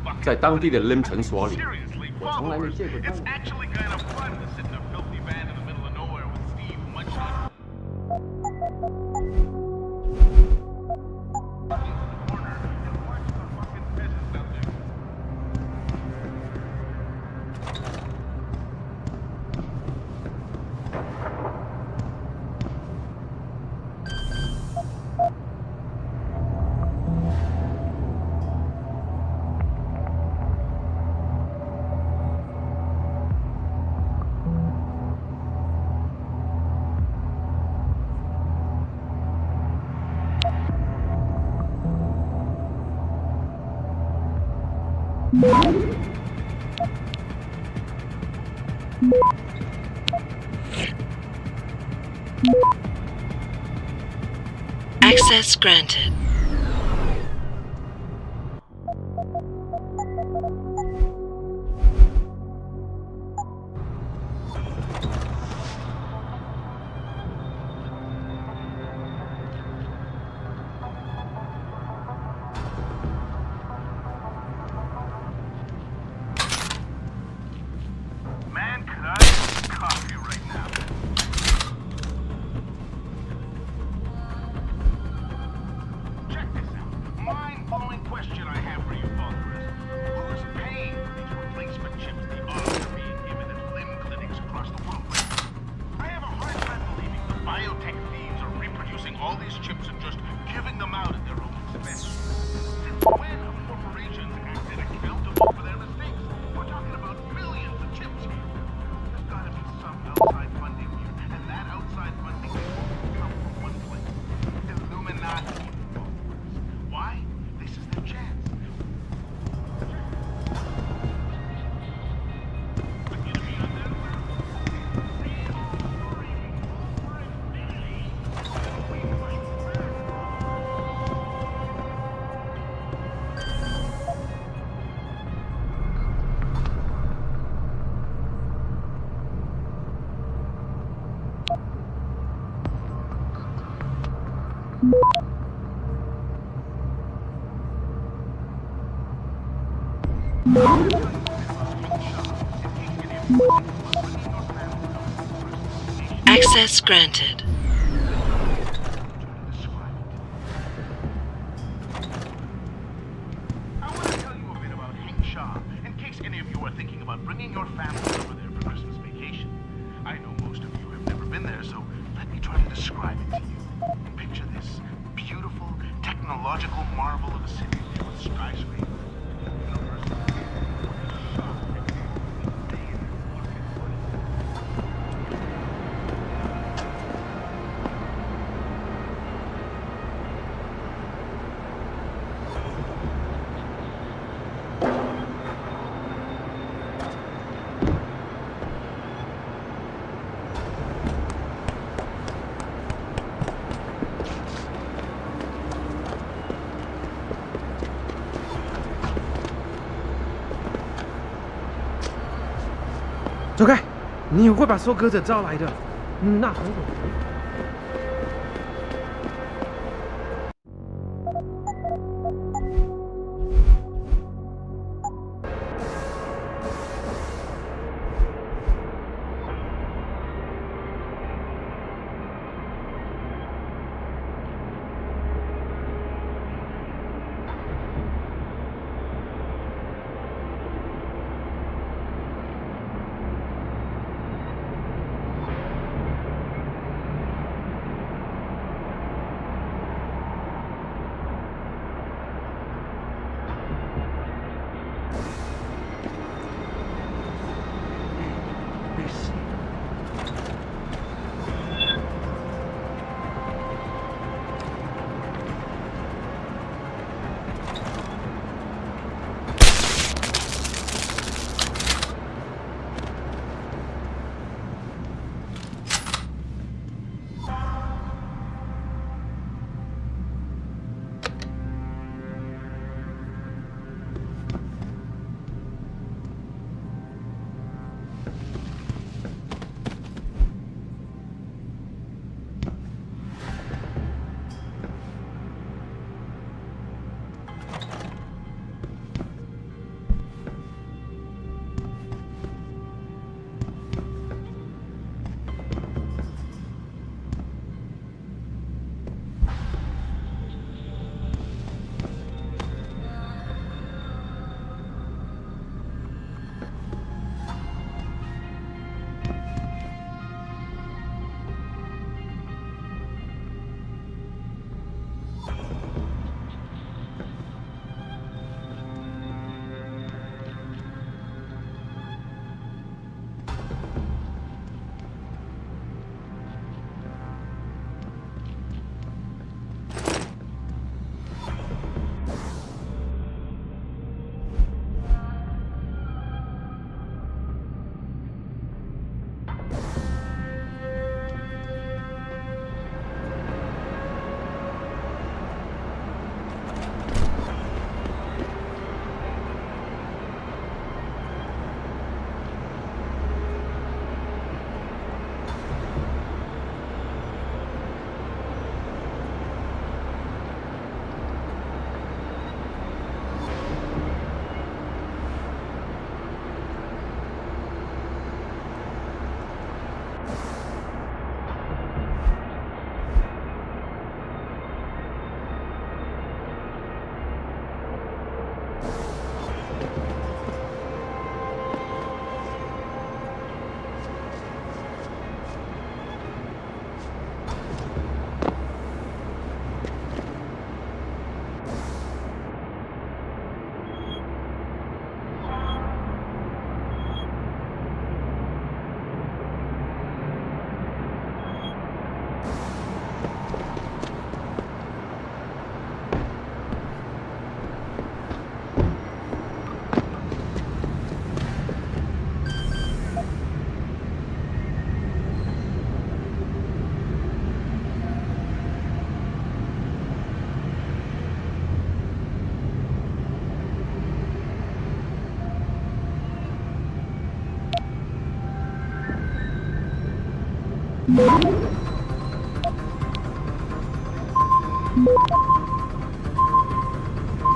Fucking 在当地的lâm诊所里，我从来没见过他。 It's actually kind of fun to sit in a filthy van in the middle of nowhere with Steve munching on. Access granted. Man, could I use coffee right now? Check this out. Mind-blowing question I have for you, followers. Who's paying for these replacement chips the odds are being given at limb clinics across the world? I have a hard time believing the biotech thieves are reproducing all these chips and just giving them out at their own expense. Since when have corporations acted accountable for their mistakes? We're talking about billions of chips here. There's gotta be some outside funding here, and that outside funding won't come from one place. Illuminati. Why? This is their chance. Access granted. I want to tell you a bit about Hank Shaw, in case any of you are thinking about bringing your family over there for Christmas vacation. I know most of you have never been there, so let me try to describe it to you. Picture this beautiful, technological marvel of a city with skyscrapers.走开！你会把收割者招来的。那很恐怖。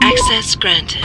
Access granted.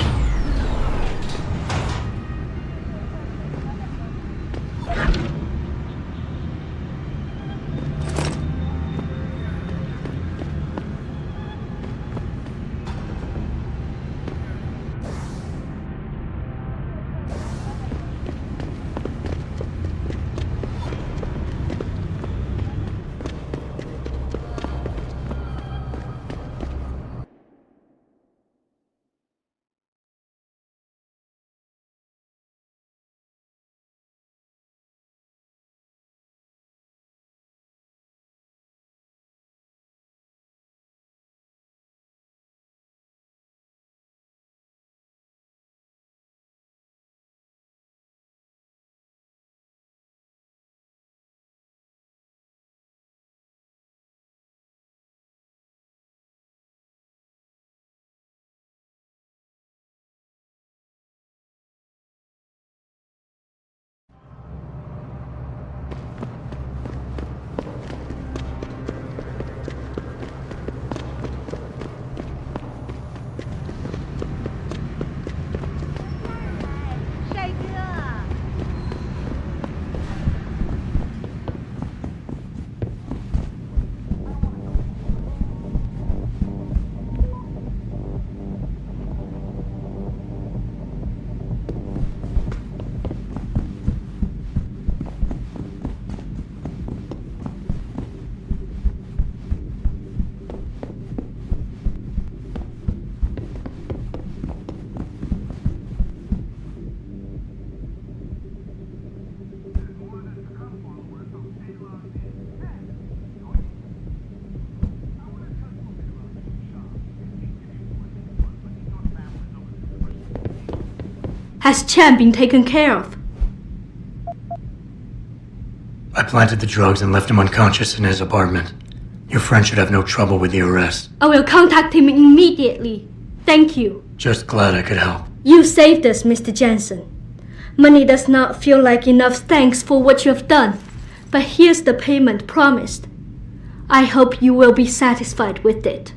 Has Chen been taken care of? I planted the drugs and left him unconscious in his apartment. Your friend should have no trouble with the arrest. I will contact him immediately. Thank you. Just glad I could help. You saved us, Mr. Jensen. Money does not feel like enough thanks for what you have done. But here's the payment promised. I hope you will be satisfied with it.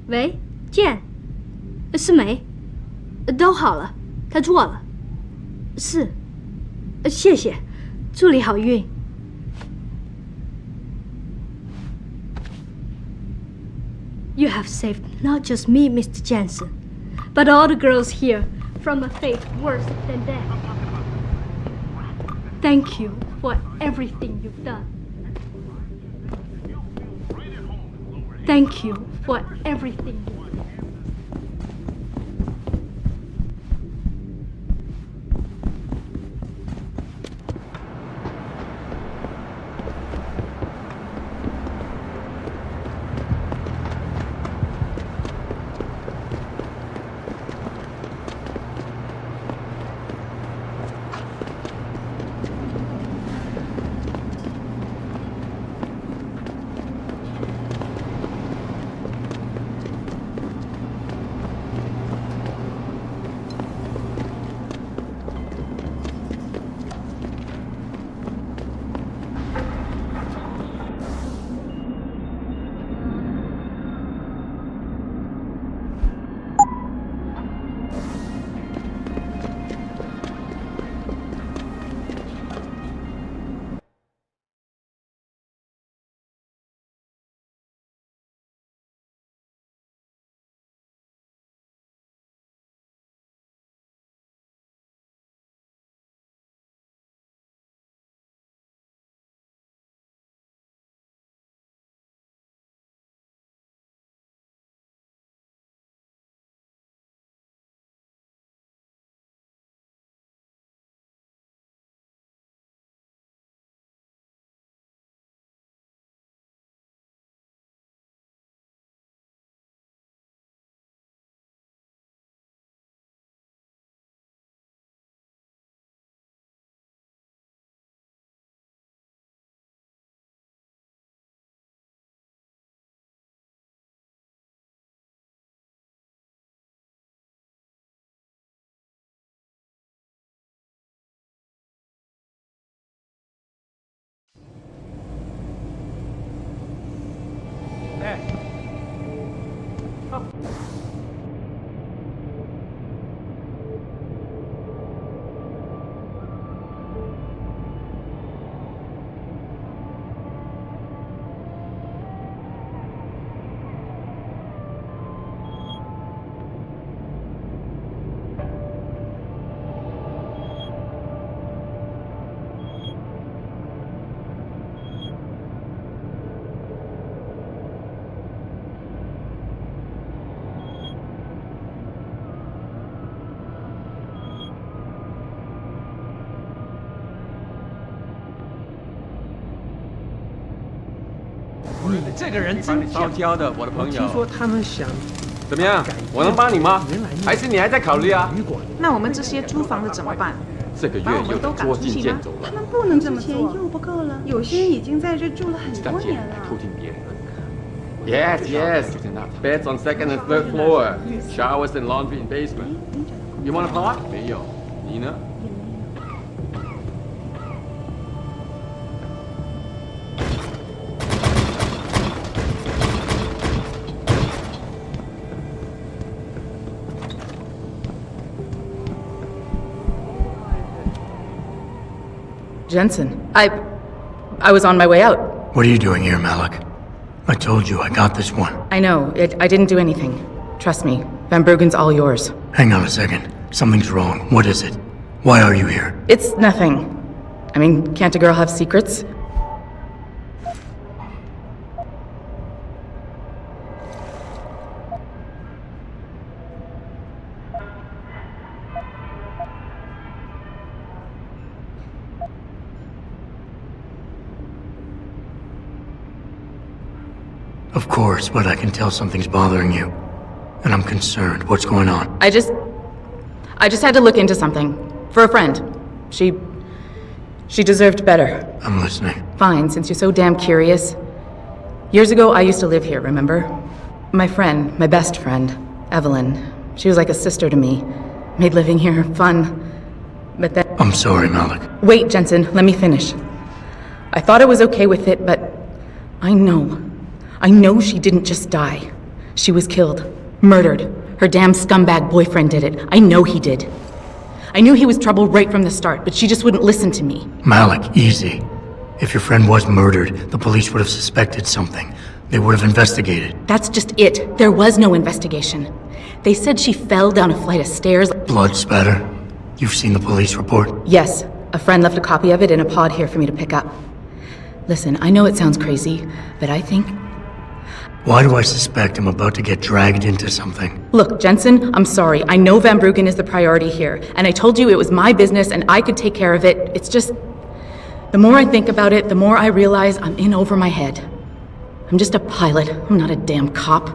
喂，健，是梅，都好了，他做了，是，谢谢，祝你好运。You have saved not just me, Mr. Jensen, but all the girls here from a fate worse than death. Thank you for everything you've done. Thank you for everything you've done.你这个人真烧焦的，我的朋友。听说他们想怎么样？我能帮你吗？还是你还在考虑啊？那我们这些租房的怎么办？这个月又捉襟见肘了。他们不能这么做，钱又不够了。有些人已经在这住了很多年了。偷听别人。Yes, yes. Beds on second and third floor. Showers and laundry in basement. You want a pot? 没有。你呢？ Jensen, I was on my way out. What are you doing here, Malik? I told you I got this one. I know. I didn't do anything. Trust me. Van Bruggen's all yours. Hang on a second. Something's wrong. What is it? Why are you here? It's nothing. I mean, can't a girl have secrets? Of course, but I can tell something's bothering you. And I'm concerned. What's going on? I just had to look into something. For a friend. She deserved better. I'm listening. Fine, since you're so damn curious. Years ago, I used to live here, remember? My friend, my best friend, Evelyn. She was like a sister to me. Made living here fun. But then... I'm sorry, Malik. Wait, Jensen, let me finish. I thought I was okay with it, but I know she didn't just die. She was killed. Murdered. Her damn scumbag boyfriend did it. I know he did. I knew he was trouble right from the start, but she just wouldn't listen to me. Malik, easy. If your friend was murdered, the police would have suspected something. They would have investigated. That's just it. There was no investigation. They said she fell down a flight of stairs. Blood spatter? You've seen the police report? Yes. A friend left a copy of it in a pod here for me to pick up. Listen, I know it sounds crazy, but I think... Why do I suspect I'm about to get dragged into something? Look, Jensen, I'm sorry. I know Van Bruggen is the priority here, and I told you it was my business and I could take care of it. It's just... The more I think about it, the more I realize I'm in over my head. I'm just a pilot. I'm not a damn cop.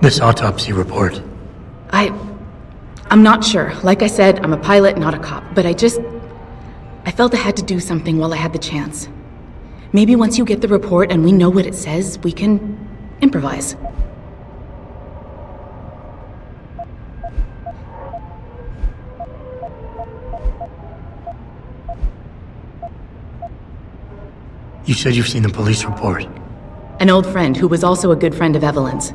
This autopsy report. I'm not sure. Like I said, I'm a pilot, not a cop. But I felt I had to do something while I had the chance. Maybe once you get the report and we know what it says, we can improvise. You said you've seen the police report. An old friend who was also a good friend of Evelyn's.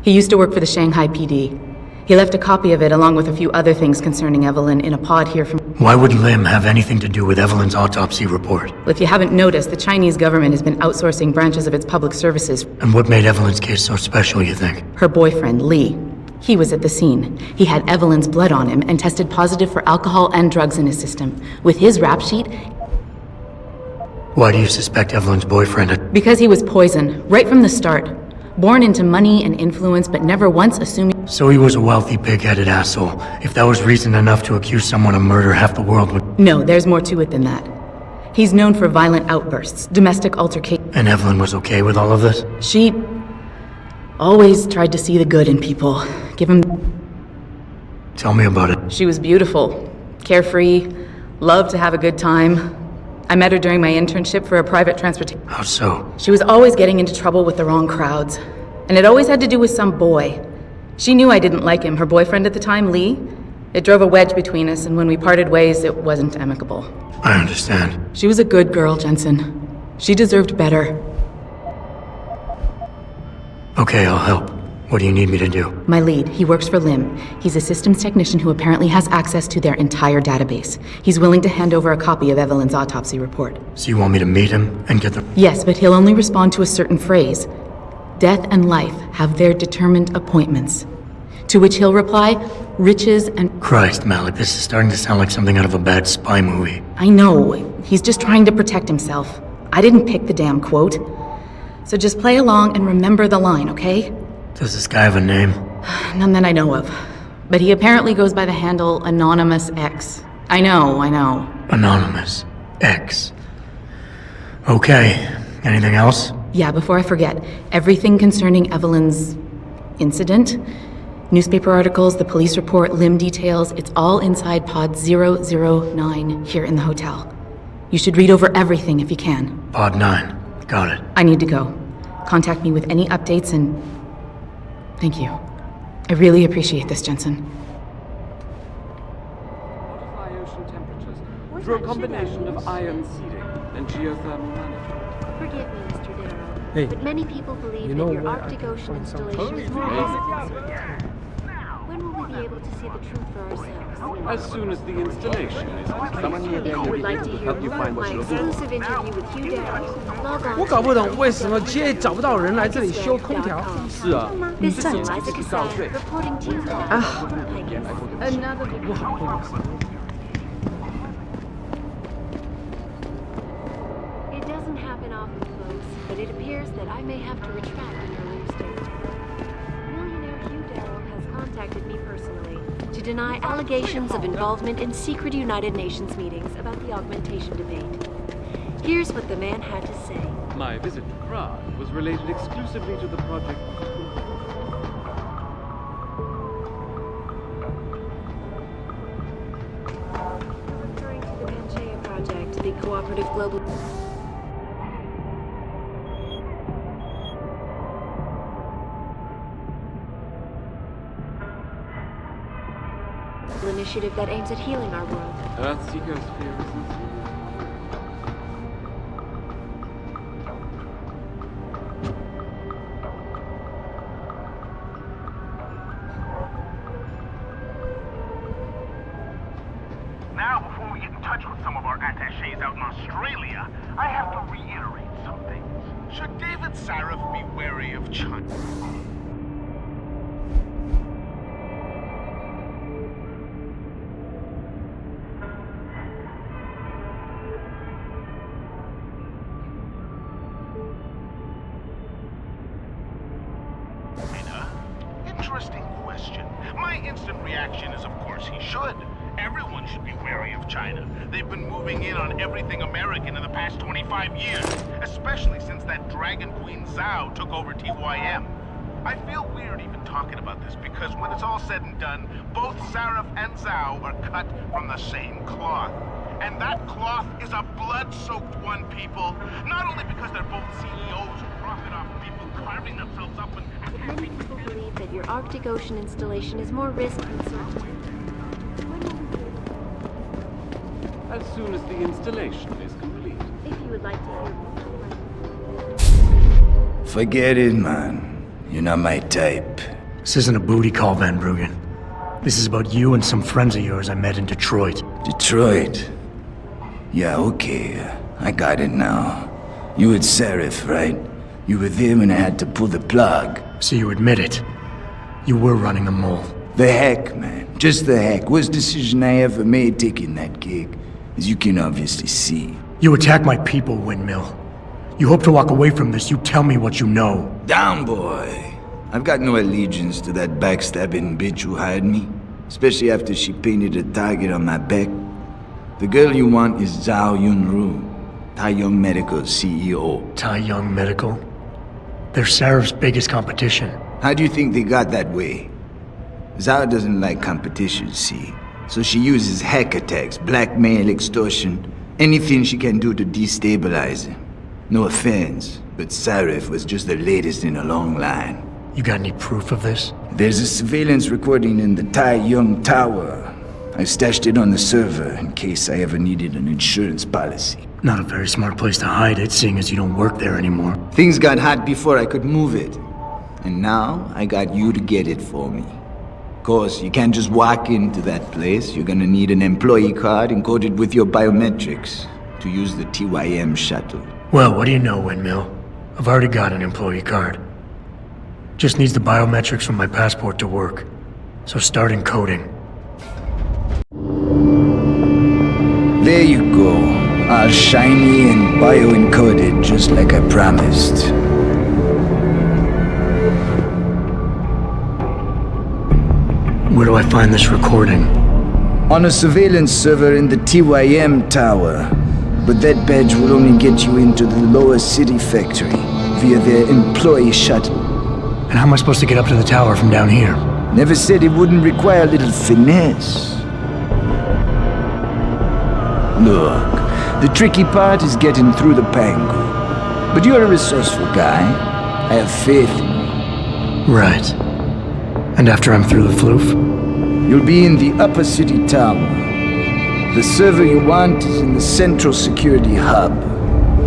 He used to work for the Shanghai PD. He left a copy of it along with a few other things concerning Evelyn in a pod here from... Why would Lim have anything to do with Evelyn's autopsy report? Well, if you haven't noticed, the Chinese government has been outsourcing branches of its public services. And what made Evelyn's case so special, you think? Her boyfriend, Lee. He was at the scene. He had Evelyn's blood on him and tested positive for alcohol and drugs in his system. With his rap sheet... Why do you suspect Evelyn's boyfriend had... Because he was poison, right from the start. Born into money and influence, but never once assuming... So he was a wealthy, pig-headed asshole. If that was reason enough to accuse someone of murder, half the world would... No, there's more to it than that. He's known for violent outbursts, domestic altercations... And Evelyn was okay with all of this? She... always tried to see the good in people. Give him... Tell me about it. She was beautiful. Carefree. Loved to have a good time. I met her during my internship for a private transportation... How so? She was always getting into trouble with the wrong crowds. And it always had to do with some boy. She knew I didn't like him. Her boyfriend at the time, Lee, it drove a wedge between us, and when we parted ways, it wasn't amicable. I understand. She was a good girl, Jensen. She deserved better. Okay, I'll help. What do you need me to do? My lead, he works for Lim. He's a systems technician who apparently has access to their entire database. He's willing to hand over a copy of Evelyn's autopsy report. So you want me to meet him and get the... Yes, but he'll only respond to a certain phrase. Death and life have their determined appointments. To which he'll reply, riches and... Christ, Malik, this is starting to sound like something out of a bad spy movie. I know. He's just trying to protect himself. I didn't pick the damn quote. So just play along and remember the line, okay? Does this guy have a name? None that I know of. But he apparently goes by the handle Anonymous X. I know. Anonymous X. Okay. Anything else? Yeah, before I forget, everything concerning Evelyn's incident, newspaper articles, the police report, Lim details, it's all inside pod 009 here in the hotel. You should read over everything if you can. Pod 9. Got it. I need to go. Contact me with any updates and... Thank you. I really appreciate this, Jensen. Modify ocean temperatures through a combination of ion seeding and geothermal management. Forgive me, Mr. Darrow, Hey, but many people believe you know that your where I Arctic can Ocean find some installation is more code? risky. When will we be able to see the truth for ourselves? As soon as the installation is someone near If there you will would be like able to to hear help you more find of what my you're looking for. exclusive interview with Hugh Darrow, log on 我搞不懂为什么街找不到人来这里修空调。是啊， This is 这 Eliza 是告 Cassan 税。 reporting to you from Another 不好意思。 It doesn't happen often, folks, but it appears that I may have to retract an earlier statement. Millionaire Hugh Darrow has contacted me personally. to deny allegations of involvement in secret United Nations meetings about the augmentation debate. Here's what the man had to say. My visit to Prague was related exclusively to the project. Referring to the Pangaea project, the cooperative global initiative that aims at healing our world. Earthseeker's fear is sincere. Now, before we get in touch with some of our attachés out in Australia, I have to reiterate some things. Should David Sarif be wary of China? Interesting question. My instant reaction is, of course, he should. Everyone should be wary of China. They've been moving in on everything American in the past 25 years, especially since that Dragon Queen Zhao took over TYM. I feel weird even talking about this because when it's all said and done, both Sarif and Zhao are cut from the same cloth. And that cloth is a blood-soaked one, people. Not only because they're both CEOs who profit off people carving themselves up and... Many people believe that your Arctic Ocean installation is more risk than certainty. As soon as the installation is complete. If you would like to hear more. Forget it, man. You're not my type. This isn't a booty call, Van Bruggen. This is about you and some friends of yours I met in Detroit. Detroit? Yeah, okay. I got it now. You with Sarif, right? You were there when I had to pull the plug. So you admit it. You were running the mole. The heck, man. Just the heck. Worst decision I ever made taking that gig. As you can obviously see. You attack my people, Windmill. You hope to walk away from this, you tell me what you know. Down, boy. I've got no allegiance to that backstabbing bitch who hired me. Especially after she painted a target on my back. The girl you want is Zhao Yunru, Taiyang Medical's CEO. Taiyang Medical? They're Sarif's biggest competition. How do you think they got that way? Zhao doesn't like competition, see? So she uses hack attacks, blackmail, extortion, anything she can do to destabilize him. No offense, but Sarif was just the latest in a long line. You got any proof of this? There's a surveillance recording in the Taiyang Tower. I stashed it on the server in case I ever needed an insurance policy. Not a very smart place to hide it, seeing as you don't work there anymore. Things got hot before I could move it. And now, I got you to get it for me. Of course, you can't just walk into that place. You're gonna need an employee card encoded with your biometrics to use the TYM shuttle. Well, what do you know, Windmill? I've already got an employee card. Just needs the biometrics from my passport to work. So start encoding. There you go. All shiny and bio-encoded, just like I promised. Where do I find this recording? On a surveillance server in the TYM tower. But that badge will only get you into the lower city factory via their employee shuttle. And how am I supposed to get up to the tower from down here? Never said it wouldn't require a little finesse. Look, the tricky part is getting through the Pangu. But you're a resourceful guy. I have faith in you. Right. And after I'm through the floof? You'll be in the upper city tower. The server you want is in the central security hub.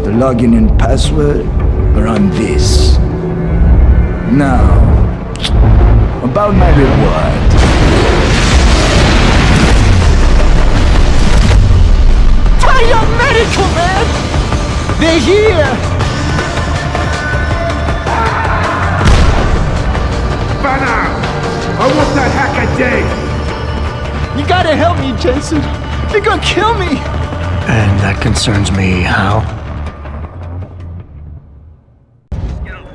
The login and password are on this. Now, about my reward. Taiyang Medical, man! They're here! Banner! I want that hack a day! You gotta help me, Jensen. They're gonna kill me! And that concerns me how?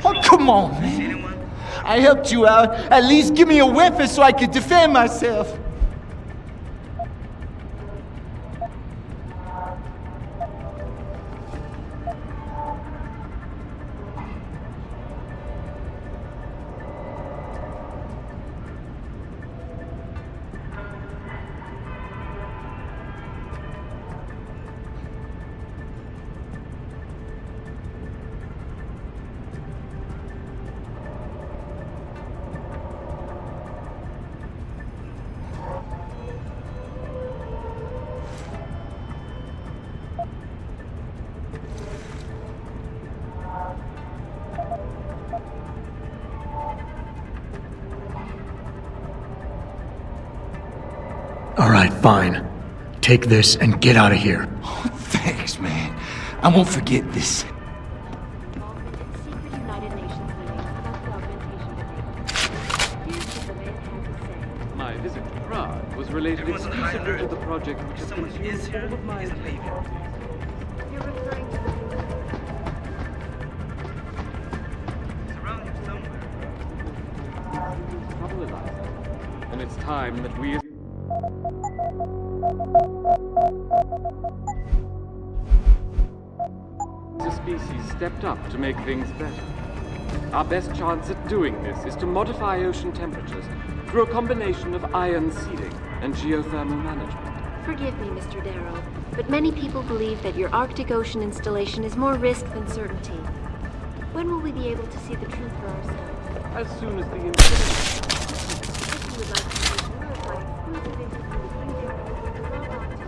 Oh, come on, man. I helped you out. At least give me a weapon so I could defend myself. Alright, fine. Take this and get out of here. Thanks, man. I won't forget this. My visit to Prague was related exclusively to the project which has consumed all of my attention. Trouble, Eliza. And it's time that we... as a species stepped up to make things better. Our best chance at doing this is to modify ocean temperatures through a combination of ion seeding and geothermal management. Forgive me, Mr. Darrow, but many people believe that your Arctic Ocean installation is more risk than certainty. When will we be able to see the truth for ourselves? As soon as the incident... If you would like to see more of my exclusive interview with you, log on to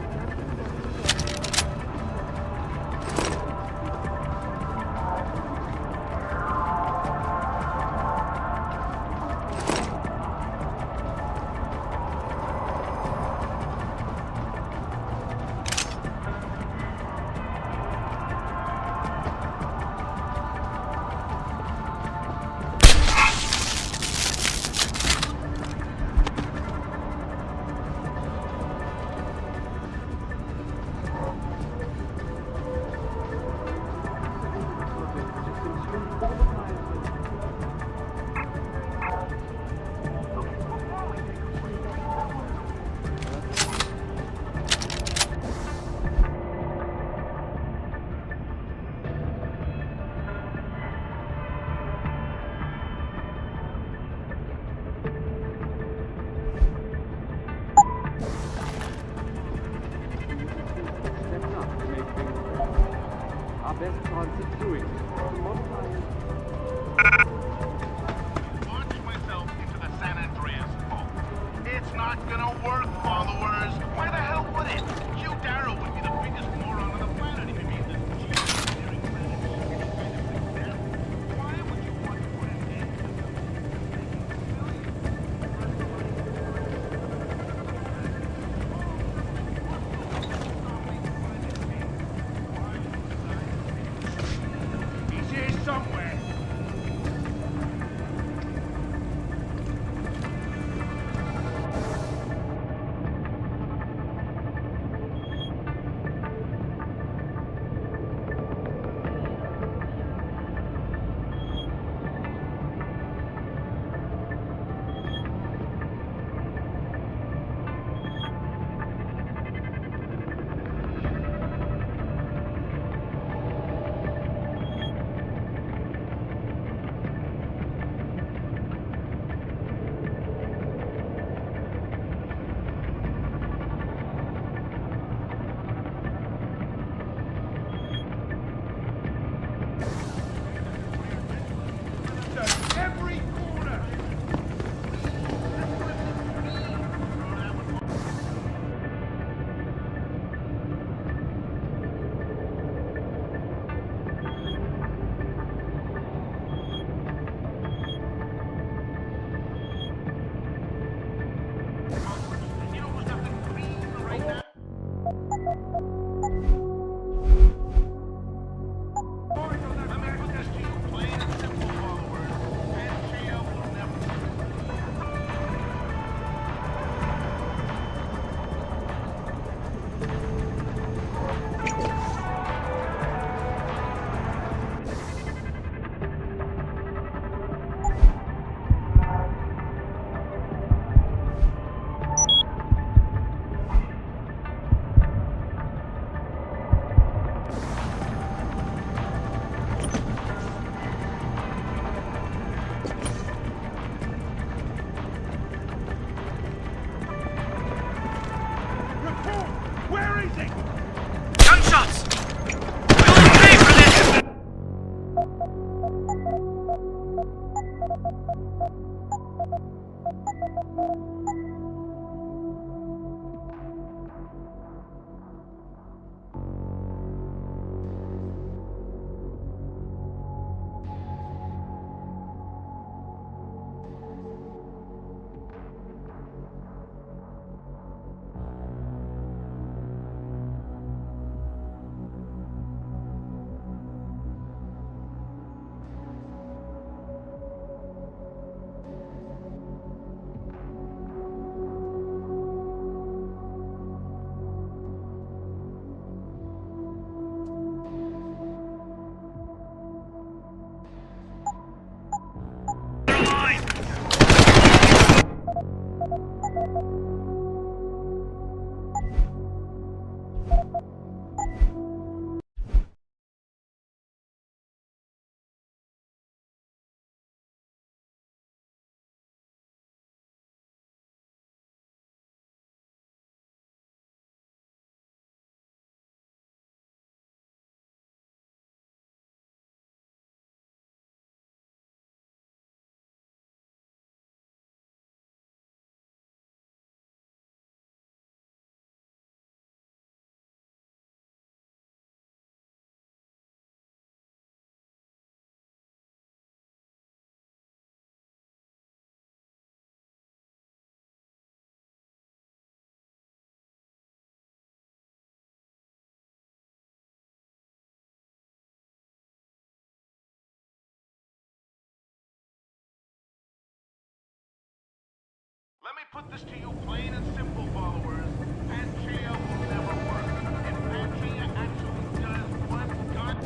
Put this to you plain and simple, followers. Panchaea will never work. If Panchaea actually does what God...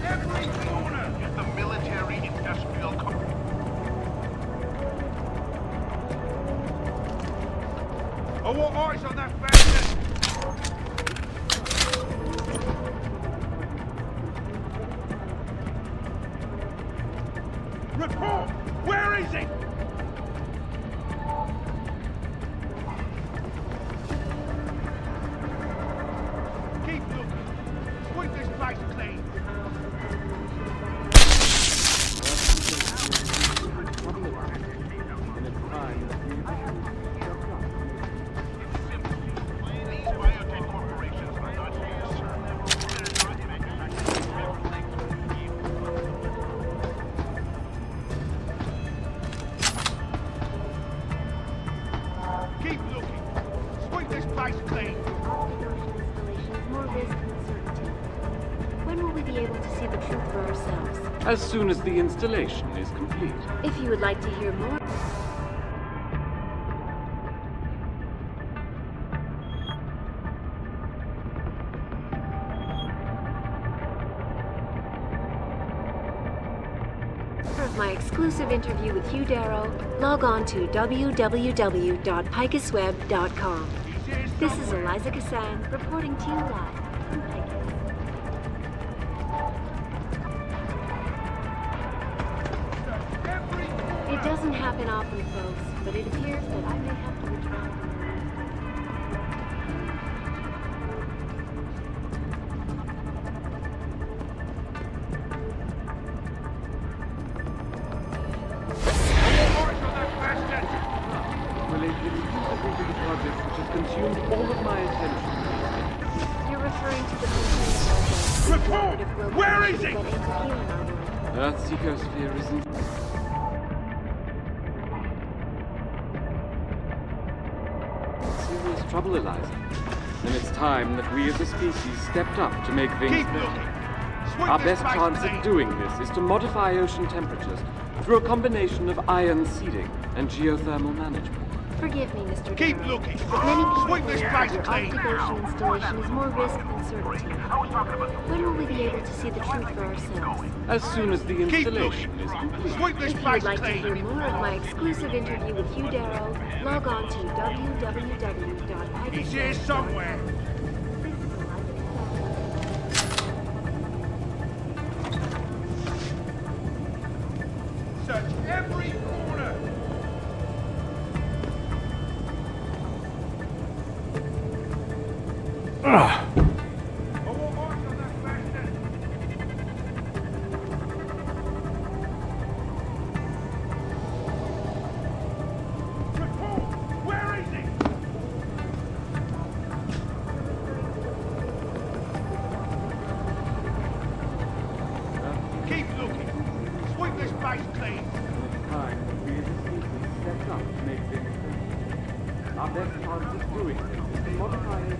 Every corner is the military-industrial complex. I want eyes on that bastard! Report! Where is he? Keep looking. Sweep this place clean. Keep looking. Sweep this place clean. Installation is more risk than certainty. When will we be able to see the truth for ourselves? As soon as the installation is complete. If you would like to hear more... of my exclusive interview with Hugh Darrow, log on to www.picusweb.com. This is Eliza Kassan reporting to you live from Picus. It doesn't happen often, folks, but it appears that I may have to return. Related exclusively to the project which has consumed all of my attention. You're referring to the project. Report! Where is he? Earth's ecosphere isn't... Serious trouble, Eliza. And it's time that we as a species stepped up to make things better. Our best chance at doing this is to modify ocean temperatures through a combination of ion seeding and geothermal management. Forgive me, Mr. Keep Darrow, looking. but many people Sweep this believe place your clean. occupation installation is more risk than certainty. When will we be able to see the truth for ourselves? As soon as the installation is complete. Sweep this If you place would like to clean. hear more of my exclusive interview with Hugh Darrow, log on to www.picusweb.com. He's here somewhere. Search every corner. Where is he? Keep looking. Sweep this place clean. It's time that we as a species stepped up to make things better. Our best chance at doing this is to modify it.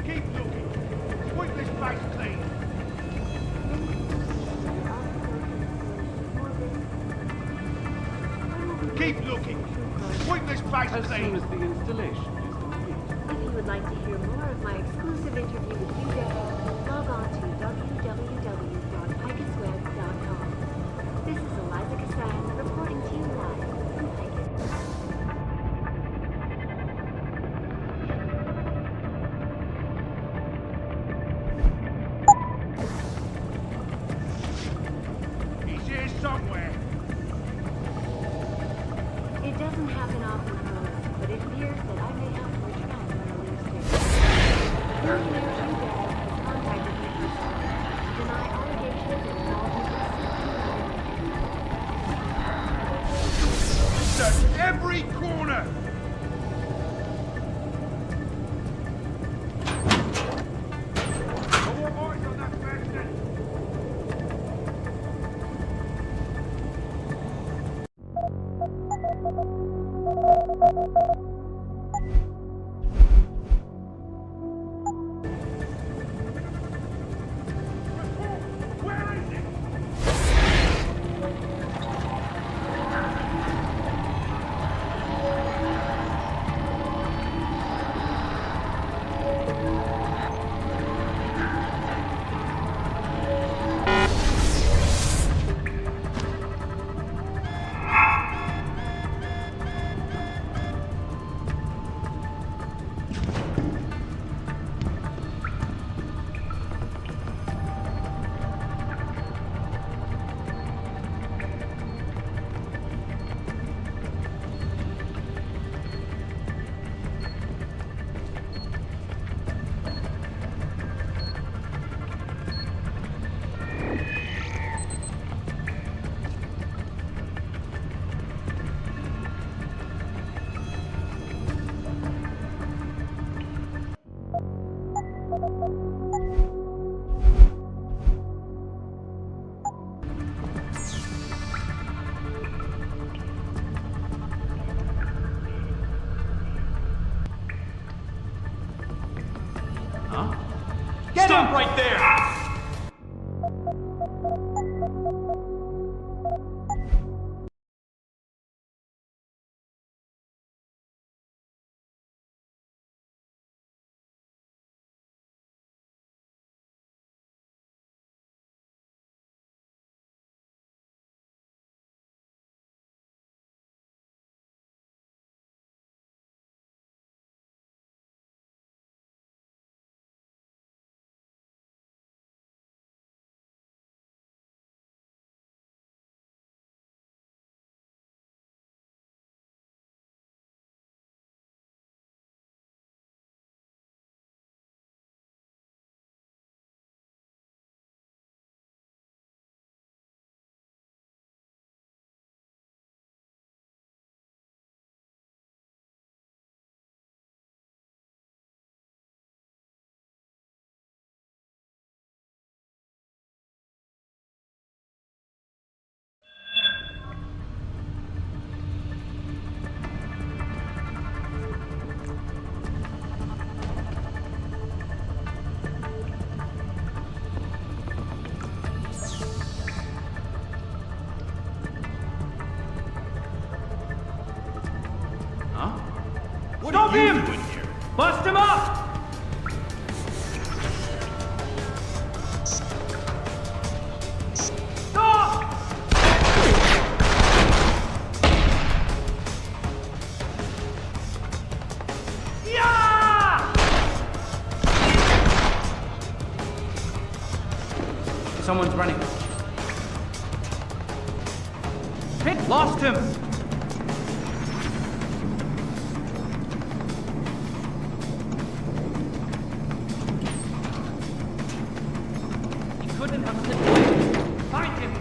Keep looking. Sweep this place clean. Keep looking. Sweep this place As clean. soon as the installation is complete. If you would like to hear more of my exclusive interview with Hugh Darrow, log on to www.picusweb.com. This is Eliza Kassan reporting to you live from Picus. He's here somewhere. It doesn't happen often, folks, but it appears that I may have to retract my release date. Billionaire Hugh Darrow has contacted me personally to deny allegations of involvement with Search every corner. I want eyes on that bastard. Huh? Stop right there! What are you doing here? Bust him up! Someone's running. Hey, lost him! He couldn't have slipped away. Find him!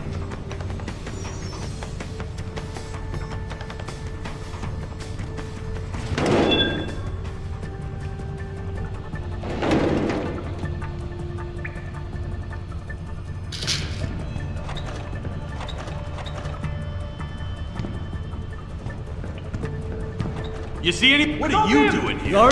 You see any? What are you doing here?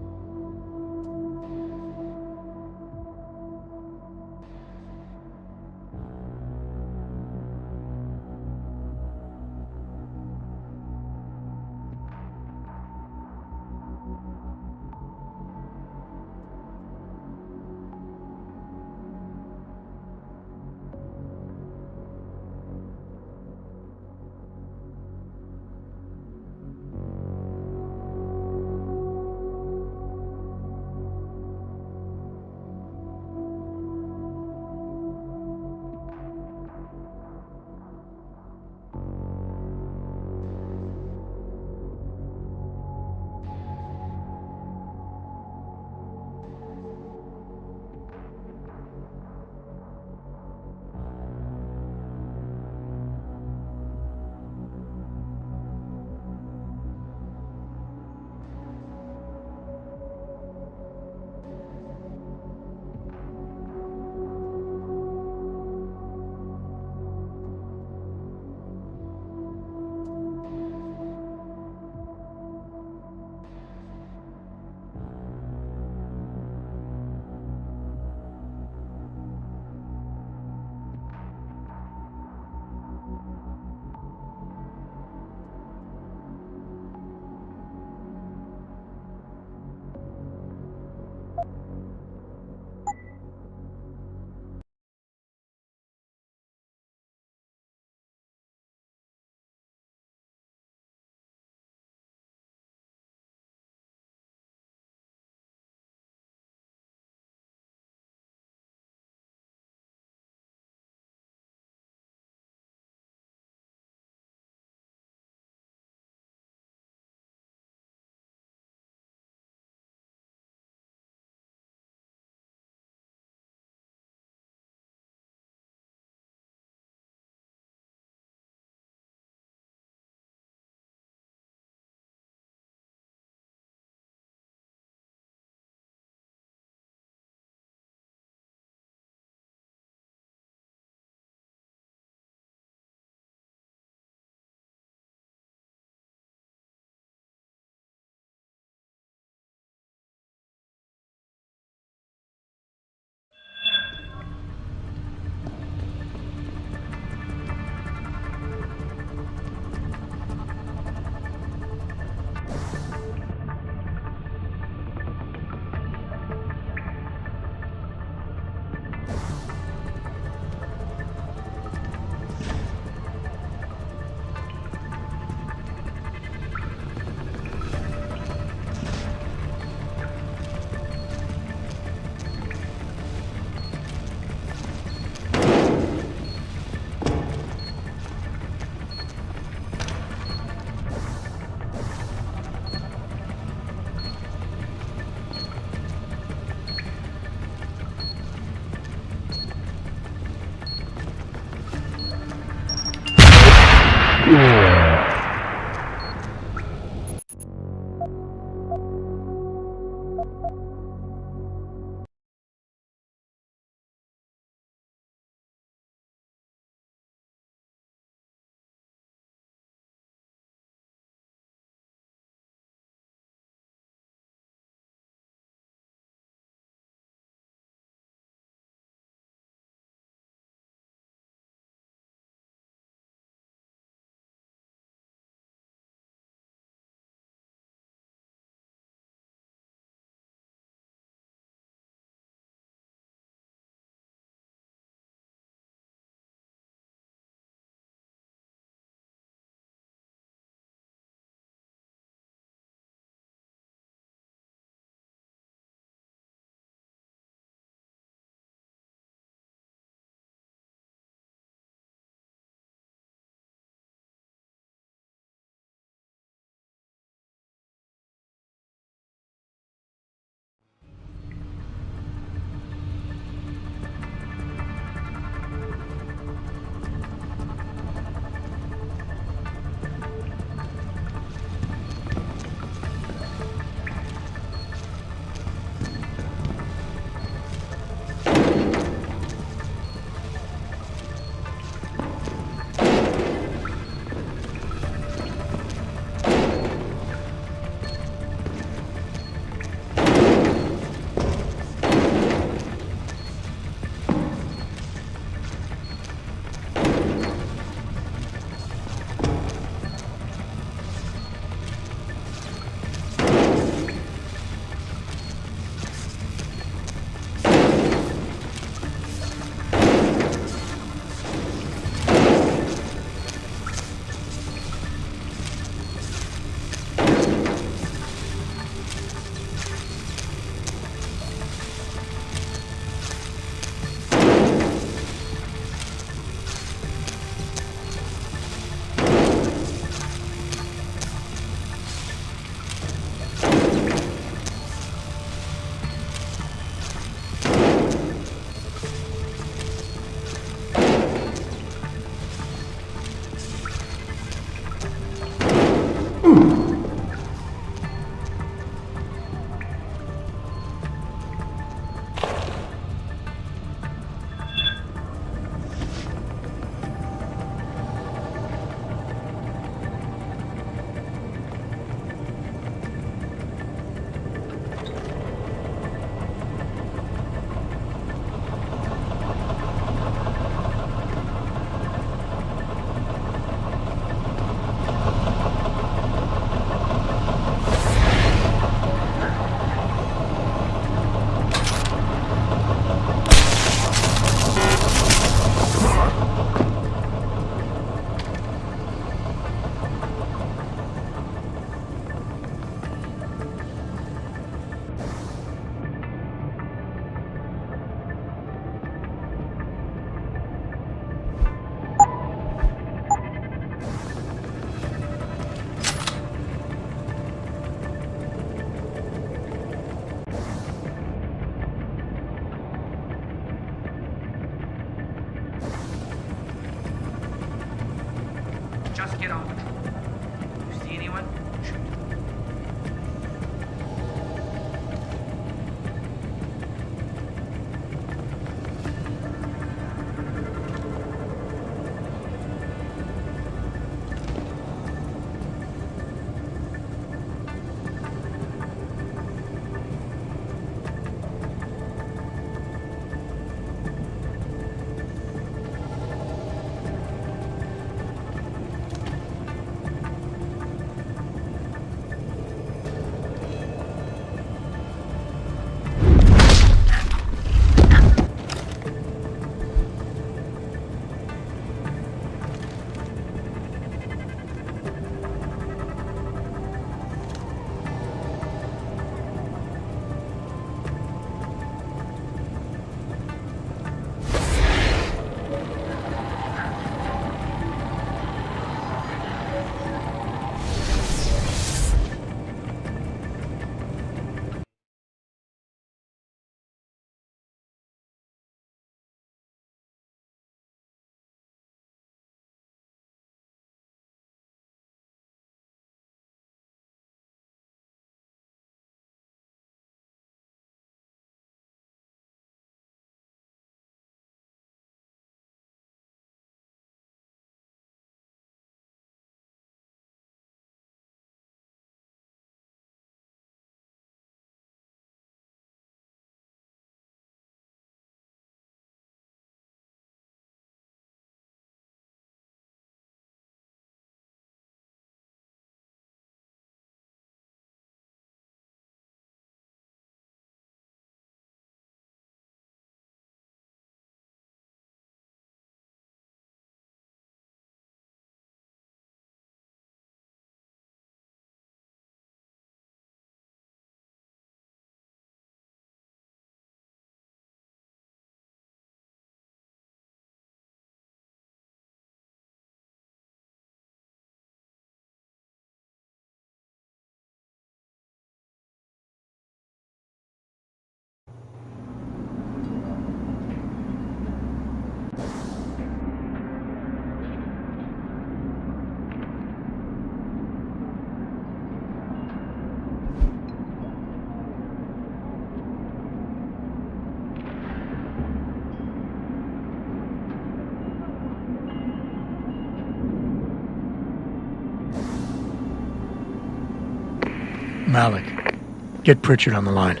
Malik, get Pritchard on the line.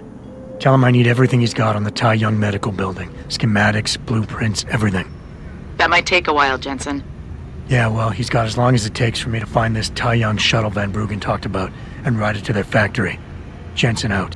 Tell him I need everything he's got on the Tai Young Medical Building. Schematics, blueprints, everything. That might take a while, Jensen. Yeah, well, he's got as long as it takes for me to find this Tai Young shuttle Van Bruggen talked about and ride it to their factory. Jensen out.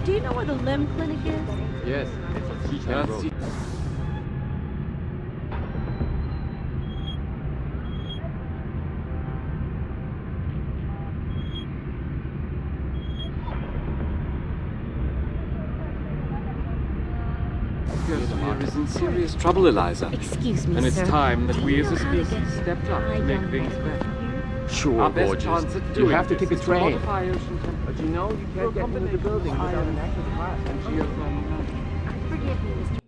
Do you know where the limb clinic is? Yes, it's a road. Here is in serious trouble, Eliza. Excuse me, and it's sir. time that Do we you as a know how to species get stepped up to make things better. Sure, Our best gorgeous. chance at You doing have to this take a is train. modify ocean temperature. But you know, you can't get into the building without an active class. And geothermal management. Forgive me, Mr.